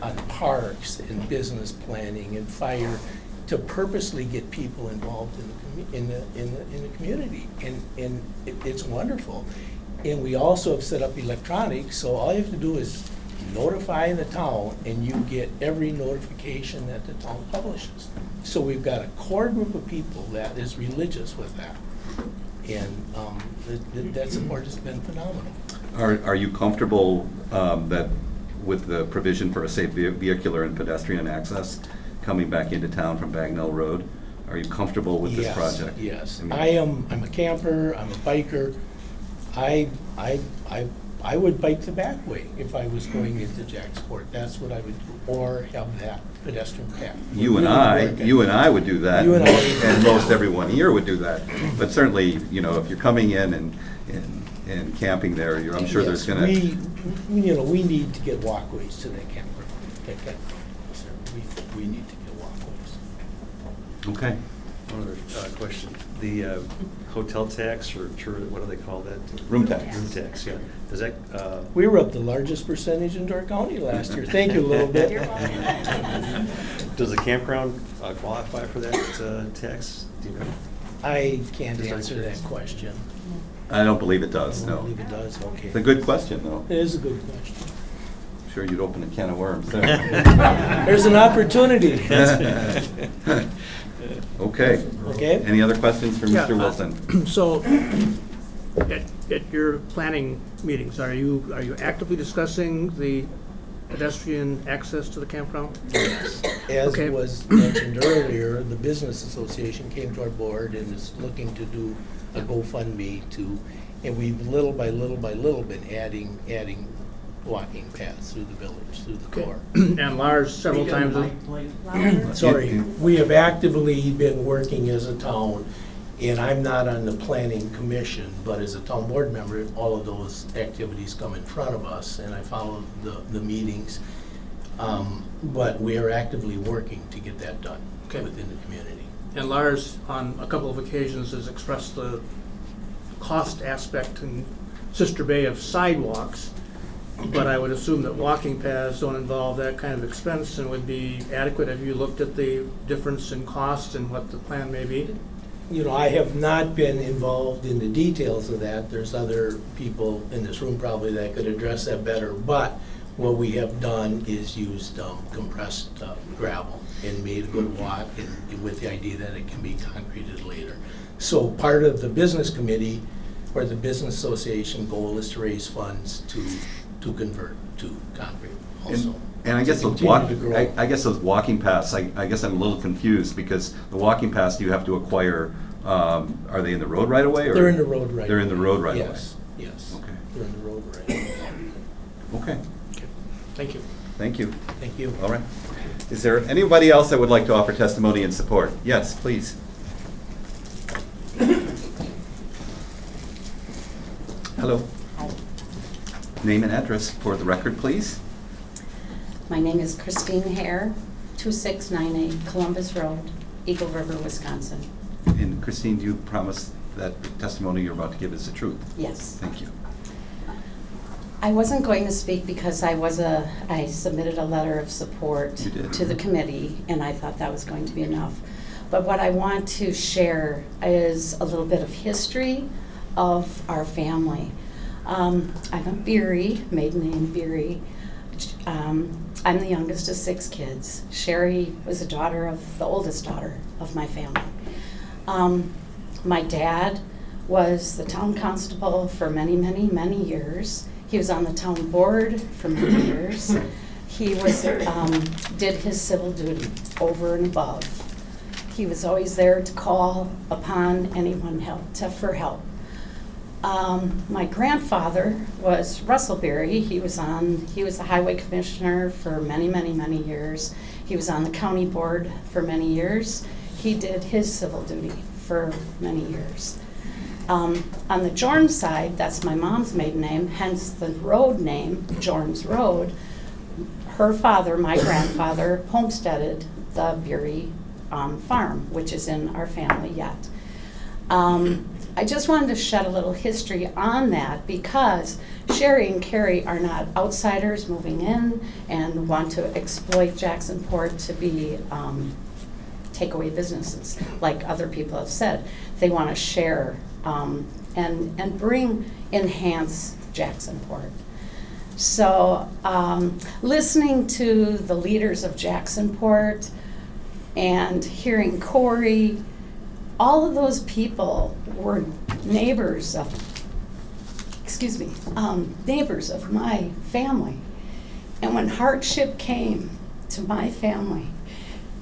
on parks and business planning and fire to purposely get people involved in the community, and it's wonderful. And we also have set up electronics, so all you have to do is notify the town, and you get every notification that the town publishes. So we've got a core group of people that is religious with that, and that support has been phenomenal. Are you comfortable that with the provision for a safe vehicular and pedestrian access coming back into town from Bagnell Road? Are you comfortable with this project? Yes, I mean, I'm a camper, I'm a biker. I would bike the back way if I was going into Jacksonport. That's what I would do, or have that pedestrian path. You and I would do that, You and I. and most everyone here would do that. But certainly, if you're coming in and camping there, I'm sure there's Yes, gonna. we need to get walkways to that campground. We need to get walkways. Okay. One other question. The hotel tax, or what do they call that? Room tax. Room tax, yeah. Does that? We were up the largest percentage in Door County last year. Thank you a little bit. Does the campground qualify for that tax? Do you know? I can't answer that question. I don't believe it does, I don't no. believe it does, okay. It's a good question, though. It is a good question. I'm sure you'd open a can of worms there. There's an opportunity. Okay. Okay. Any other questions for Yeah, Mr. Wilson? So, at your planning meetings, are you actively discussing the pedestrian access to the campground? Yes. As Okay. was mentioned earlier, the Business Association came to our board and is looking to do a GoFundMe and we've little by little been adding walking paths through the village, through the core. And Lars, several times. Sorry, we have actively been working as a town, and I'm not on the planning commission, but as a town board member, all of those activities come in front of us, and I follow the meetings. But we are actively working to get that done within the community. And Lars, on a couple of occasions, has expressed the cost aspect in Sister Bay of sidewalks, but I would assume that walking paths don't involve that kind of expense and would be adequate. Have you looked at the difference in cost and what the plan may be? I have not been involved in the details of that. There's other people in this room probably that could address that better, but what we have done is used compressed gravel and made a good walk, and with the idea that it can be concreted later. So part of the business committee where the business association goal is to raise funds to convert to concrete also. And I guess To those continue to grow. I guess those walking paths, I guess I'm a little confused, because the walking paths you have to acquire, are they in the road right away? Or They're in the road right They're in the away. road right away? Yes, yes. Okay. They're in the road right away. Okay, Okay. Thank you. thank you. Thank you. All right. Is there anybody else that would like to offer testimony in support? Yes, please. Hello. Hi. Name and address for the record, please. My name is Christine Hare, 2698 Columbus Road, Eagle River, Wisconsin. And Christine, do you promise that the testimony you're about to give is the truth? Yes. Thank you. I wasn't going to speak because I submitted a letter of support You did. to the committee, and I thought that was going to be enough. But what I want to share is a little bit of history of our family. I'm a Beery, maiden name Beery. I'm the youngest of 6 kids. Sherry was the oldest daughter of my family. My dad was the town constable for many, many, many years. He was on the town board for many years. He was did his civil duty over and above. He was always there to call upon anyone for help. My grandfather was Russell Berry. He was the highway commissioner for many, many, many years. He was on the county board for many years. He did his civil duty for many years. On the Jorns side, that's my mom's maiden name, hence the road name, Jorns Road. Her father, my grandfather, homesteaded the Beery farm, which is in our family yet. I just wanted to shed a little history on that because Sherry and Carrie are not outsiders moving in and want to exploit Jacksonport to be takeaway businesses, like other people have said. They want to share and enhance Jacksonport. So listening to the leaders of Jacksonport and hearing Corey, all of those people were neighbors of my family. And when hardship came to my family,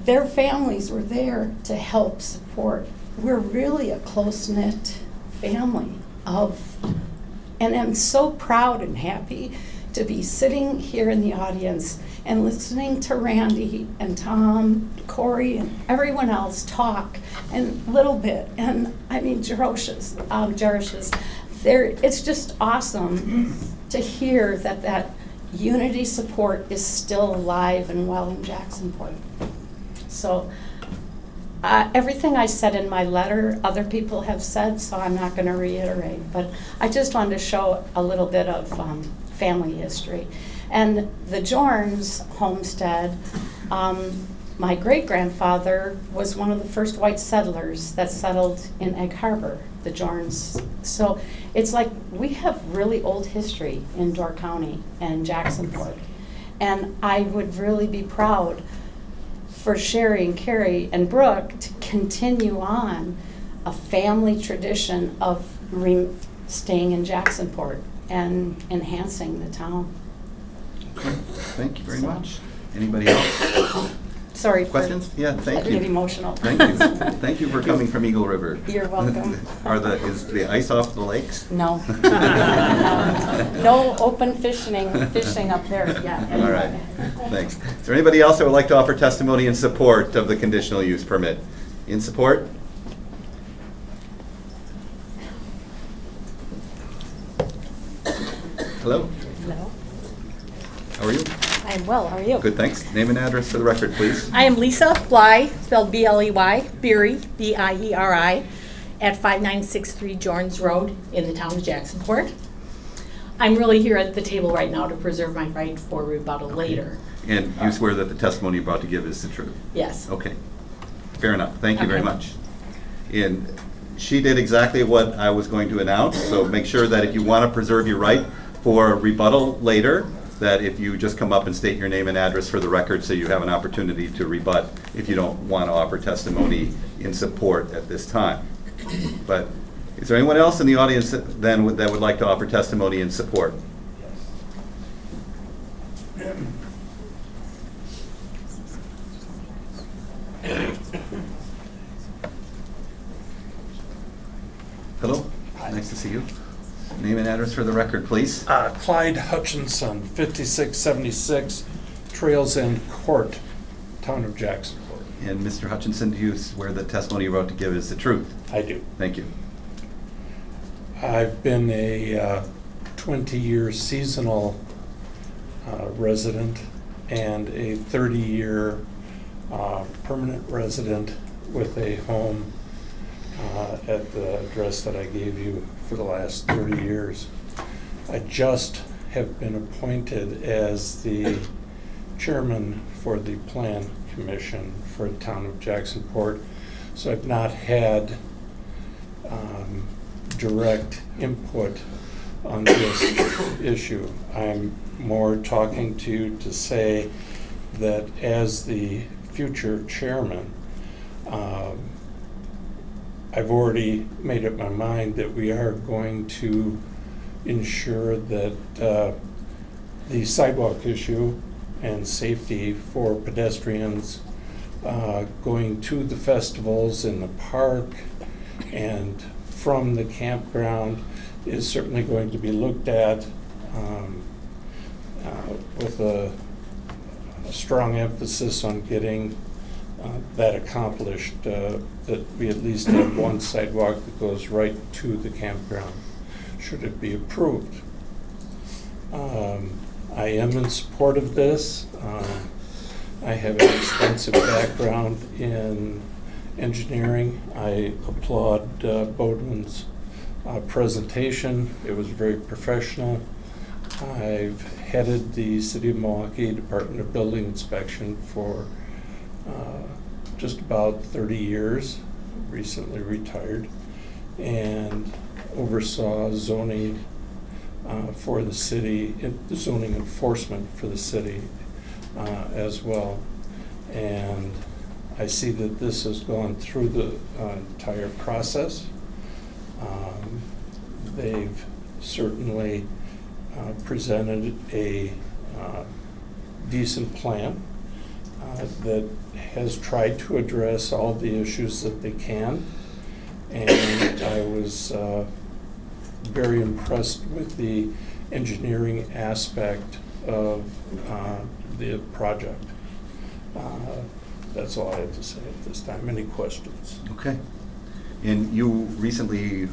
their families were there to help support. We're really a close-knit family and I'm so proud and happy to be sitting here in the audience and listening to Randy and Tom, Corey, and everyone else talk and little bit, and I mean Jerish's, it's just awesome to hear that unity support is still alive and well in Jacksonport. So everything I said in my letter, other people have said, so I'm not going to reiterate, but I just wanted to show a little bit of family history. And the Jorns homestead, my great-grandfather was one of the first white settlers that settled in Egg Harbor, the Jorns. So it's like we have really old history in Door County and Jacksonport. And I would really be proud for Sherry and Carrie and Brooke to continue on a family tradition of staying in Jacksonport and enhancing the town. Thank you very much. Anybody else? Sorry. Questions? Yeah, thank you. I get emotional. Thank you. Thank you for coming from Eagle River. You're welcome. Is the ice off the lakes? No. No open fishing up there yet. All right, thanks. Is there anybody else that would like to offer testimony in support of the conditional use permit? In support? Hello? Hello. How are you? I am well. How are you? Good, thanks. Name and address for the record, please. I am Lisa Bly, spelled B-L-E-Y, Beery, B-I-E-R-I, at 5963 Jorns Road in the town of Jacksonport. I'm really here at the table right now to preserve my right for rebuttal later. And you swear that the testimony you're about to give is the truth? Yes. Okay. Fair enough. Thank you very much. And she did exactly what I was going to announce, so make sure that if you want to preserve your right for rebuttal later, that if you just come up and state your name and address for the record so you have an opportunity to rebut if you don't want to offer testimony in support at this time. But Is there anyone else in the audience that would like to offer testimony in support? Hello. Nice to see you. Name and address for the record, please. Clyde Hutchinson, 5676 Trails End Court, Town of Jacksonport. And Mr. Hutchinson, do you swear the testimony you're about to give is the truth? I do. Thank you. I've been a 20-year seasonal resident and a 30-year permanent resident with a home at the address that I gave you for the last 30 years. I just have been appointed as the chairman for the Plan Commission for the Town of Jacksonport, so I've not had direct input on this issue. I'm more talking to you to say that as the future chairman, I've already made up my mind that we are going to ensure that the sidewalk issue and safety for pedestrians going to the festivals in the park and from the campground is certainly going to be looked at with a strong emphasis on getting that accomplished, that we at least have one sidewalk that goes right to the campground, should it be approved. I am in support of this. I have an extensive background in engineering. I applaud Bowden's presentation. It was very professional. I've headed the City of Milwaukee Department of Building Inspection for just about 30 years, recently retired, and oversaw zoning for the city, zoning enforcement for the city as well. And I see that this has gone through the entire process. They've certainly presented a decent plan that has tried to address all the issues that they can, and I was very impressed with the engineering aspect of the project. That's all I have to say at this time. Any questions? Okay. And you recently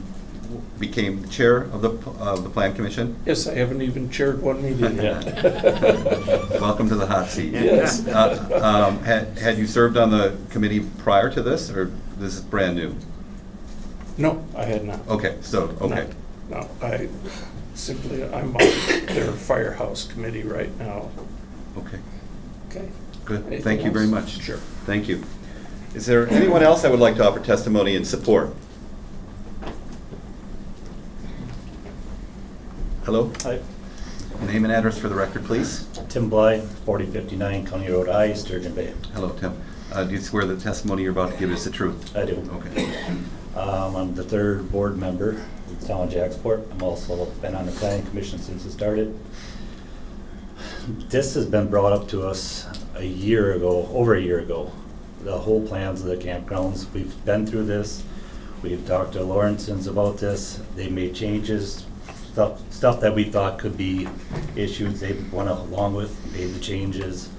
became chair of the Plan Commission? Yes, I haven't even chaired one meeting yet. Welcome to the hot seat. Yes. Had you served on the committee prior to this, or this is brand new? No, I had not. Okay, so, okay. No, I'm on their firehouse committee right now. Okay. Okay. Good. Anything Thank you very else? much. Sure. Thank you. Is there anyone else that would like to offer testimony in support? Hello? Hi. Name and address for the record, please. Tim Bly, 4059 County Road I, Sturgeon Bay. Hello, Tim. Do you swear the testimony you're about to give is the truth? I do. Okay. I'm the third board member of the Town of Jacksonport. I'm also been on the Planning Commission since it started. This has been brought up to us a year ago, over a year ago. The whole plans of the campgrounds. We've been through this. We've talked to Lawrence's about this. They made changes. Stuff that we thought could be issues, they went along with, made the changes.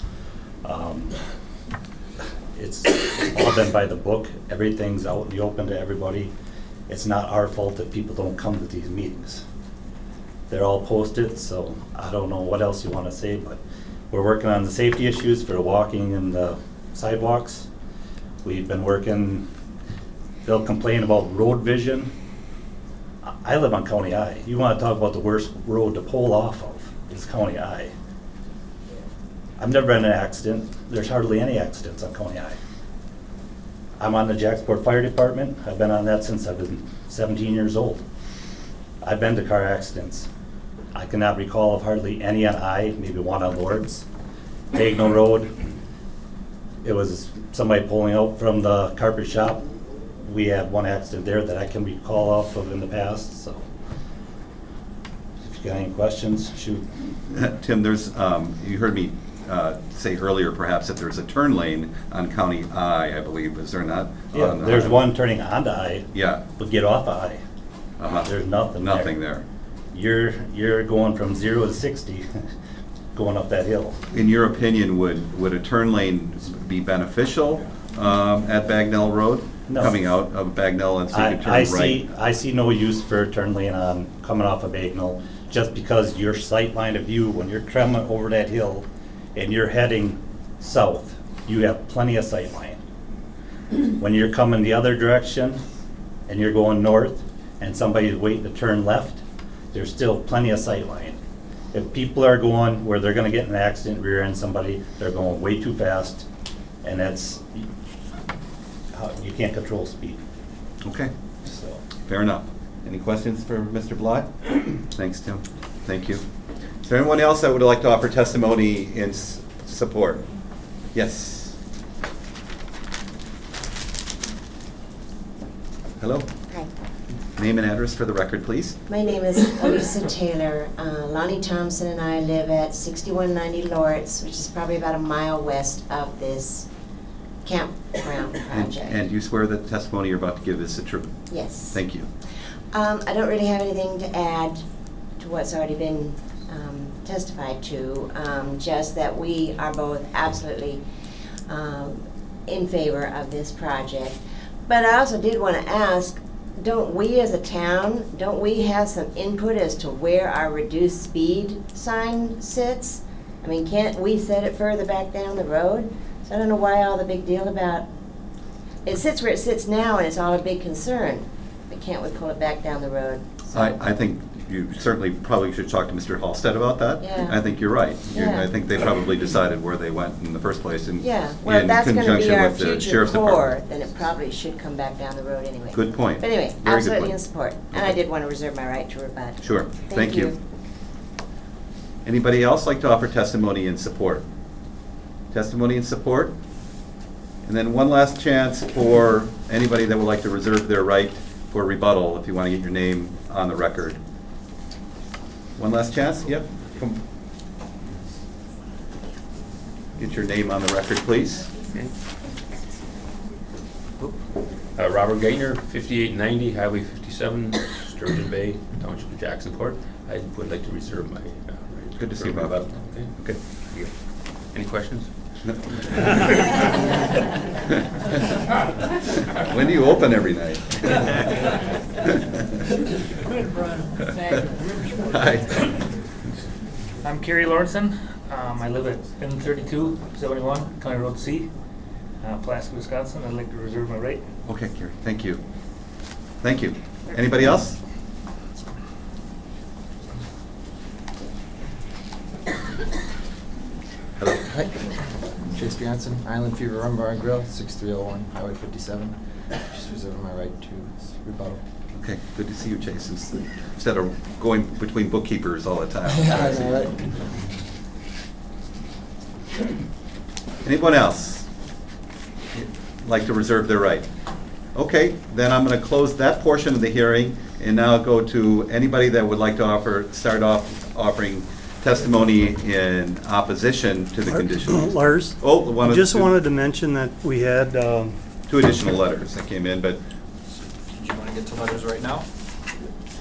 It's all been by the book. Everything's out in the open to everybody. It's not our fault that people don't come to these meetings. They're all posted, so I don't know what else you want to say, but we're working on the safety issues for the walking and the sidewalks. We've been working, they'll complain about road vision. I live on County I. You want to talk about the worst road to pull off of is County I. I've never been in an accident. There's hardly any accidents on County I. I'm on the Jacksonport Fire Department. I've been on that since I was 17 years old. I've been to car accidents. I cannot recall of hardly any on I, maybe one on Lord's. Bagnell Road, it was somebody pulling out from the carpet shop we had one accident there that I can recall off of in the past, so. If you got any questions, shoot. Tim, there's, you heard me say earlier perhaps that there's a turn lane on County I believe, is there not? Yeah, there's one turning onto I. Yeah. But get off of I. There's nothing there. Nothing there. You're going from 0 to 60, going up that hill. In your opinion, would a turn lane be beneficial at Bagnell Road? No. Coming out of Bagnell and so you can turn right? I see no use for a turn lane on coming off of Bagnell, just because your sight line of view, when you're coming over that hill and you're heading south, you have plenty of sight line. When you're coming the other direction and you're going north and somebody's waiting to turn left, there's still plenty of sight line. If people are going where they're gonna get in an accident, rear end somebody, they're going way too fast, and that's, you can't control speed. Okay, So, fair enough. Any questions for Mr. Bly? Thanks, Tim. Thank you. Is there anyone else that would like to offer testimony in support? Yes. Hello? Hi. Name and address for the record, please. My name is Elisa Taylor. Lonnie Thompson and I live at 6190 Lawrence, which is probably about a mile west of this campground project. And you swear that the testimony you're about to give is the truth? Yes. Thank you. I don't really have anything to add to what's already been testified to, just that we are both absolutely in favor of this project. But I also did want to ask, don't we as a town, don't we have some input as to where our reduced speed sign sits? I mean, can't we set it further back down the road? So I don't know why all the big deal about, it sits where it sits now and it's all a big concern, but can't we pull it back down the road? So, I think you certainly probably should talk to Mr. Halstead about that. Yeah. I think you're right. Yeah. I think they probably decided where they went in the first place in yeah, well, if in that's going to be conjunction our with the future Sheriff's core, Department. then it probably should come back down the road anyway. Good point. But anyway, Very good absolutely point. in support. And I did want to reserve my right to rebut. Sure. Thank you. Anybody else like to offer testimony in support? Testimony in support? And then one last chance for anybody that would like to reserve their right for rebuttal, if you want to get your name on the record. One last chance? Yep. Come. Get your name on the record, please. Robert Gaitner, 5890 Highway 57, Sturgeon Bay, Township of Jacksonport. I would like to reserve my right. Good to see you, Bob. Okay. Okay. Any questions? When do you open every night? Hi. I'm Kerry Lawrenson. I live at N3271 County Road C, Pulaski, Wisconsin. I'd like to reserve my right. Okay, Kerry. Thank you. Thank you. Anybody else? Hello. Hi. Chase Bjornson, Island Fever Rum Bar and Grill, 6301 Highway 57. Just reserving my right to rebuttal. Okay, good to see you, Chase, instead of going between bookkeepers all the time. Yeah, I know, right? Anyone else like to reserve their right? Okay, then I'm going to close that portion of the hearing and now go to anybody that would like to start off offering testimony in opposition to the conditional use. Lars? Oh, I just wanted to mention that we had... two additional letters that came in, but... Did you want to get to letters right now?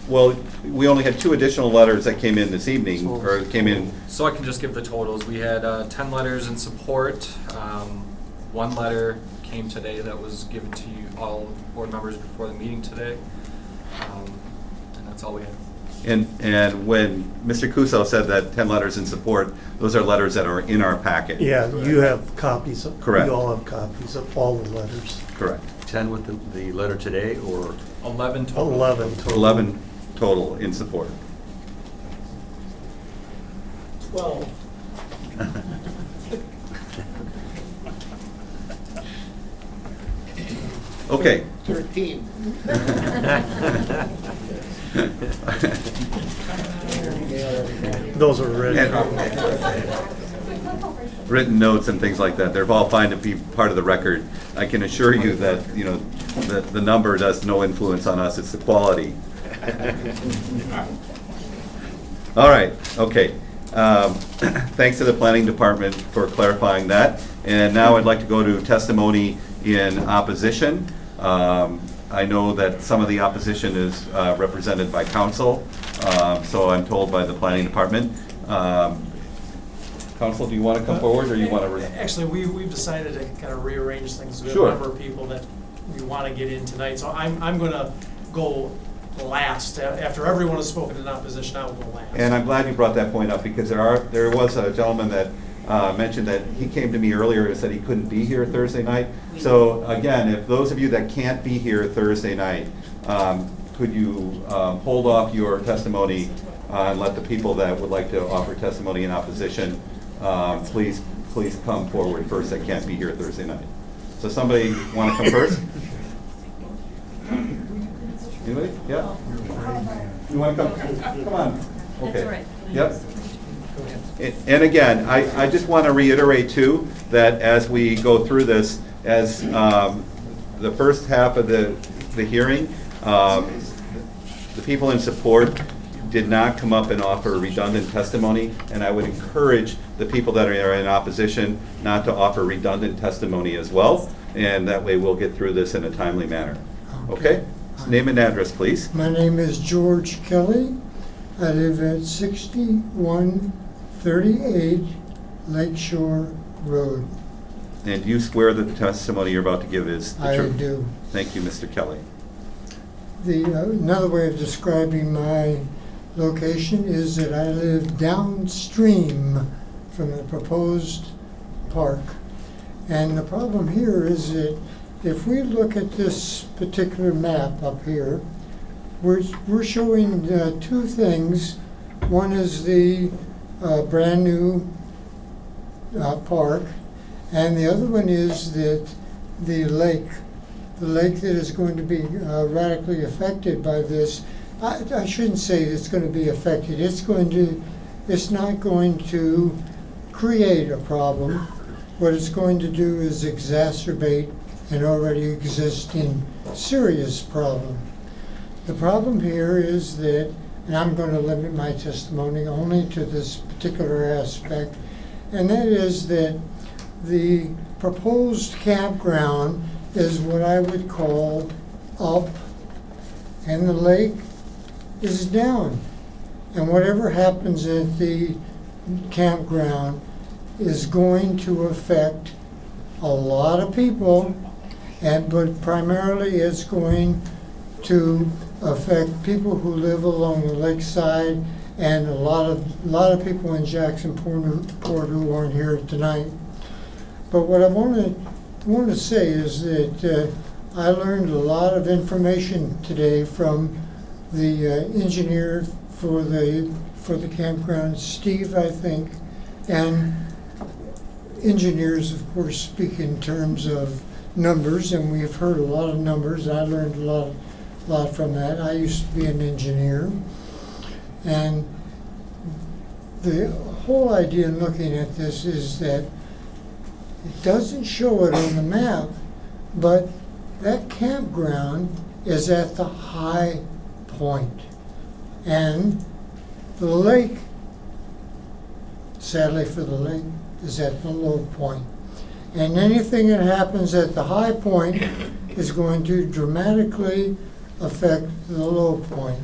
Well, we only had two additional letters that came in this evening, or came in... So I can just give the totals. We had 10 letters in support. One letter came today that was given to you, all board members before the meeting today. And that's all we had. And when Mr. Kuso said that 10 letters in support, those are letters that are in our packet. Yeah, you have copies. Correct. You all have copies of all the letters. Correct. 10 with the letter today, or? 11 total. 11 total. 11 total in support. 12. Okay. 13. Those are ready. written notes and things like that. They're all fine to be part of the record. I can assure you that, you know, the number does no influence on us, it's the quality. All right, okay. Thanks to the planning department for clarifying that. And now I'd like to go to testimony in opposition. I know that some of the opposition is represented by council, so I'm told by the planning department. Council, do you want to come forward, or you want to? Actually, we've decided to kind of rearrange things. We have Sure. a number of people that we want to get in tonight, so I'm going to go last. After everyone has spoken in opposition, I will go last. And I'm glad you brought that point up, because there was a gentleman that mentioned that he came to me earlier and said he couldn't be here Thursday night. So again, if those of you that can't be here Thursday night, could you hold off your testimony and let the people that would like to offer testimony in opposition, please come forward first that can't be here Thursday night. So somebody want to come first? Anybody? Yeah? You want to come? Come on. Okay. That's right. Yep. And again, I just want to reiterate too, that as we go through this, as the first half of the hearing, the people in support did not come up and offer redundant testimony, and I would encourage the people that are in opposition not to offer redundant testimony as well, and that way we'll get through this in a timely manner. Okay? Name and address, please. My name is George Kelly. I live at 6138 Lakeshore Road. And do you swear that the testimony you're about to give is the truth? I do. Thank you, Mr. Kelly. Another way of describing my location is that I live downstream from the proposed park. And the problem here is that if we look at this particular map up here, we're showing two things. One is the brand new park, and the other one is that the lake that is going to be radically affected by this. I shouldn't say it's going to be affected. It's not going to create a problem. What it's going to do is exacerbate an already existing serious problem. The problem here is that, and I'm going to limit my testimony only to this particular aspect, and that is that the proposed campground is what I would call up, and the lake is down. And whatever happens at the campground is going to affect a lot of people, but primarily it's going to affect people who live along the lakeside and a lot of people in Jacksonport who aren't here tonight. But what I want to say is that I learned a lot of information today from the engineer for the campground, Steve, I think, and engineers, of course, speak in terms of numbers, and we've heard a lot of numbers. I learned a lot from that. I used to be an engineer, and the whole idea in looking at this is that it doesn't show it on the map, but that campground is at the high point, and the lake, sadly for the lake, is at the low point. And anything that happens at the high point is going to dramatically affect the low point.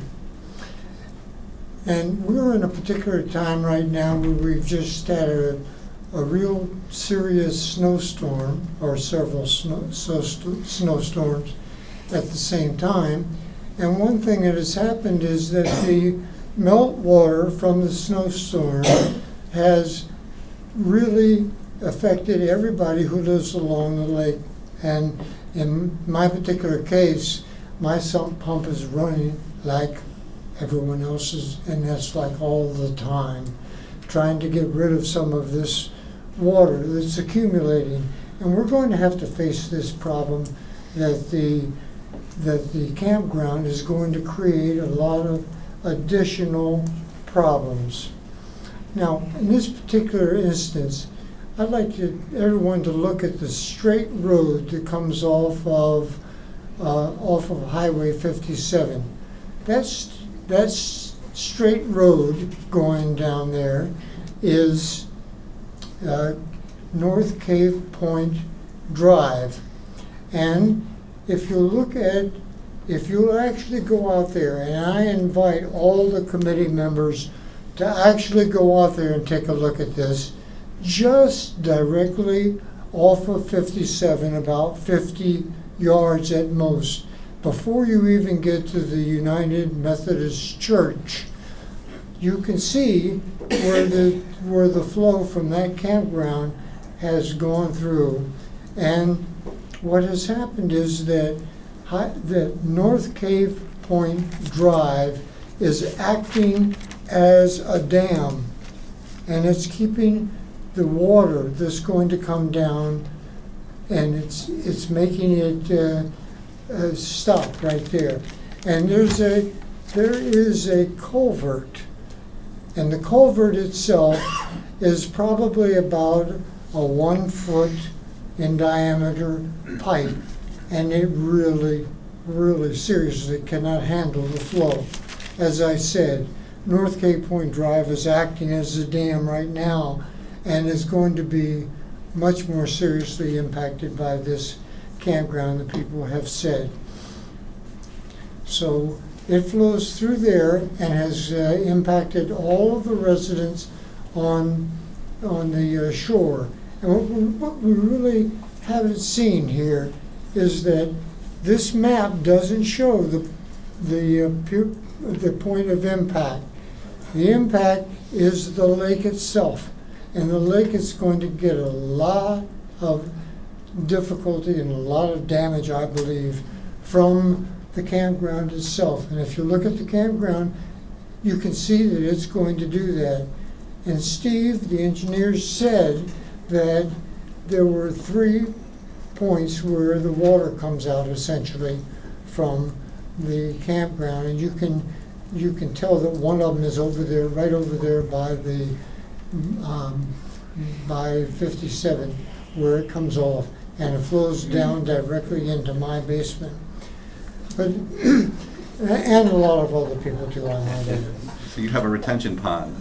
And we're in a particular time right now where we've just had a real serious snowstorm, or several snowstorms at the same time. And one thing that has happened is that the meltwater from the snowstorm has really affected everybody who lives along the lake. And in my particular case, my sump pump is running like everyone else's, and that's like all the time, trying to get rid of some of this water that's accumulating. And we're going to have to face this problem that the campground is going to create a lot of additional problems. Now, in this particular instance, I'd like everyone to look at the straight road that comes off of Highway 57. That straight road going down there is North Cave Point Drive. And if you'll actually go out there, and I invite all the committee members to actually go out there and take a look at this, just directly off of 57, about 50 yards at most, before you even get to the United Methodist Church, you can see where the flow from that campground has gone through. And what has happened is that North Cave Point Drive is acting as a dam, and it's keeping the water that's going to come down, and it's making it stop right there. And there is a culvert, and the culvert itself is probably about a 1 foot in diameter pipe, and it really, really seriously cannot handle the flow. As I said, North Cape Point Drive is acting as a dam right now, and is going to be much more seriously impacted by this campground that people have said. So it flows through there and has impacted all of the residents on the shore. And what we really haven't seen here is that this map doesn't show the point of impact. The impact is the lake itself. And the lake is going to get a lot of difficulty and a lot of damage, I believe, from the campground itself. And if you look at the campground, you can see that it's going to do that. And Steve, the engineer, said that there were 3 points where the water comes out essentially from the campground. And you can tell that one of them is over there, right over there by 57, where it comes off, and it flows down directly into my basement. But and a lot of other people too, I know. So you have a retention pond?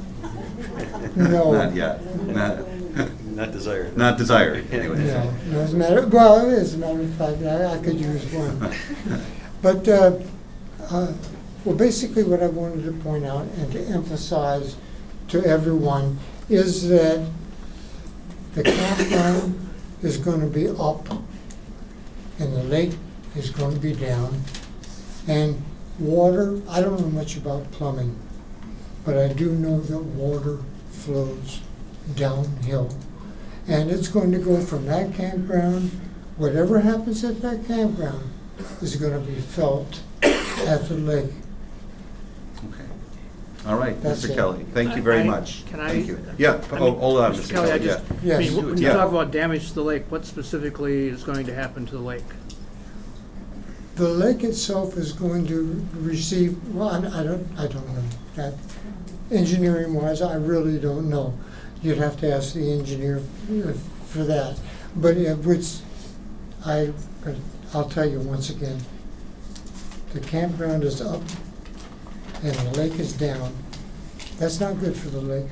No. Not yet. Not desired. Not desired, anyway. No, as a matter of fact, I could use one. But, well, basically what I wanted to point out and to emphasize to everyone is that the campground is going to be up and the lake is going to be down. And water, I don't know much about plumbing, but I do know that water flows downhill. And it's going to go from that campground, whatever happens at that campground is going to be felt at the lake. Okay. All right, That's Mr. it. Kelly, thank you very much. Can I? Thank you. Yeah, hold on, Mr. Kelly. I Yes. mean, when you Yeah. talk about damage to the lake, what specifically is going to happen to the lake? The lake itself is going to receive, well, I don't know. That engineering-wise, I really don't know. You'd have to ask the engineer for that. But I'll tell you once again, the campground is up and the lake is down. That's not good for the lake.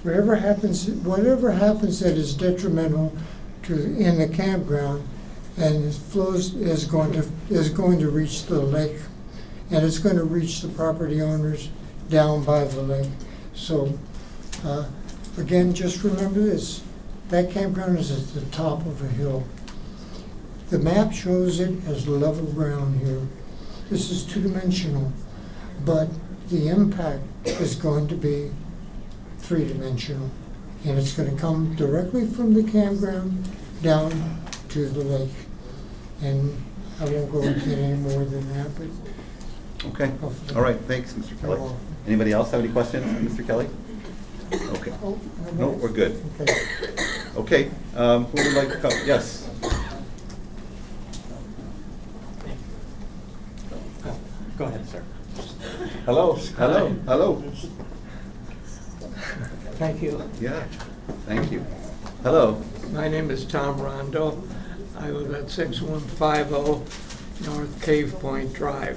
Whatever happens that is detrimental in the campground and it flows is going to reach the lake, and it's going to reach the property owners down by the lake. So again, just remember this: that campground is at the top of a hill. The map shows it as level ground here. This is two-dimensional, but the impact is going to be three-dimensional, and it's going to come directly from the campground down to the lake. And I won't go into any more than that, but Okay, all right, thanks, Mr. Kelly. Anybody else have any questions, Mr. Kelly? Okay. No, we're good. Okay, who would like to come? Yes. Go ahead, sir. Hello, hello, hello. Thank you. Yeah, thank you. Hello. My name is Tom Rondo. I live at 6150 North Cave Point Drive.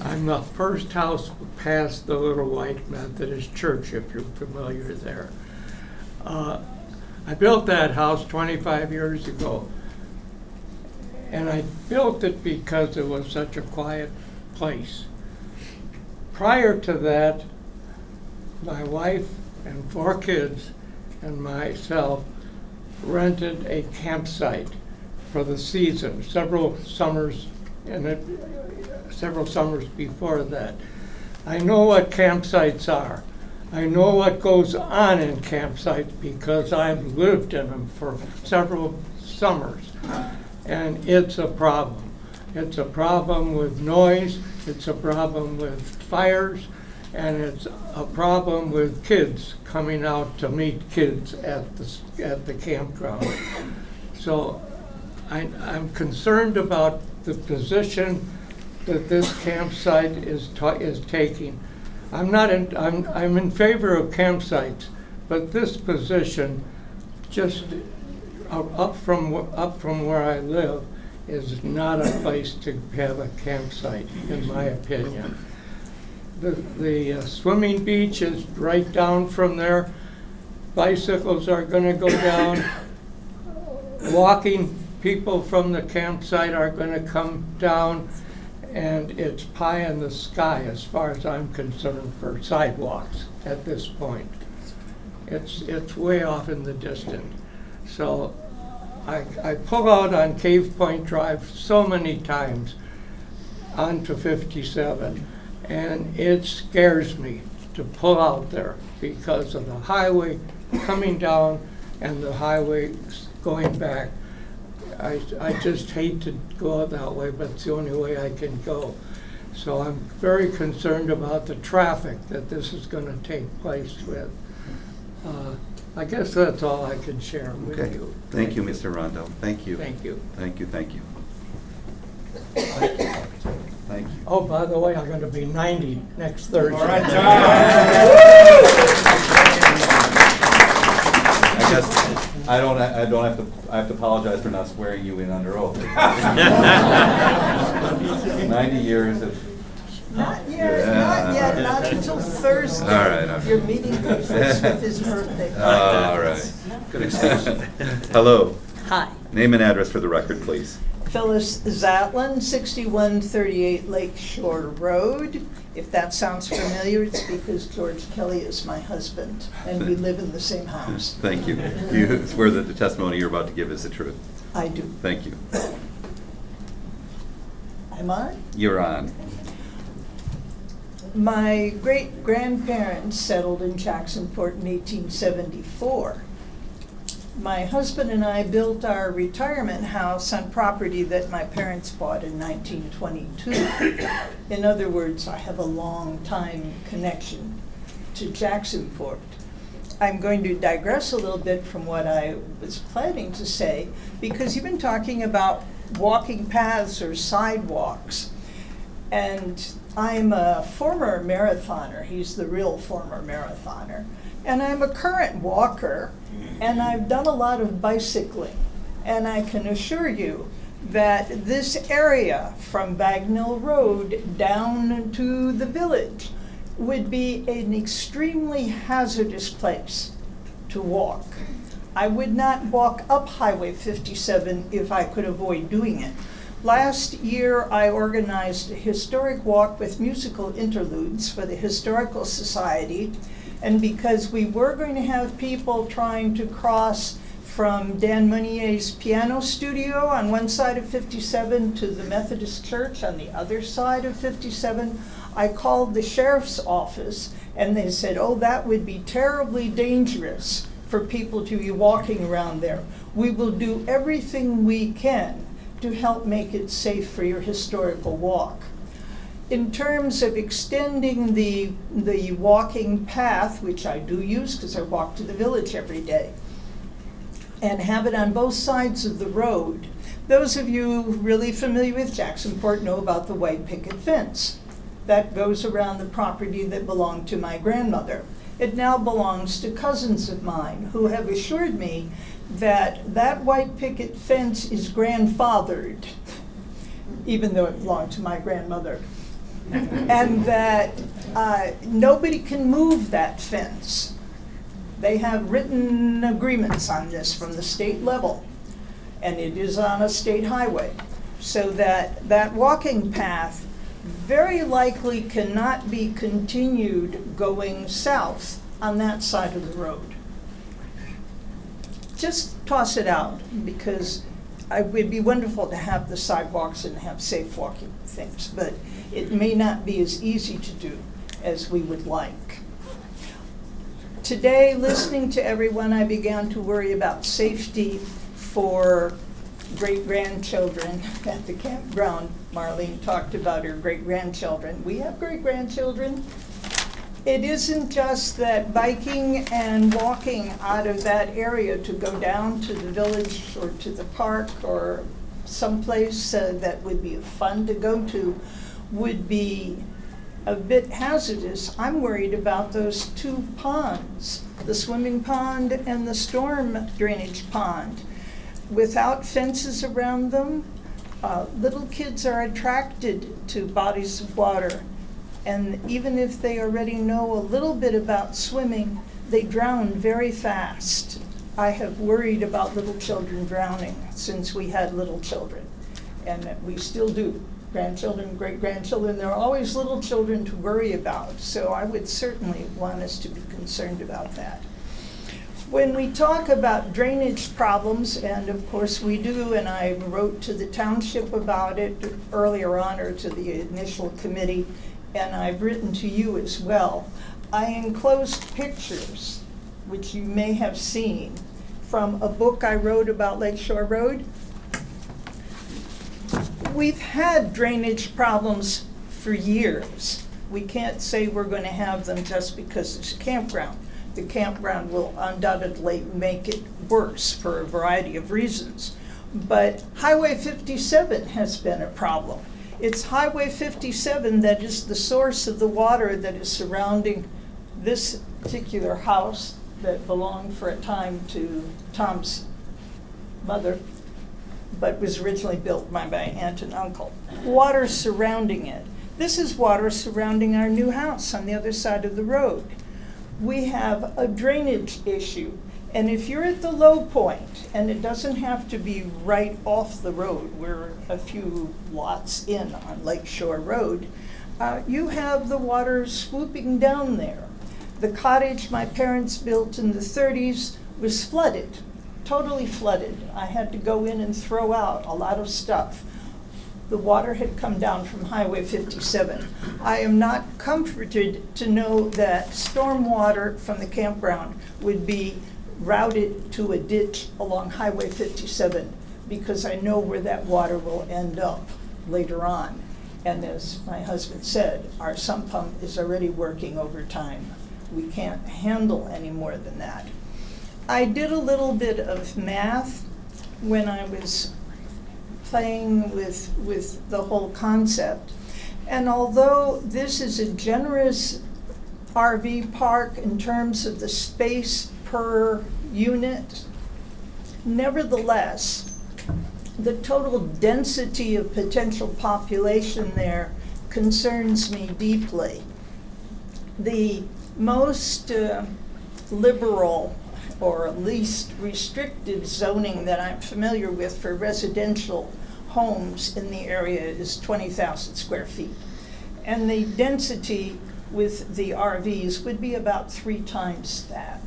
I'm the first house past the Little White Methodist Church, if you're familiar there. I built that house 25 years ago, and I built it because it was such a quiet place. Prior to that, my wife and 4 kids and myself rented a campsite for the season, several summers before that. I know what campsites are. I know what goes on in campsites because I've lived in them for several summers, and it's a problem. It's a problem with noise, it's a problem with fires, and it's a problem with kids coming out to meet kids at the campground. So I'm concerned about the position that this campsite is taking. I'm in favor of campsites, but this position, just up from where I live, is not a place to have a campsite, in my opinion. The swimming beach is right down from there. Bicycles are going to go down. Walking people from the campsite are going to come down, and it's pie in the sky as far as I'm concerned for sidewalks at this point. It's way off in the distance. So I pull out on Cave Point Drive so many times onto 57. And it scares me to pull out there because of the highway coming down and the highway going back. I just hate to go out that way, but it's the only way I can go. So I'm very concerned about the traffic that this is going to take place with. I guess that's all I can share with you. Thank you, Mr. Rondo. Thank you. Thank you. Thank you, thank you. Thank you. Oh, by the way, I'm going to be 90 next Thursday. All right, John. I guess I have to apologize for not swearing you in under oath. 90 years of. Not yet, not until Thursday. All right. Okay. Your meeting goes with his birthday. All right. Good excuse. Hello. Hi. Name and address for the record, please. Phyllis Zatlin, 6138 Lakeshore Road. If that sounds familiar, it's because George Kelly is my husband, and we live in the same house. Thank you. Do you swear that the testimony you're about to give is the truth? I do. Thank you. Am I? You're on. My great-grandparents settled in Jacksonport in 1874. My husband and I built our retirement house on property that my parents bought in 1922. In other words, I have a long time connection to Jacksonport. I'm going to digress a little bit from what I was planning to say, because you've been talking about walking paths or sidewalks. And I'm a former marathoner. He's the real former marathoner. And I'm a current walker, and I've done a lot of bicycling. And I can assure you that this area from Bagnell Road down to the village would be an extremely hazardous place to walk. I would not walk up Highway 57 if I could avoid doing it. Last year, I organized a historic walk with musical interludes for the Historical Society. And because we were going to have people trying to cross from Dan Monier's piano studio on one side of 57 to the Methodist Church on the other side of 57, I called the sheriff's office and they said, oh, that would be terribly dangerous for people to be walking around there. We will do everything we can to help make it safe for your historical walk. In terms of extending the walking path, which I do use because I walk to the village every day, and have it on both sides of the road, those of you really familiar with Jacksonport know about the white picket fence that goes around the property that belonged to my grandmother. It now belongs to cousins of mine who have assured me that that white picket fence is grandfathered, even though it belonged to my grandmother. And that nobody can move that fence. They have written agreements on this from the state level, and it is on a state highway. So that walking path very likely cannot be continued going south on that side of the road. Just toss it out, because it would be wonderful to have the sidewalks and have safe walking things, but it may not be as easy to do as we would like. Today, listening to everyone, I began to worry about safety for great-grandchildren at the campground. Marlene talked about her great-grandchildren. We have great-grandchildren. It isn't just that biking and walking out of that area to go down to the village or to the park or someplace that would be fun to go to would be a bit hazardous. I'm worried about those two ponds, the swimming pond and the storm drainage pond. Without fences around them, little kids are attracted to bodies of water. And even if they already know a little bit about swimming, they drown very fast. I have worried about little children drowning since we had little children, and we still do. Grandchildren, great-grandchildren, there are always little children to worry about, so I would certainly want us to be concerned about that. When we talk about drainage problems, and of course we do, and I wrote to the township about it earlier on, or to the initial committee, and I've written to you as well, I enclosed pictures, which you may have seen, from a book I wrote about Lakeshore Road. We've had drainage problems for years. We can't say we're going to have them just because it's a campground. The campground will undoubtedly make it worse for a variety of reasons. But Highway 57 has been a problem. It's Highway 57 that is the source of the water that is surrounding this particular house that belonged for a time to Tom's mother, but was originally built by my aunt and uncle. Water surrounding it. This is water surrounding our new house on the other side of the road. We have a drainage issue. And if you're at the low point, and it doesn't have to be right off the road, we're a few lots in on Lakeshore Road, you have the water swooping down there. The cottage my parents built in the 30s was flooded, totally flooded. I had to go in and throw out a lot of stuff. The water had come down from Highway 57. I am not comforted to know that storm water from the campground would be routed to a ditch along Highway 57, because I know where that water will end up later on. And as my husband said, our sump pump is already working overtime. We can't handle any more than that. I did a little bit of math when I was playing with the whole concept. And although this is a generous RV park in terms of the space per unit, nevertheless, the total density of potential population there concerns me deeply. The most liberal or least restrictive zoning that I'm familiar with for residential homes in the area is 20,000 square feet. And the density with the RVs would be about 3 times that.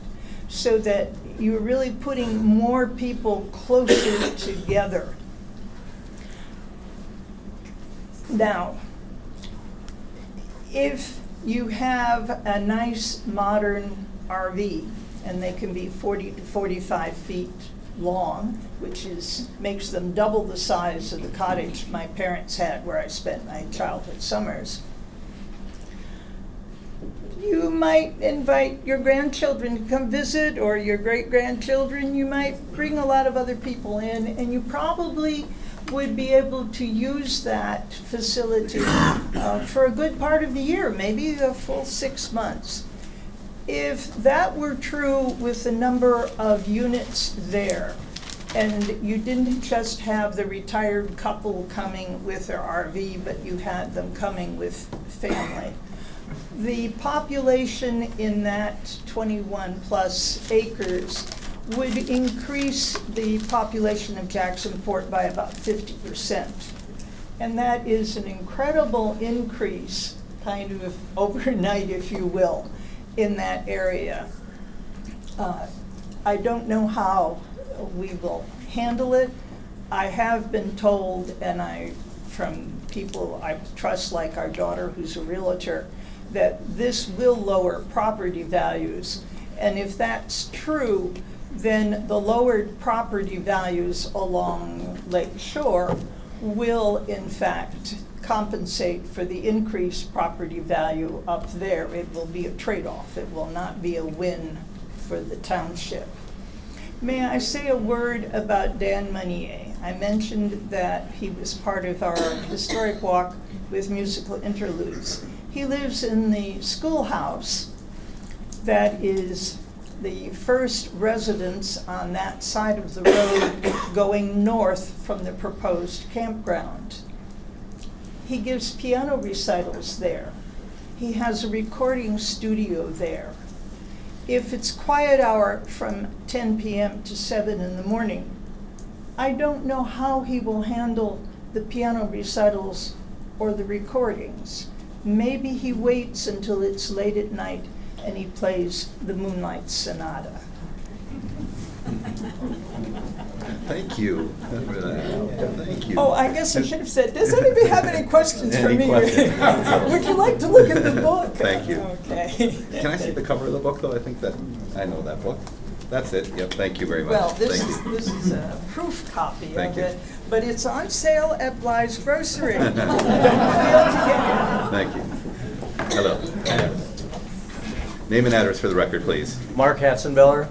So that you're really putting more people closer together. Now, if you have a nice modern RV, and they can be 40 to 45 feet long, which makes them double the size of the cottage my parents had where I spent my childhood summers. You might invite your grandchildren to come visit, or your great-grandchildren. You might bring a lot of other people in, and you probably would be able to use that facility for a good part of the year, maybe a full 6 months. If that were true with the number of units there, and you didn't just have the retired couple coming with their RV, but you had them coming with family, the population in that 21 plus acres would increase the population of Jacksonport by about 50%. And that is an incredible increase, kind of overnight, if you will, in that area. I don't know how we will handle it. I have been told, and from people I trust, like our daughter who's a realtor, that this will lower property values. And if that's true, then the lowered property values along Lake Shore will in fact compensate for the increased property value up there. It will be a trade-off. It will not be a win for the township. May I say a word about Dan Monnier? I mentioned that he was part of our historic walk with musical interludes. He lives in the schoolhouse that is the first residence on that side of the road going north from the proposed campground. He gives piano recitals there. He has a recording studio there. If it's quiet hour from 10 p.m. to 7 in the morning, I don't know how he will handle the piano recitals or the recordings. Maybe he waits until it's late at night and he plays the Moonlight Sonata. Thank you for that. Thank you. Oh, I guess I should have said, does anybody have any questions for Any me? questions? Would you like to look at the book? Thank you. Okay. Can I see the cover of the book, though? I think that, I know that book. That's it. Yep, thank you very much. Well, Thank this you. is a proof copy Thank of you. it, but it's on sale at Bly's Grocery. Don't fail to get it. Thank you. Hello. Name and address for the record, please. Mark Hatzenbeller,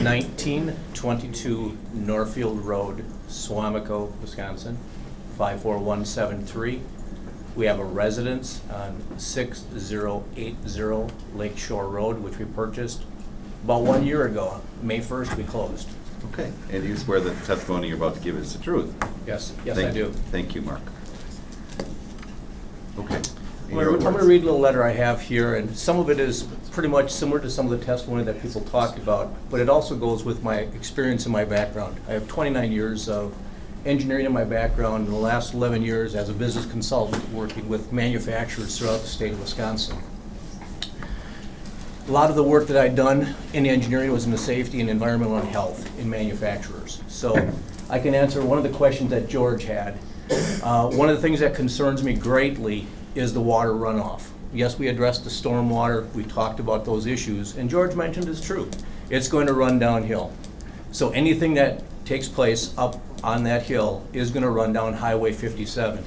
1922 Norfield Road, Swamico, Wisconsin, 54173. We have a residence on 6080 Lake Shore Road, which we purchased about 1 year ago. May 1st, we closed. Okay. And you swear that the testimony you're about to give is the truth? Yes, yes, Thank I do. Thank you, Mark. Okay. I'm going to read a little letter I have here, and some of it is pretty much similar to some of the testimony that people talked about, but it also goes with my experience and my background. I have 29 years of engineering in my background, and the last 11 years as a business consultant working with manufacturers throughout the state of Wisconsin. A lot of the work that I'd done in engineering was in the safety and environmental and health in manufacturers. So I can answer one of the questions that George had. One of the things that concerns me greatly is the water runoff. Yes, we addressed the stormwater, we talked about those issues, and George mentioned it's true. It's going to run downhill. So anything that takes place up on that hill is going to run down Highway 57.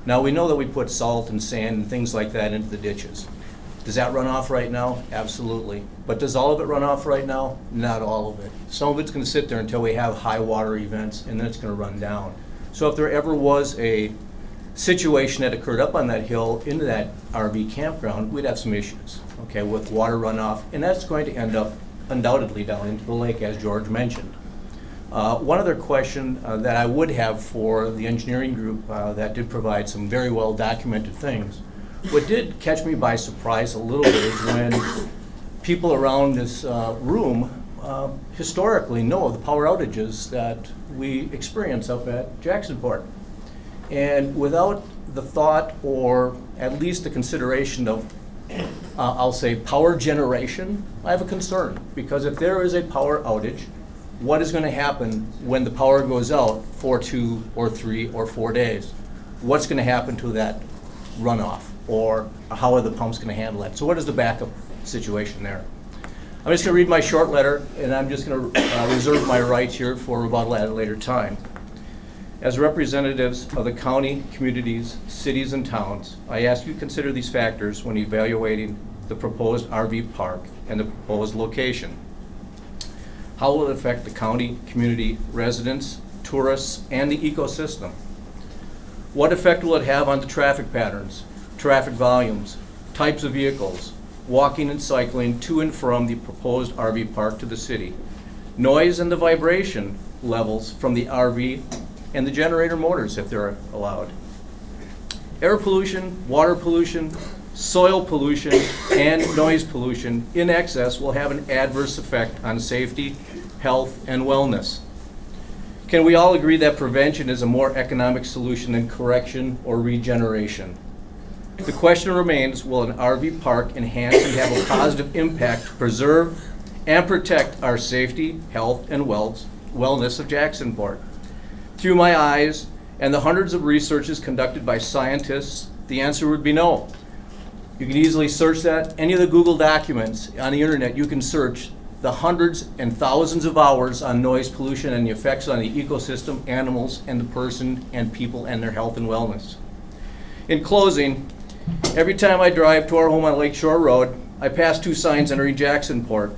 Now we know that we put salt and sand and things like that into the ditches. Does that run off right now? Absolutely. But does all of it run off right now? Not all of it. Some of it's going to sit there until we have high water events, and then it's going to run down. So if there ever was a situation that occurred up on that hill into that RV campground, we'd have some issues, okay, with water runoff, and that's going to end up undoubtedly down into the lake, as George mentioned. One other question that I would have for the engineering group that did provide some very well documented things, what did catch me by surprise a little bit is when people around this room historically know of the power outages that we experience up at Jacksonport. And without the thought or at least the consideration of, I'll say, power generation, I have a concern. Because if there is a power outage, what is going to happen when the power goes out for 2 or 3 or 4 days? What's going to happen to that runoff? Or how are the pumps going to handle that? So what is the backup situation there? I'm just going to read my short letter, and I'm just going to reserve my right here for rebuttal at a later time. As representatives of the county, communities, cities, and towns, I ask you to consider these factors when evaluating the proposed RV park and the proposed location. How will it affect the county, community, residents, tourists, and the ecosystem? What effect will it have on the traffic patterns, traffic volumes, types of vehicles, walking and cycling to and from the proposed RV park to the city. Noise and the vibration levels from the RV and the generator motors, if they're allowed. Air pollution, water pollution, soil pollution, and noise pollution in excess will have an adverse effect on safety, health, and wellness. Can we all agree that prevention is a more economic solution than correction or regeneration? The question remains, will an RV park enhance and have a positive impact to preserve and protect our safety, health, and wellness of Jacksonport? Through my eyes and the hundreds of researches conducted by scientists, the answer would be no. You can easily search that. Any of the Google documents on the internet, you can search the hundreds and thousands of hours on noise pollution and the effects on the ecosystem, animals, and the person and people and their health and wellness. In closing, every time I drive to our home on Lakeshore Road, I pass two signs entering Jacksonport.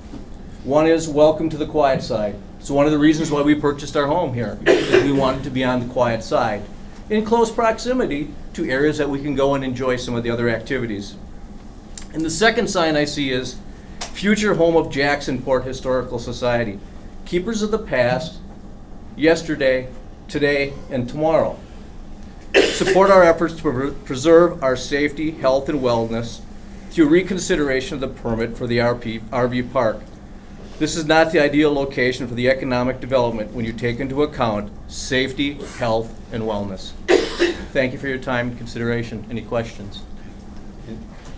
One is welcome to the quiet side. It's one of the reasons why we purchased our home here, because we wanted to be on the quiet side, in close proximity to areas that we can go and enjoy some of the other activities. And the second sign I see is future home of Jacksonport Historical Society, keepers of the past, yesterday, today, and tomorrow. Support our efforts to preserve our safety, health, and wellness through reconsideration of the permit for the RV park. This is not the ideal location for the economic development when you take into account safety, health, and wellness. Thank you for your time and consideration. Any questions?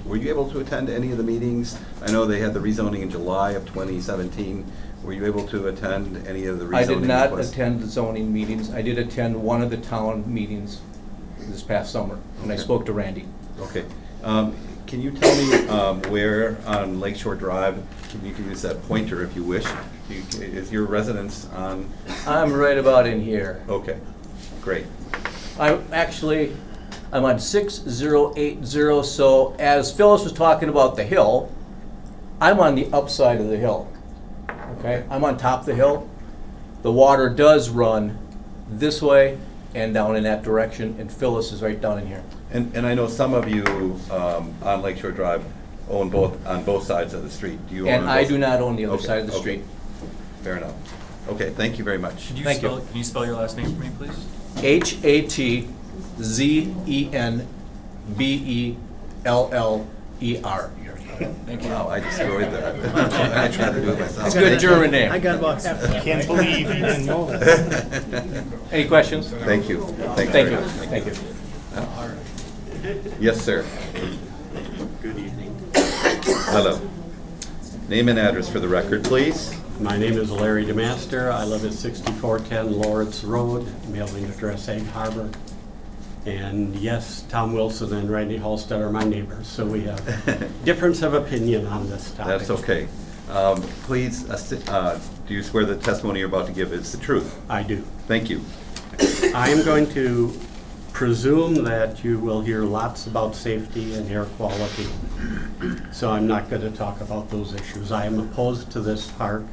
Were you able to attend any of the meetings? I know they had the rezoning in July of 2017. Were you able to attend any of the rezoning? I did not requests? attend the zoning meetings. I did attend one of the town meetings this past summer, and I spoke to Randy. Okay. Can you tell me where on Lakeshore Drive, you can use that pointer if you wish, is your residence on? I'm right about in here. Okay, great. I'm on 6080, so as Phyllis was talking about the hill, I'm on the upside of the hill. Okay? I'm on top of the hill. The water does run this way and down in that direction, and Phyllis is right down in here. And I know some of you on Lakeshore Drive own on both sides of the street. Do you own? And I do not own the other side of the street. Fair enough. Okay, thank you very much. Thank you. Can you spell your last name for me, please? HATZENBELLER. Thank you. Wow, I destroyed that. I tried to do it myself. It's a good German name. I got about half. Can't believe you didn't know that. Any questions? Thank you. Thank you. Thank you. Yes, sir. Good evening. Hello. Name and address for the record, please. My name is Larry DeMaster. I live at 6410 Lawrence Road, mailing address Egg Harbor. And yes, Tom Wilson and Randy Halstead are my neighbors, so we have difference of opinion on this topic. That's okay. Please, do you swear the testimony you're about to give is the truth? I do. Thank you. I am going to presume that you will hear lots about safety and air quality, so I'm not going to talk about those issues. I am opposed to this park.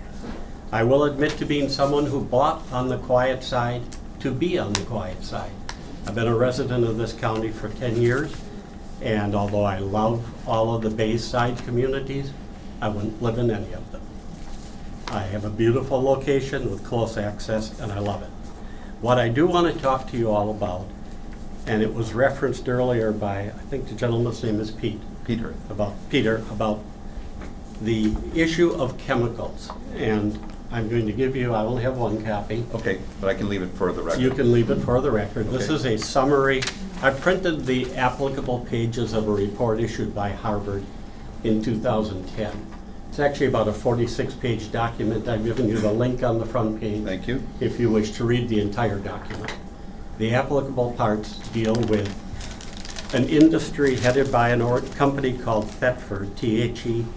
I will admit to being someone who bought on the quiet side to be on the quiet side. I've been a resident of this county for 10 years, and although I love all of the Bayside communities, I wouldn't live in any of them. I have a beautiful location with close access, and I love it. What I do want to talk to you all about, and it was referenced earlier by, I think the gentleman's name is Peter, about the issue of chemicals. And I'm going to give you, I only have one copy. Okay, but I can leave it for the record. You can leave it for the record. Okay. This is a summary. I printed the applicable pages of a report issued by Harvard in 2010. It's actually about a 46-page document. I've given you the link on the front page. Thank you. If you wish to read the entire document. The applicable parts deal with an industry headed by a company called Thetford, T-H-E-T-F-O-R-D.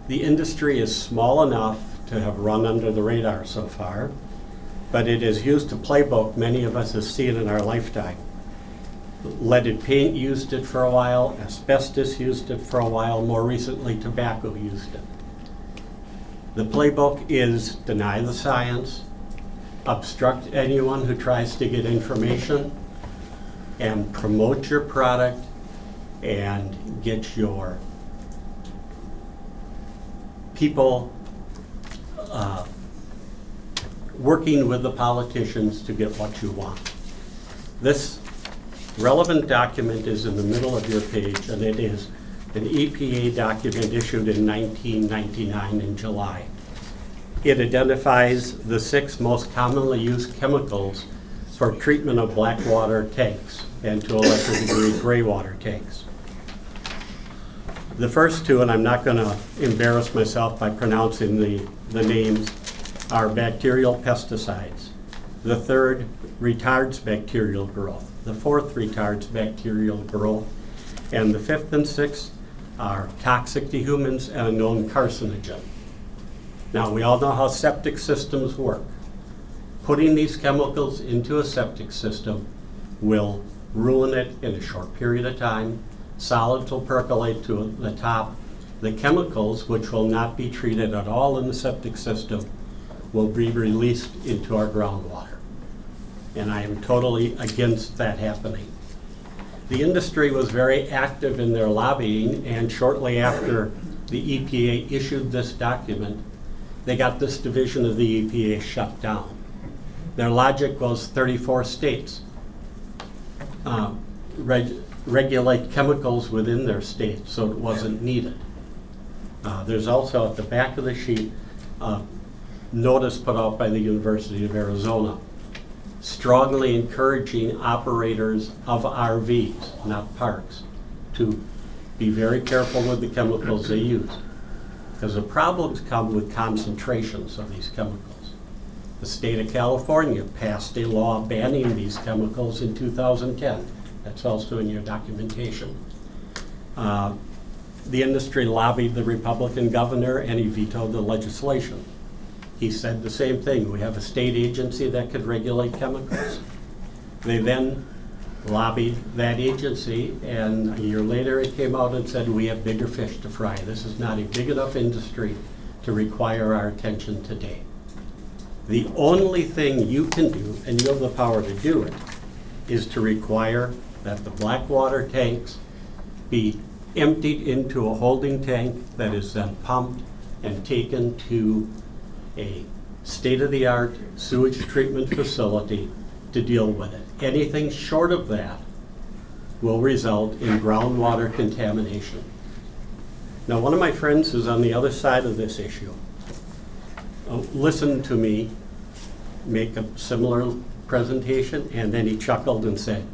The industry is small enough to have run under the radar so far, but it is used to playbook many of us have seen in our lifetime. Leaded paint used it for a while, asbestos used it for a while, more recently tobacco used it. The playbook is deny the science, obstruct anyone who tries to get information, and promote your product and get your people working with the politicians to get what you want. This relevant document is in the middle of your page, and it is an EPA document issued in 1999 in July. It identifies the 6 most commonly used chemicals for treatment of black water tanks and to a lesser degree gray water tanks. The first 2, and I'm not going to embarrass myself by pronouncing the names, are bacterial pesticides. The 3rd retards bacterial growth. The 4th retards bacterial growth. And the 5th and 6th are toxic to humans and a known carcinogen. Now, we all know how septic systems work. Putting these chemicals into a septic system will ruin it in a short period of time. Solids will percolate to the top. The chemicals, which will not be treated at all in the septic system, will be released into our groundwater. And I am totally against that happening. The industry was very active in their lobbying, and shortly after the EPA issued this document, they got this division of the EPA shut down. Their logic was 34 states regulate chemicals within their state, so it wasn't needed. There's also at the back of the sheet notice put out by the University of Arizona, strongly encouraging operators of RVs, not parks, to be very careful with the chemicals they use, because the problems come with concentrations of these chemicals. The state of California passed a law banning these chemicals in 2010. That's also in your documentation. The industry lobbied the Republican governor, and he vetoed the legislation. He said the same thing. We have a state agency that could regulate chemicals. They then lobbied that agency, and a year later it came out and said, we have bigger fish to fry. This is not a big enough industry to require our attention today. The only thing you can do, and you have the power to do it, is to require that the black water tanks be emptied into a holding tank that is then pumped and taken to a state-of-the-art sewage treatment facility to deal with it. Anything short of that will result in groundwater contamination. Now, one of my friends who's on the other side of this issue listened to me make a similar presentation, and then he chuckled and said,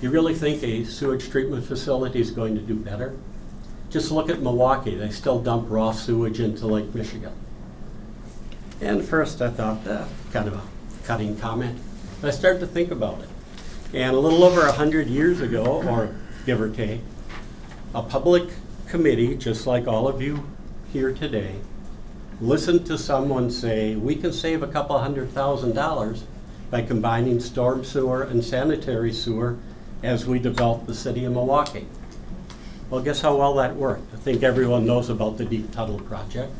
you really think a sewage treatment facility is going to do better? Just look at Milwaukee. They still dump raw sewage into Lake Michigan. And first I thought, kind of a cutting comment. But I started to think about it. And a little over 100 years ago, or give or take, a public committee, just like all of you here today, listened to someone say, we can save a couple $100,000 by combining storm sewer and sanitary sewer as we develop the city of Milwaukee. Well, guess how well that worked? I think everyone knows about the Deep Tunnel Project.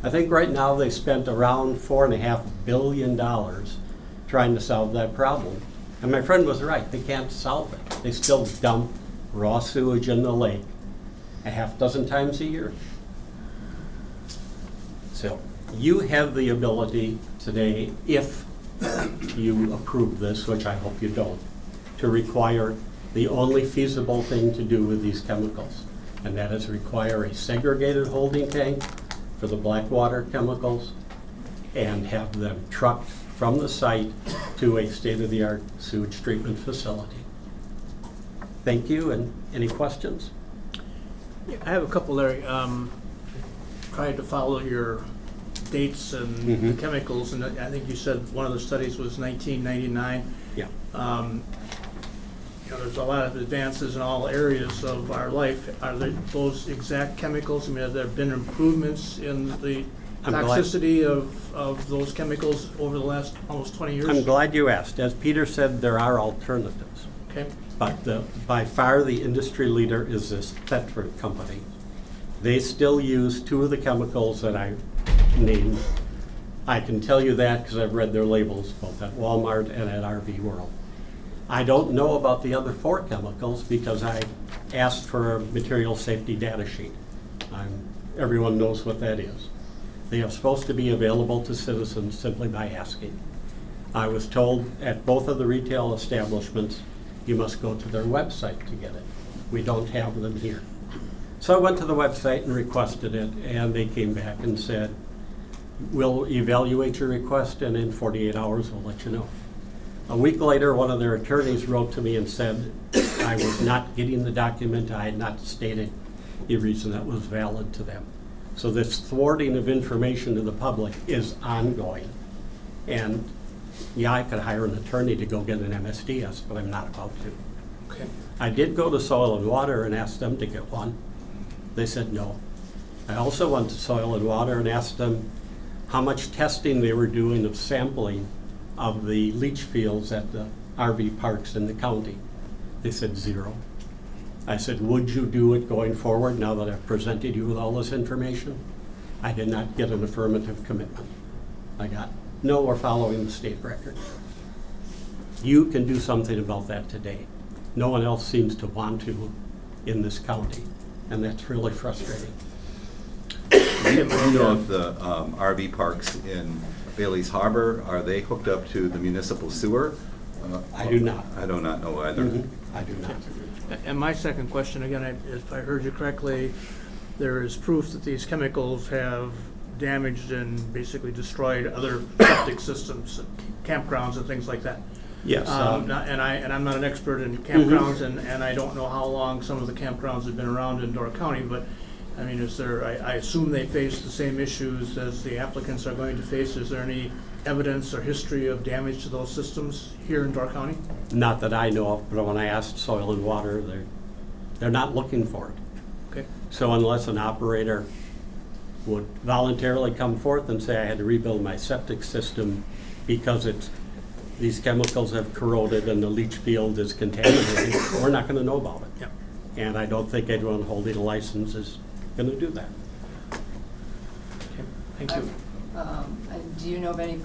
I think right now they spent around $4.5 billion trying to solve that problem. And my friend was right, they can't solve it. They still dump raw sewage in the lake a half dozen times a year. So you have the ability today, if you approve this, which I hope you don't, to require the only feasible thing to do with these chemicals, and that is require a segregated holding tank for the black water chemicals and have them trucked from the site to a state-of-the-art sewage treatment facility. Thank you, and any questions? Yeah, I have a couple, Larry. Tried to follow your dates and the chemicals, and I think you said one of the studies was 1999. Yeah. There's a lot of advances in all areas of our life. Are there those exact chemicals? I mean, have there been improvements in the toxicity of those chemicals over the last almost 20 years? I'm glad you asked. As Peter said, there are alternatives. Okay. But by far the industry leader is this Thetford company. They still use 2 of the chemicals that I named. I can tell you that because I've read their labels both at Walmart and at RV World. I don't know about the other 4 chemicals because I asked for a material safety data sheet. Everyone knows what that is. They are supposed to be available to citizens simply by asking. I was told at both of the retail establishments, you must go to their website to get it. We don't have them here. So I went to the website and requested it, and they came back and said, we'll evaluate your request, and in 48 hours, we'll let you know. A week later, one of their attorneys wrote to me and said I was not getting the document. I had not stated a reason that was valid to them. So this thwarting of information to the public is ongoing. And yeah, I could hire an attorney to go get an MSDS, but I'm not about to. Okay. I did go to Soil and Water and ask them to get one. They said no. I also went to Soil and Water and asked them how much testing they were doing of sampling of the leach fields at the RV parks in the county. They said 0. I said, would you do it going forward now that I've presented you with all this information? I did not get an affirmative commitment. I got, no, we're following the state record. You can do something about that today. No one else seems to want to in this county, and that's really frustrating. You know of the RV parks in Bailey's Harbor, are they hooked up to the municipal sewer? I do not. I do not know either. I do not. And my second question, again, if I heard you correctly, there is proof that these chemicals have damaged and basically destroyed other septic systems, campgrounds and things like that. Yes. And I'm not an expert in campgrounds, and I don't know how long some of the campgrounds have been around in Door County, but I mean, is there, I assume they face the same issues as the applicants are going to face. Is there any evidence or history of damage to those systems here in Door County? Not that I know of, but when I asked Soil and Water, they're not looking for it. Okay. So unless an operator would voluntarily come forth and say I had to rebuild my septic system because these chemicals have corroded and the leach field is contaminated, we're not going to know about it. Yep. And I don't think anyone holding a license is going to do that. Okay. Thank you. And do you know of any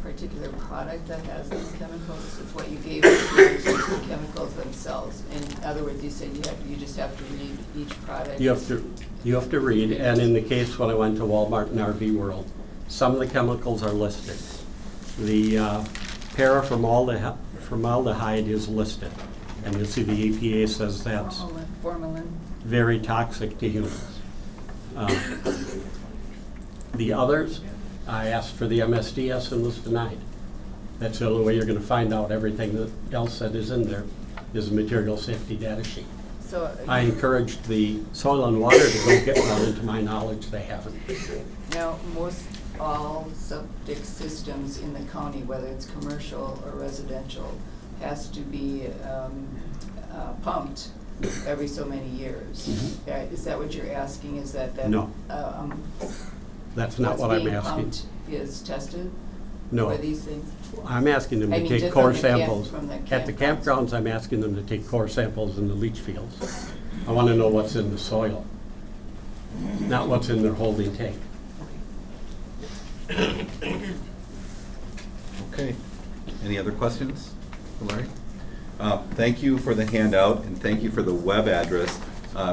particular product that has these chemicals? It's what you gave us, the chemicals themselves. In other words, you said you just have to read each product. You have to read, and in the case when I went to Walmart and RV World, some of the chemicals are listed. The paraformaldehyde is listed, and you'll see the EPA says that's Formalin. very toxic to humans. The others, I asked for the MSDS and was denied. That's the only way you're going to find out everything that else that is in there is a material safety data sheet. So I encouraged the Soil and Water to go get one, and to my knowledge, they haven't. now, most all septic systems in the county, whether it's commercial or residential, has to be pumped every so many years. Is that what you're asking? Is that No. That's not what I'm asking. What's being pumped is tested No. for these things? I'm asking them I to mean, take just core from the camp- samples. from the At the campgrounds, I'm asking them to take core samples in the leach fields. I want to know what's in the soil, not what's in their holding tank. Okay. Any other questions for Larry? Thank you for the handout, and thank you for the web address.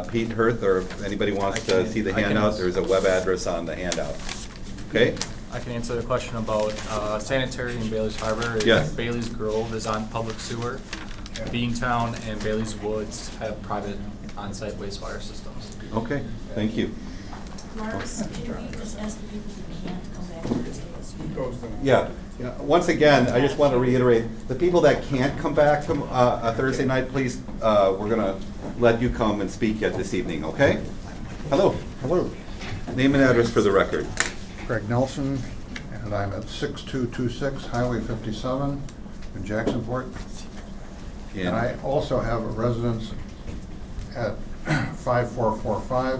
Pete Hirth, or if anybody wants to see the handout, there's a web address on the handout. Okay? I can answer the question about sanitary in Bailey's Harbor. Yes. Bailey's Grove is on public sewer. Beantown and Bailey's Woods have private on-site wastewater systems. Okay, thank you. Marcus, can we just ask the people who can't come back Thursday? Yeah. Once again, I just want to reiterate, the people that can't come back to a Thursday night, please, we're going to let you come and speak yet this evening, okay? Hello. Hello. Name and address for the record. Craig Nelson, and I'm at 6226 Highway 57 in Jacksonport. And I also have a residence at 5445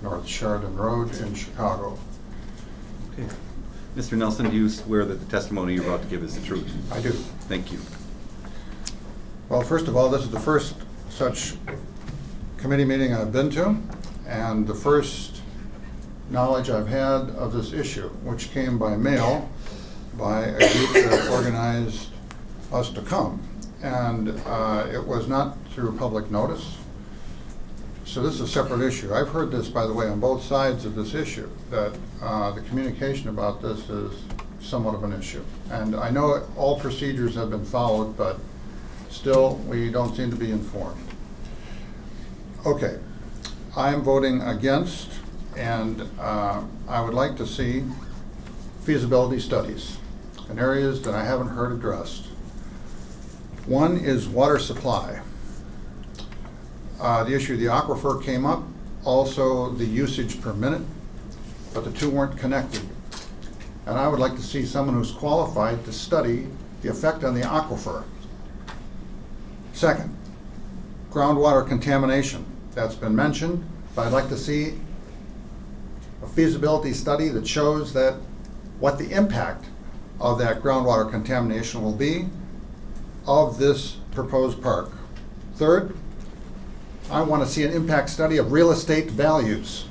North Sheridan Road in Chicago. Okay. Mr. Nelson, do you swear that the testimony you're about to give is the truth? I do. Thank you. Well, first of all, this is the first such committee meeting I've been to, and the first knowledge I've had of this issue, which came by mail by a group that organized us to come. And it was not through public notice. So this is a separate issue. I've heard this, by the way, on both sides of this issue, that the communication about this is somewhat of an issue. And I know all procedures have been followed, but still, we don't seem to be informed. Okay, I am voting against, and I would like to see feasibility studies in areas that I haven't heard addressed. One is water supply. The issue of the aquifer came up, also the usage per minute, but the two weren't connected. And I would like to see someone who's qualified to study the effect on the aquifer. Second, groundwater contamination. That's been mentioned, but I'd like to see a feasibility study that shows that what the impact of that groundwater contamination will be of this proposed park. Third, I want to see an impact study of real estate values.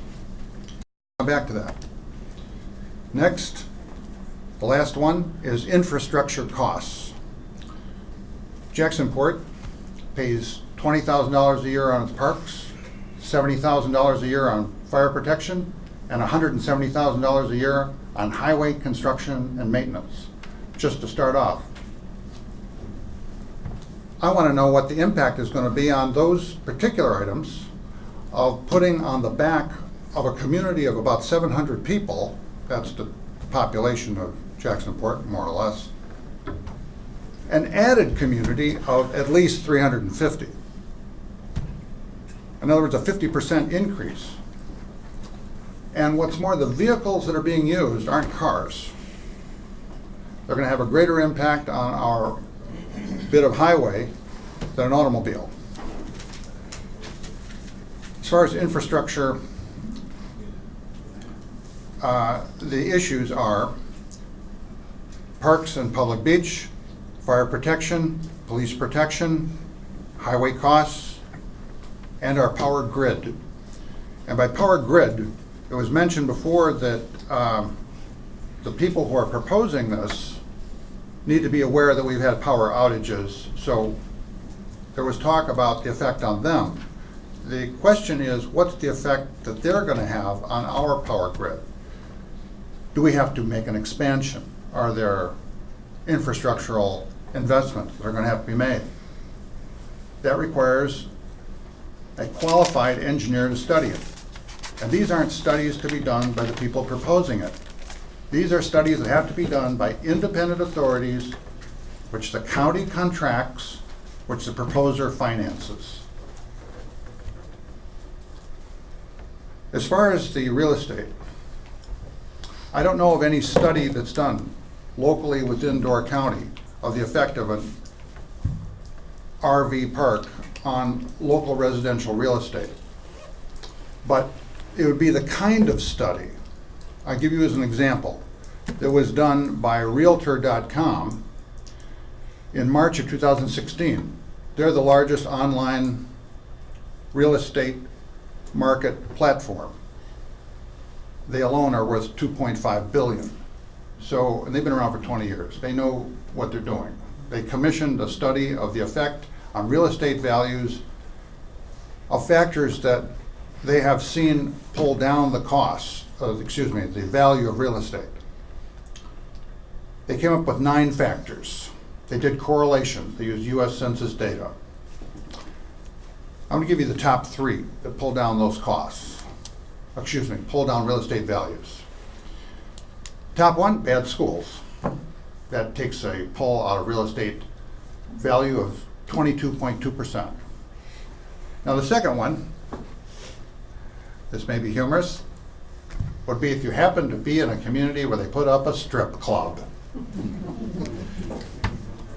Come back to that. Next, the last one is infrastructure costs. Jacksonport pays $20,000 a year on its parks, $70,000 a year on fire protection, and $170,000 a year on highway construction and maintenance, just to start off. I want to know what the impact is going to be on those particular items of putting on the back of a community of about 700 people, that's the population of Jacksonport, more or less, an added community of at least 350. In other words, a 50% increase. And what's more, the vehicles that are being used aren't cars. They're going to have a greater impact on our bit of highway than an automobile. As far as infrastructure, the issues are parks and public beach, fire protection, police protection, highway costs, and our power grid. And by power grid, it was mentioned before that the people who are proposing this need to be aware that we've had power outages. So there was talk about the effect on them. The question is, what's the effect that they're going to have on our power grid? Do we have to make an expansion? Are there infrastructural investments that are going to have to be made? That requires a qualified engineer to study it. And these aren't studies to be done by the people proposing it. These are studies that have to be done by independent authorities, which the county contracts, which the proposer finances. As far as the real estate, I don't know of any study that's done locally within Door County of the effect of an RV park on local residential real estate. But it would be the kind of study, I'll give you as an example, that was done by Realtor.com in March of 2016. They're the largest online real estate market platform. They alone are worth $2.5 billion. So, and they've been around for 20 years. They know what they're doing. They commissioned a study of the effect on real estate values of factors that they have seen pull down the costs, the value of real estate. They came up with 9 factors. They did correlations. They used US Census data. I'm going to give you the top 3 that pull down those costs. Pull down real estate values. Top 1, bad schools. That takes a pull out of real estate value of 22.2%. Now the second one, this may be humorous, would be if you happen to be in a community where they put up a strip club.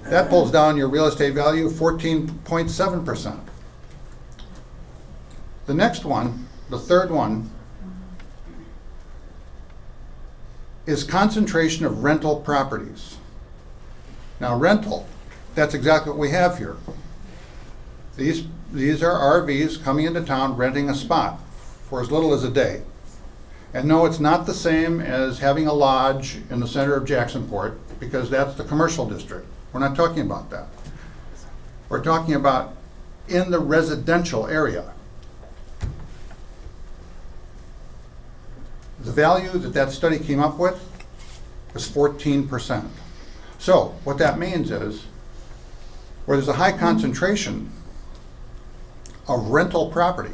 That pulls down your real estate value 14.7%. The next one, the third one, is concentration of rental properties. Now rental, that's exactly what we have here. These are RVs coming into town renting a spot for as little as a day. And no, it's not the same as having a lodge in the center of Jacksonport, because that's the commercial district. We're not talking about that. We're talking about in the residential area. The value that that study came up with was 14%. So what that means is, where there's a high concentration of rental property,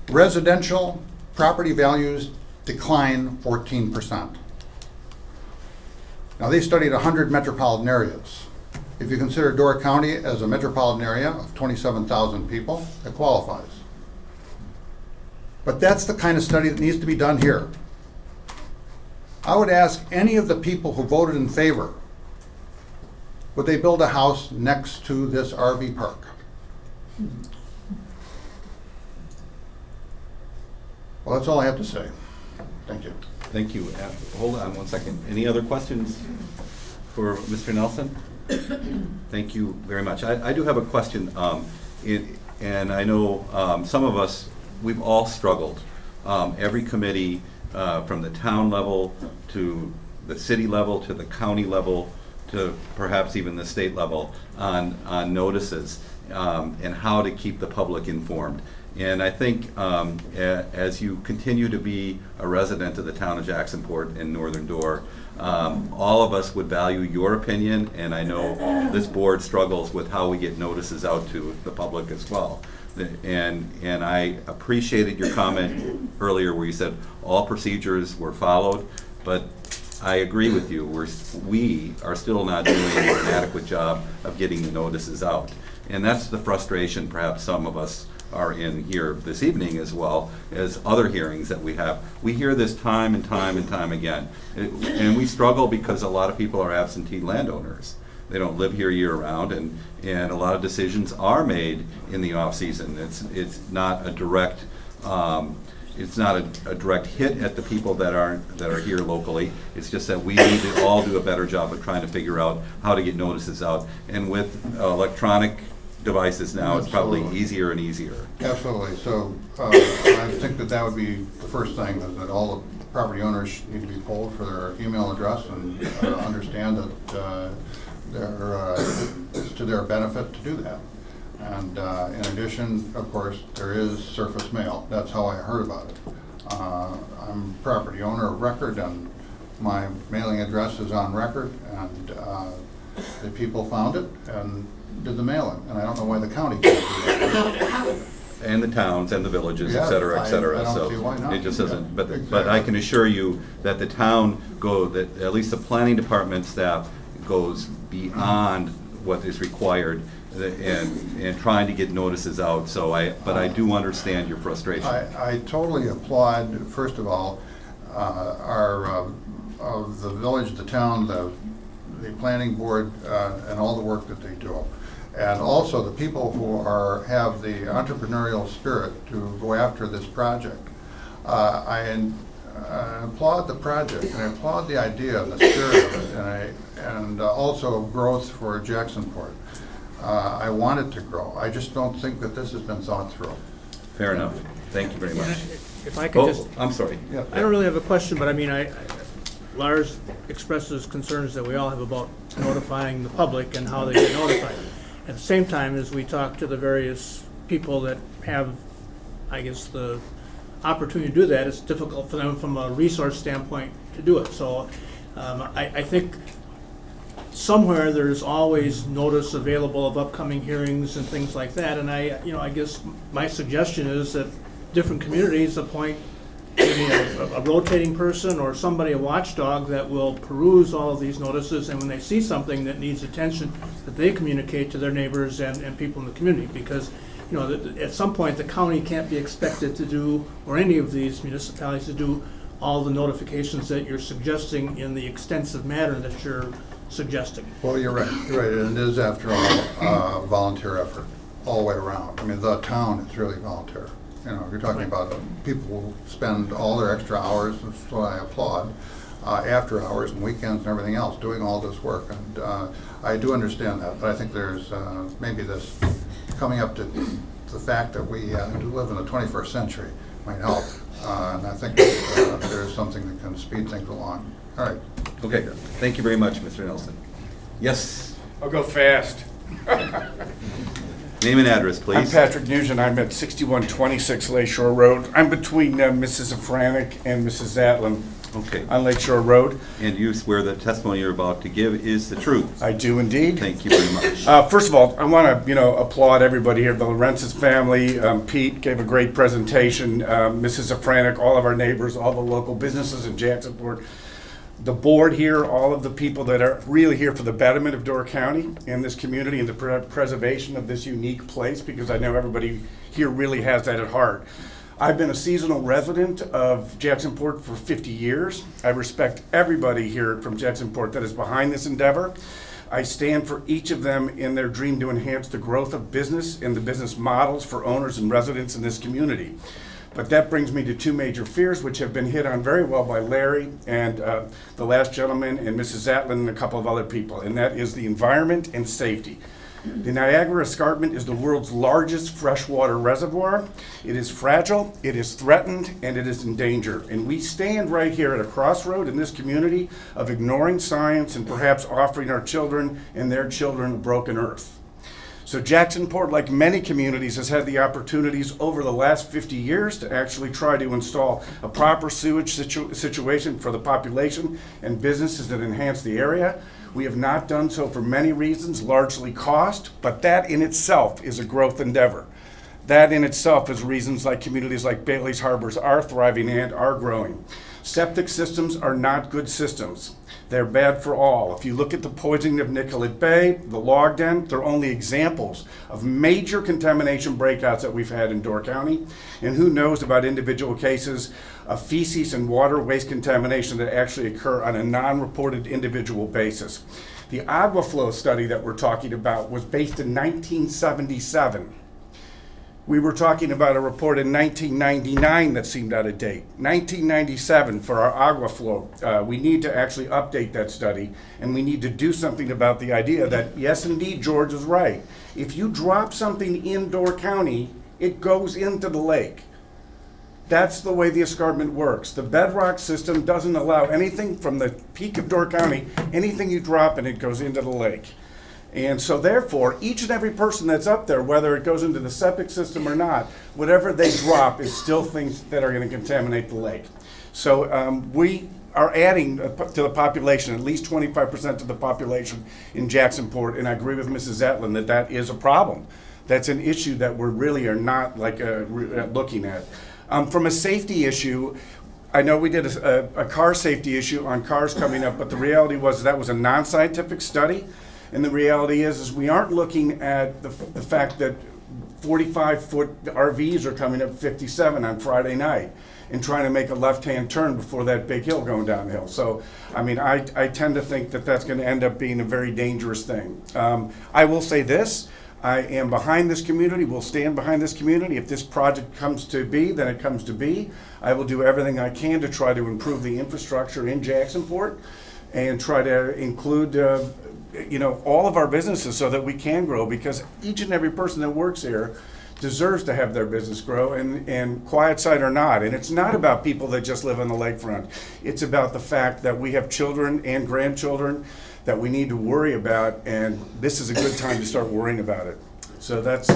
residential property values decline 14%. Now, they studied 100 metropolitan areas. If you consider Door County as a metropolitan area of 27,000 people, it qualifies. But that's the kind of study that needs to be done here. I would ask any of the people who voted in favor, would they build a house next to this RV park? Well, that's all I have to say. Thank you. Thank you. Hold on one second. Any other questions for Mr. Nelson? Thank you very much. I do have a question, and I know some of us, we've all struggled. Every committee, from the town level to the city level to the county level to perhaps even the state level, on notices and how to keep the public informed. And I think as you continue to be a resident of the town of Jacksonport and Northern Door, all of us would value your opinion, and I know this board struggles with how we get notices out to the public as well. And I appreciated your comment earlier where you said all procedures were followed, but I agree with you. We are still not doing an adequate job of getting the notices out. And that's the frustration perhaps some of us are in here this evening, as well as other hearings that we have. We hear this time and time and time again. And we struggle because a lot of people are absentee landowners. They don't live here year-round, and a lot of decisions are made in the off-season. It's not a direct hit at the people that are here locally. It's just that we need to all do a better job of trying to figure out how to get notices out. And with electronic devices now, it's probably easier and easier. Absolutely. So I think that would be the first thing, that all the property owners need to be polled for their email address and understand that it's to their benefit to do that. And in addition, of course, there is surface mail. That's how I heard about it. I'm a property owner of record, and my mailing address is on record, and the people found it and did the mailing, and I don't know why the county can't do that. And the towns and the villages, et cetera, et cetera. I don't So see why not. it just doesn't. But Exactly. I can assure you that the town that at least the planning department staff goes beyond what is required and trying to get notices out. So but I do understand your frustration. I totally applaud, first of all, of the village, the town, the planning board, and all the work that they do. And also the people who have the entrepreneurial spirit to go after this project. I applaud the project, and I applaud the idea and the spirit of it, and also growth for Jacksonport. I want it to grow. I just don't think that this has been thought through. Fair enough. Thank you very much. If I could just, I'm sorry. Yeah. I don't really have a question, but I mean, Lars expresses concerns that we all have about notifying the public and how they get notified. At the same time, as we talk to the various people that have, I guess, the opportunity to do that, it's difficult for them from a resource standpoint to do it. So I think somewhere there's always notice available of upcoming hearings and things like that. And I guess my suggestion is that different communities appoint maybe a rotating person or somebody, a watchdog, that will peruse all of these notices, and when they see something that needs attention, that they communicate to their neighbors and people in the community. Because at some point the county can't be expected to do, or any of these municipalities to do, all the notifications that you're suggesting in the extensive manner that you're suggesting. Well, you're right. You're right. And it is, after all, a volunteer effort all the way around. I mean, the town is really volunteer. You're talking about people who spend all their extra hours, that's what I applaud, after hours and weekends and everything else, doing all this work. And I do understand that, but I think there's maybe this coming up to the fact that we do live in the 21st century might help. And I think there's something that can speed things along. All right. Okay. Thank you very much, Mr. Nelson. Yes? I'll go fast. Name and address, I'm please. Patrick Nugent. I'm at 6126 Lakeshore Road. I'm between Mrs. Afranic and Mrs. Zatlin Okay. on Lakeshore Road. And you swear the testimony you're about to give is the truth? I do indeed. Thank you very much. First of all, I want to, applaud everybody here. The Lorenz's family, Pete gave a great presentation. Mrs. Afranic, all of our neighbors, all the local businesses in Jacksonport. The board here, all of the people that are really here for the betterment of Door County and this community and the preservation of this unique place, because I know everybody here really has that at heart. I've been a seasonal resident of Jacksonport for 50 years. I respect everybody here from Jacksonport that is behind this endeavor. I stand for each of them in their dream to enhance the growth of business and the business models for owners and residents in this community. But that brings me to two major fears, which have been hit on very well by Larry and the last gentleman and Mrs. Zatlin and a couple of other people, and that is the environment and safety. The Niagara Escarpment is the world's largest freshwater reservoir. It is fragile, it is threatened, and it is in danger. And we stand right here at a crossroad in this community of ignoring science and perhaps offering our children and their children a broken earth. So Jacksonport, like many communities, has had the opportunities over the last 50 years to actually try to install a proper sewage situation for the population and businesses that enhance the area. We have not done so for many reasons, largely cost, but that in itself is a growth endeavor. That in itself is reasons like communities like Bailey's Harbors are thriving and are growing. Septic systems are not good systems. They're bad for all. If you look at the poisoning of Nicollet Bay, the log den, they're only examples of major contamination breakouts that we've had in Door County. And who knows about individual cases of feces and water waste contamination that actually occur on a non-reported individual basis. The Agua Flow study that we're talking about was based in 1977. We were talking about a report in 1999 that seemed out of date. 1997 for our Agua Flow. We need to actually update that study, and we need to do something about the idea that, yes, indeed, George is right. If you drop something in Door County, it goes into the lake. That's the way the escarpment works. The bedrock system doesn't allow anything from the peak of Door County, anything you drop and it goes into the lake. And so therefore, each and every person that's up there, whether it goes into the septic system or not, whatever they drop is still things that are going to contaminate the lake. So we are adding to the population, at least 25% of the population in Jacksonport, and I agree with Mrs. Zatlin that that is a problem. That's an issue that we really are not looking at. From a safety issue, I know we did a car safety issue on cars coming up, but the reality was that was a non-scientific study. And the reality is we aren't looking at the fact that 45-foot RVs are coming up 57 on Friday night and trying to make a left-hand turn before that big hill going downhill. So, I mean, I tend to think that that's going to end up being a very dangerous thing. I will say this. I am behind this community, will stand behind this community. If this project comes to be, then it comes to be. I will do everything I can to try to improve the infrastructure in Jacksonport and try to include all of our businesses so that we can grow, because each and every person that works here deserves to have their business grow, and quiet side or not. And it's not about people that just live on the lakefront. It's about the fact that we have children and grandchildren that we need to worry about, and this is a good time to start worrying about it. So that's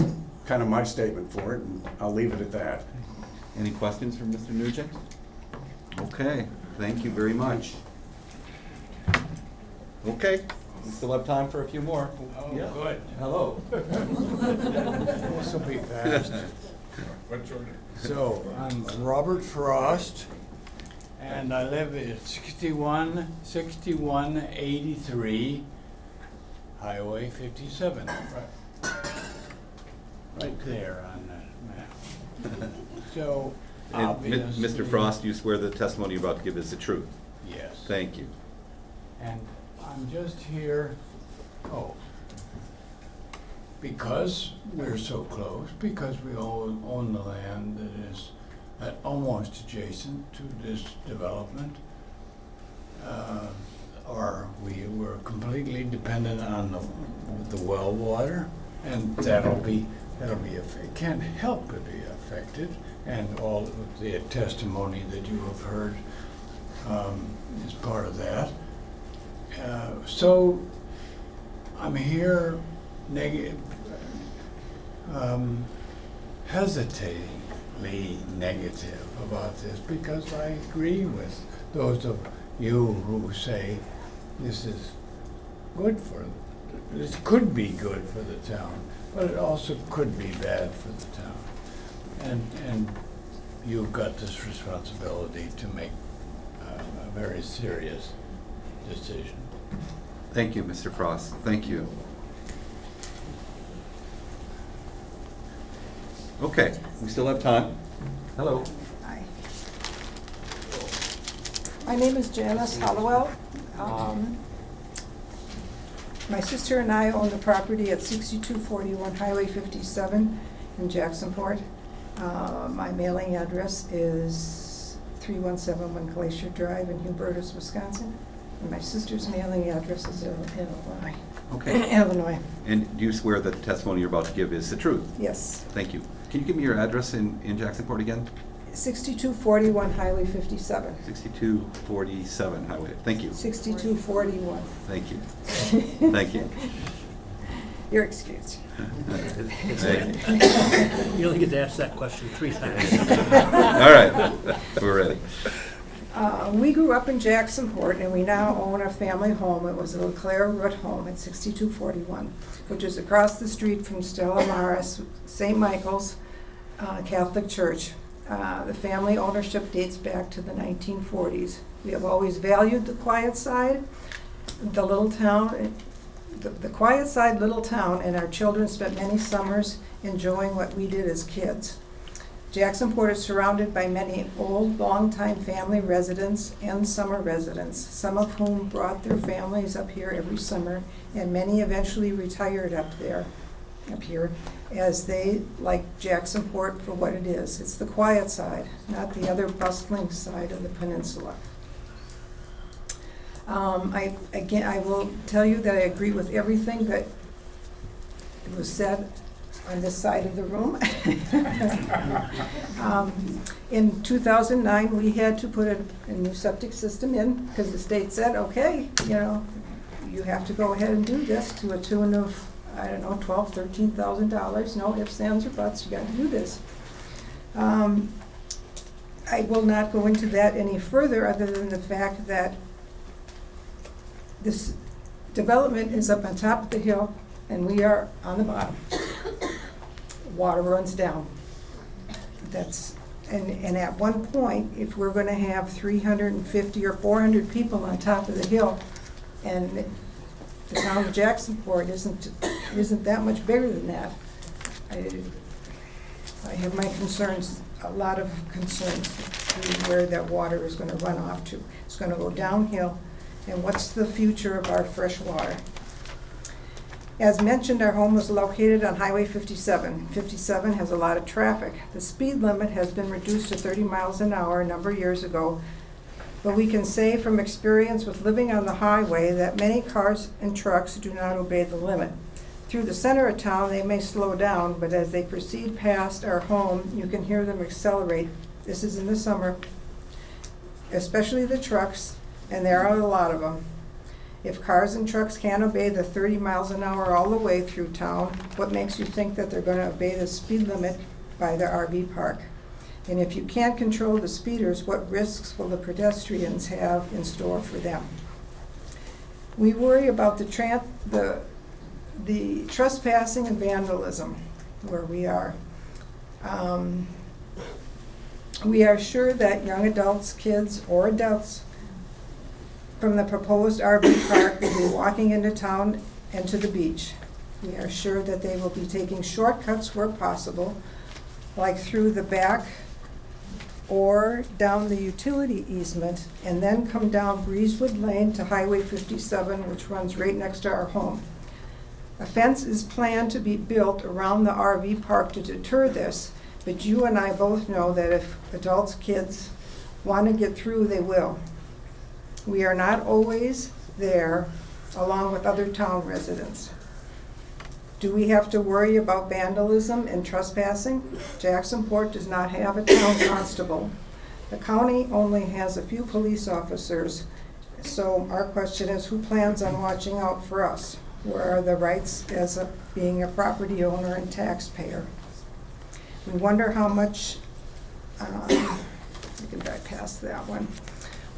kind of my statement for it, and I'll leave it at that. Any questions from Mr. Nugent? Okay, thank you very much. Okay, we still have time for a few more. Oh, yeah. Good. Hello. This will be fast. So, I'm Robert Frost, and I live at 6183 Highway 57. Right there on that map. So, And obviously... Mr. Frost, you swear the testimony you're about to give is the truth? Yes. Thank you. And I'm just here, because we're so close, because we own the land that is almost adjacent to this development, we're completely dependent on the well water, and that'll be it can't help but be affected, and all of the testimony that you have heard is part of that. So I'm here hesitatingly negative about this because I agree with those of you who say this is good for, this could be good for the town, but it also could be bad for the town. And you've got this responsibility to make a very serious decision. Thank you, Mr. Frost. Thank you. Okay, we still have time. Hello. Hi. My name is Janice Hollowell. My sister and I own the property at 6241 Highway 57 in Jacksonport. My mailing address is 3171 Glacier Drive in Hubertus, Wisconsin. And my sister's mailing address is in Illinois. Okay. Illinois. And do you swear that the testimony you're about to give is the truth? Yes. Thank you. Can you give me your address in Jacksonport again? 6241 Highway 57. 6247 Highway. Thank you. 6241. Thank you. Thank you. You're excused. You only get to ask that question 3 times. All right, we're ready. We grew up in Jacksonport, and we now own a family home. It was a LeClaire Root home at 6241, which is across the street from Stella Maris, St. Michael's Catholic Church. The family ownership dates back to the 1940s. We have always valued the quiet side, the little town, the quiet side little town, and our children spent many summers enjoying what we did as kids. Jacksonport is surrounded by many old, long-time family residents and summer residents, some of whom brought their families up here every summer, and many eventually retired up here, as they like Jacksonport for what it is. It's the quiet side, not the other bustling side of the peninsula. I will tell you that I agree with everything that was said on this side of the room. In 2009, we had to put a new septic system in because the state said, okay, you have to go ahead and do this to a tune of, I don't know, $12,000, $13,000. No ifs, ands, or buts. You got to do this. I will not go into that any further other than the fact that this development is up on top of the hill and we are on the bottom. Water runs down. And at one point, if we're going to have 350 or 400 people on top of the hill, and the town of Jacksonport isn't that much bigger than that, I have my concerns, a lot of concerns, to where that water is going to run off to. It's going to go downhill, and what's the future of our fresh water? As mentioned, our home was located on Highway 57. 57 has a lot of traffic. The speed limit has been reduced to 30 miles an hour a number of years ago, but we can say from experience with living on the highway that many cars and trucks do not obey the limit. Through the center of town, they may slow down, but as they proceed past our home, you can hear them accelerate. This is in the summer, especially the trucks, and there are a lot of them. If cars and trucks can't obey the 30 miles an hour all the way through town, what makes you think that they're going to obey the speed limit by the RV park? And if you can't control the speeders, what risks will the pedestrians have in store for them? We worry about the trespassing and vandalism where we are. We are sure that young adults, kids, or adults from the proposed RV park will be walking into town and to the beach. We are sure that they will be taking shortcuts where possible, like through the back or down the utility easement, and then come down Breezewood Lane to Highway 57, which runs right next to our home. A fence is planned to be built around the RV park to deter this, but you and I both know that if adults, kids want to get through, they will. We are not always there, along with other town residents. Do we have to worry about vandalism and trespassing? Jacksonport does not have a town constable. The county only has a few police officers, so our question is, who plans on watching out for us? Where are the rights as being a property owner and taxpayer? We wonder how much, we can bypass that one.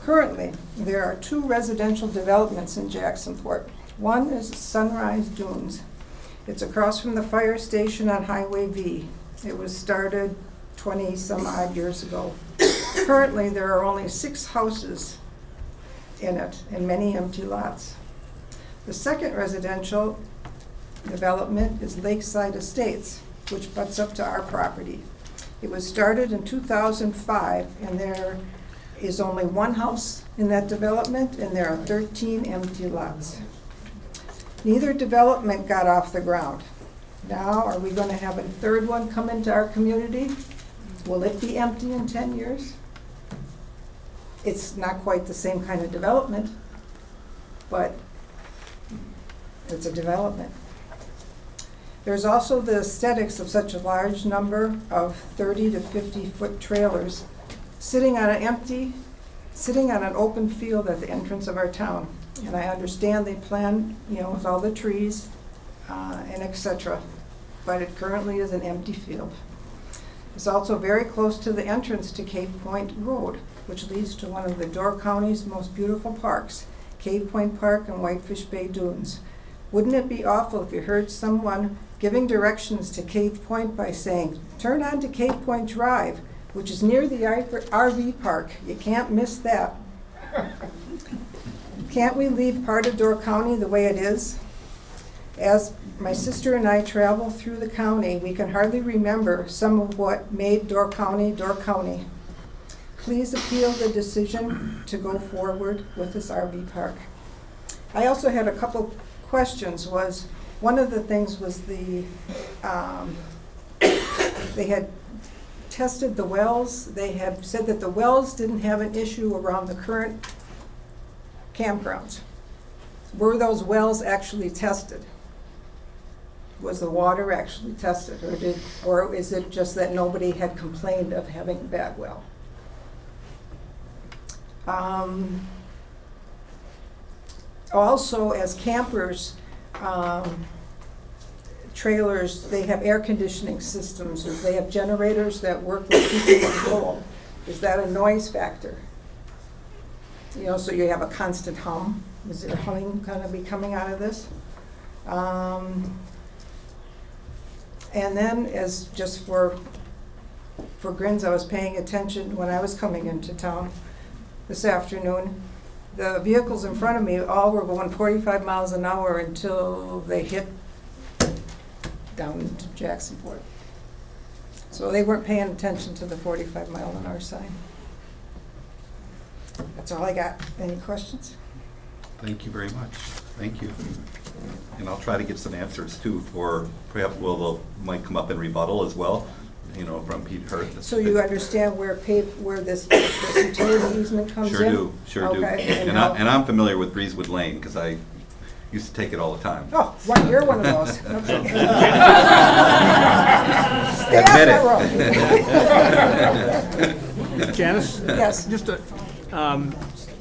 Currently, there are 2 residential developments in Jacksonport. One is Sunrise Dunes. It's across from the fire station on Highway V. It was started 20-some-odd years ago. Currently, there are only 6 houses in it and many empty lots. The second residential development is Lakeside Estates, which butts up to our property. It was started in 2005, and there is only 1 house in that development, and there are 13 empty lots. Neither development got off the ground. Now, are we going to have a third one come into our community? Will it be empty in 10 years? It's not quite the same kind of development, but it's a development. There's also the aesthetics of such a large number of 30 to 50-foot trailers sitting on an open field at the entrance of our town. And I understand they plan, with all the trees and etc. But it currently is an empty field. It's also very close to the entrance to Cave Point Road, which leads to one of the Door County's most beautiful parks, Cave Point Park and Whitefish Bay Dunes. Wouldn't it be awful if you heard someone giving directions to Cave Point by saying, turn on to Cave Point Drive, which is near the RV park. You can't miss that. Can't we leave part of Door County the way it is? As my sister and I travel through the county, we can hardly remember some of what made Door County, Door County. Please appeal the decision to go forward with this RV park. I also had a couple questions. One of the things was they had tested the wells. They had said that the wells didn't have an issue around the current campgrounds. Were those wells actually tested? Was the water actually tested, or is it just that nobody had complained of having a bad well? Also, as campers, trailers, they have air conditioning systems, or they have generators that work with people in cold. Is that a noise factor? So you have a constant hum. Is there humming going to be coming out of this? And then, as just for grins, I was paying attention when I was coming into town this afternoon. The vehicles in front of me all were going 45 miles an hour until they hit down into Jacksonport. So they weren't paying attention to the 45-mile-an-hour sign. That's all I got. Any questions? Thank you very much. Thank you. And I'll try to get some answers too, for perhaps might come up in rebuttal as well, from Pete Hurth. So you understand where this utility easement comes in? Sure do. And I'm familiar with Breezewood Lane because I used to take it all the time. Oh, you're one of those. Okay. Admit it. Janice? Yes. Just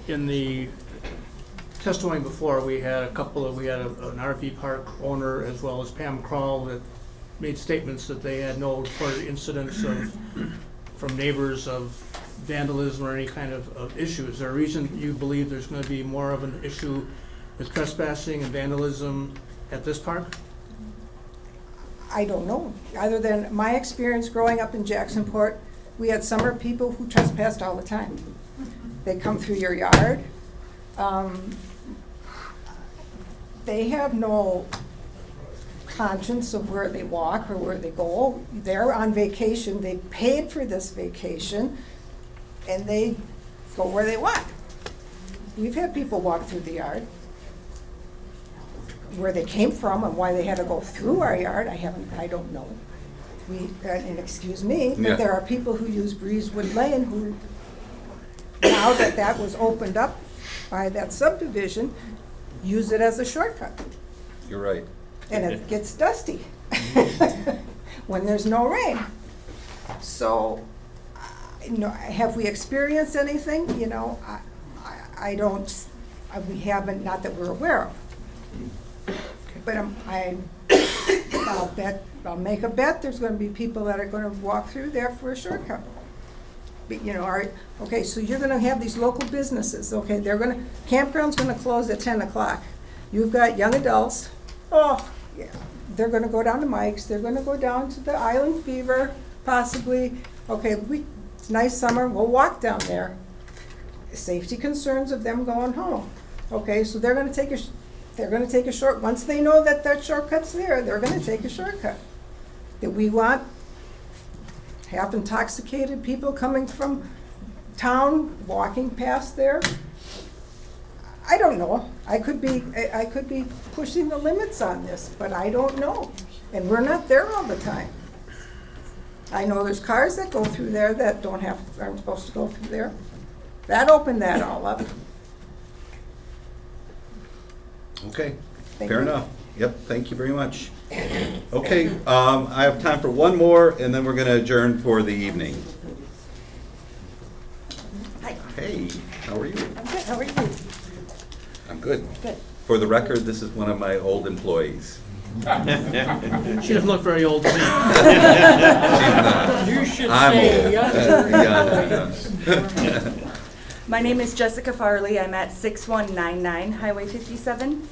in the testimony before, we had an RV park owner as well as Pam Kroll that made statements that they had no reported incidents from neighbors of vandalism or any kind of issue. Is there a reason you believe there's going to be more of an issue with trespassing and vandalism at this park? I don't know. Other than my experience growing up in Jacksonport, we had summer people who trespassed all the time. They come through your yard. They have no conscience of where they walk or where they go. They're on vacation. They paid for this vacation, and they go where they want. We've had people walk through the yard. Where they came from and why they had to go through our yard, I don't know. And excuse me, but there are people who use Breezewood Lane who, now that was opened up by that subdivision, use it as a shortcut. You're right. And it gets dusty when there's no rain. So, have we experienced anything? I don't. We haven't. Not that we're aware of. Okay. But I'll make a bet there's gonna be people that are gonna walk through there for a shortcut. But, you know, okay, so you're gonna have these local businesses, okay, campground's gonna close at 10 o'clock. You've got young adults, yeah, they're gonna go down to Mike's, they're gonna go down to the Island Fever, possibly. Okay, it's nice summer, we'll walk down there. Safety concerns of them going home. Okay, so they're gonna take a short, once they know that shortcut's there, they're gonna take a shortcut. That we want half intoxicated people coming from town, walking past there. I don't know. I could be pushing the limits on this, but I don't know. And we're not there all the time. I know there's cars that go through there that aren't supposed to go through there. That opened that all up. Okay, Thank fair you. enough. Yep, thank you very much. Okay, I have time for one more, and then we're going to adjourn for the evening. Hi. Hey, how are you? I'm good. How are you? I'm good. Good. For the record, this is one of my old employees. She doesn't look very old to me. You should I'm say old. younger. My name is Jessica Farley. I'm at 6199 Highway 57.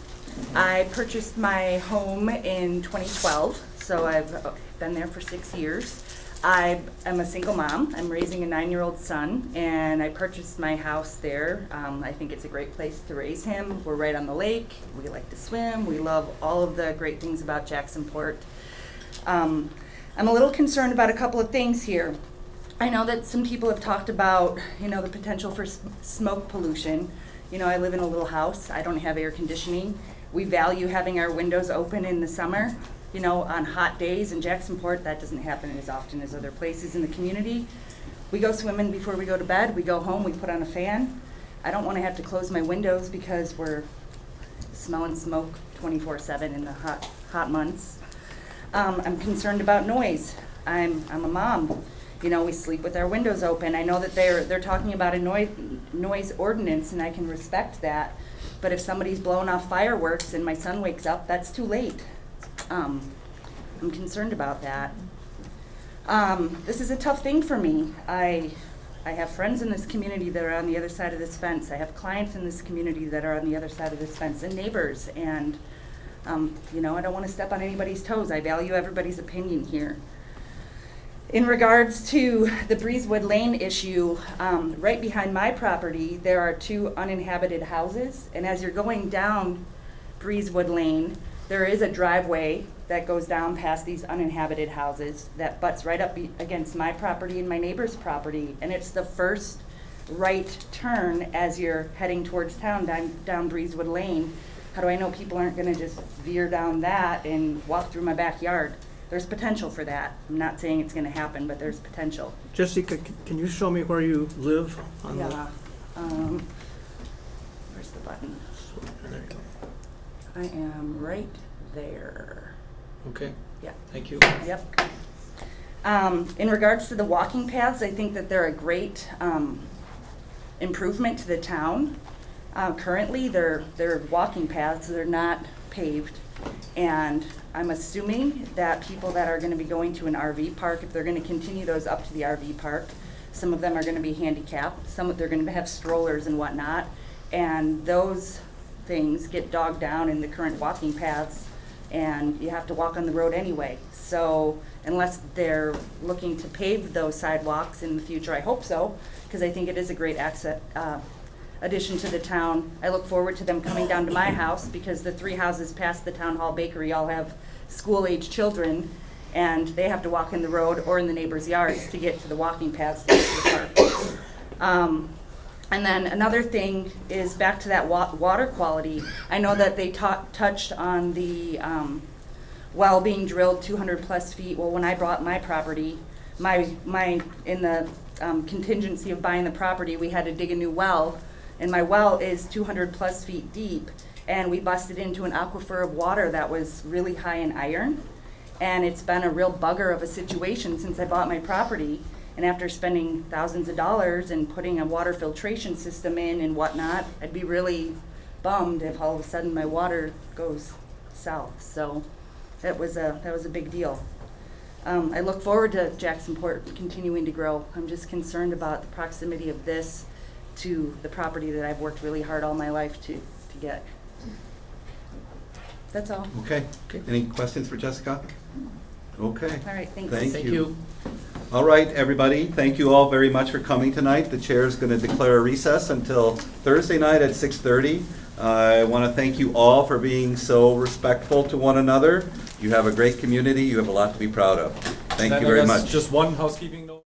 I purchased my home in 2012, so I've been there for 6 years. I am a single mom. I'm raising a 9-year-old son, and I purchased my house there. I think it's a great place to raise him. We're right on the lake. We like to swim. We love all of the great things about Jacksonport. I'm a little concerned about a couple of things here. I know that some people have talked about, you know, the potential for smoke pollution. You know, I live in a little house. I don't have air conditioning. We value having our windows open in the summer. You know, on hot days in Jacksonport, that doesn't happen as often as other places in the community. We go swimming before we go to bed. We go home, we put on a fan. I don't want to have to close my windows because we're smelling smoke 24/7 in the hot months. I'm concerned about noise. I'm a mom. You know, we sleep with our windows open. I know that they're talking about a noise ordinance, and I can respect that. But if somebody's blowing off fireworks and my son wakes up, that's too late. I'm concerned about that. This is a tough thing for me. I have friends in this community that are on the other side of this fence. I have clients in this community that are on the other side of this fence, and neighbors. And, you know, I don't want to step on anybody's toes. I value everybody's opinion here. In regards to the Breezewood Lane issue, right behind my property, there are 2 uninhabited houses. And as you're going down Breezewood Lane, there is a driveway that goes down past these uninhabited houses that butts right up against my property and my neighbor's property. And it's the first right turn as you're heading towards town down Breezewood Lane. How do I know people aren't going to just veer down that and walk through my backyard? There's potential for that. I'm not saying it's going to happen, but there's potential. Jessica, can you show me where you live? Yeah. Where's the button? I am right there. Okay. Yeah. Thank you. Yep. In regards to the walking paths, I think that they're a great improvement to the town. Currently, they're walking paths. They're not paved. And I'm assuming that people that are going to be going to an RV park, if they're going to continue those up to the RV park, some of them are going to be handicapped. Some of they're going to have strollers and whatnot. And those things get dogged down in the current walking paths, and you have to walk on the road anyway. So unless they're looking to pave those sidewalks in the future, I hope so, because I think it is a great addition to the town. I look forward to them coming down to my house because the 3 houses past the town hall bakery all have school-age children, and they have to walk in the road or in the neighbors' yards to get to the walking paths to get to the park. And then another thing is back to that water quality. I know that they touched on the well being drilled 200 plus feet. Well, when I bought my property, in the contingency of buying the property, we had to dig a new well, and my well is 200 plus feet deep, and we busted into an aquifer of water that was really high in iron, and it's been a real bugger of a situation since I bought my property. And after spending thousands of dollars and putting a water filtration system in and whatnot, I'd be really bummed if all of a sudden my water goes south. So that was a big deal. I look forward to Jacksonport continuing to grow. I'm just concerned about the proximity of this to the property that I've worked really hard all my life to get. That's all. Okay. Any questions for Jessica? Okay. All right, thanks. Thank you. All right, everybody, thank you all very much for coming tonight. The chair is going to declare a recess until Thursday night at 6:30. I want to thank you all for being so respectful to one another. You have a great community. You have a lot to be proud of. Thank you very much. Just one housekeeping note.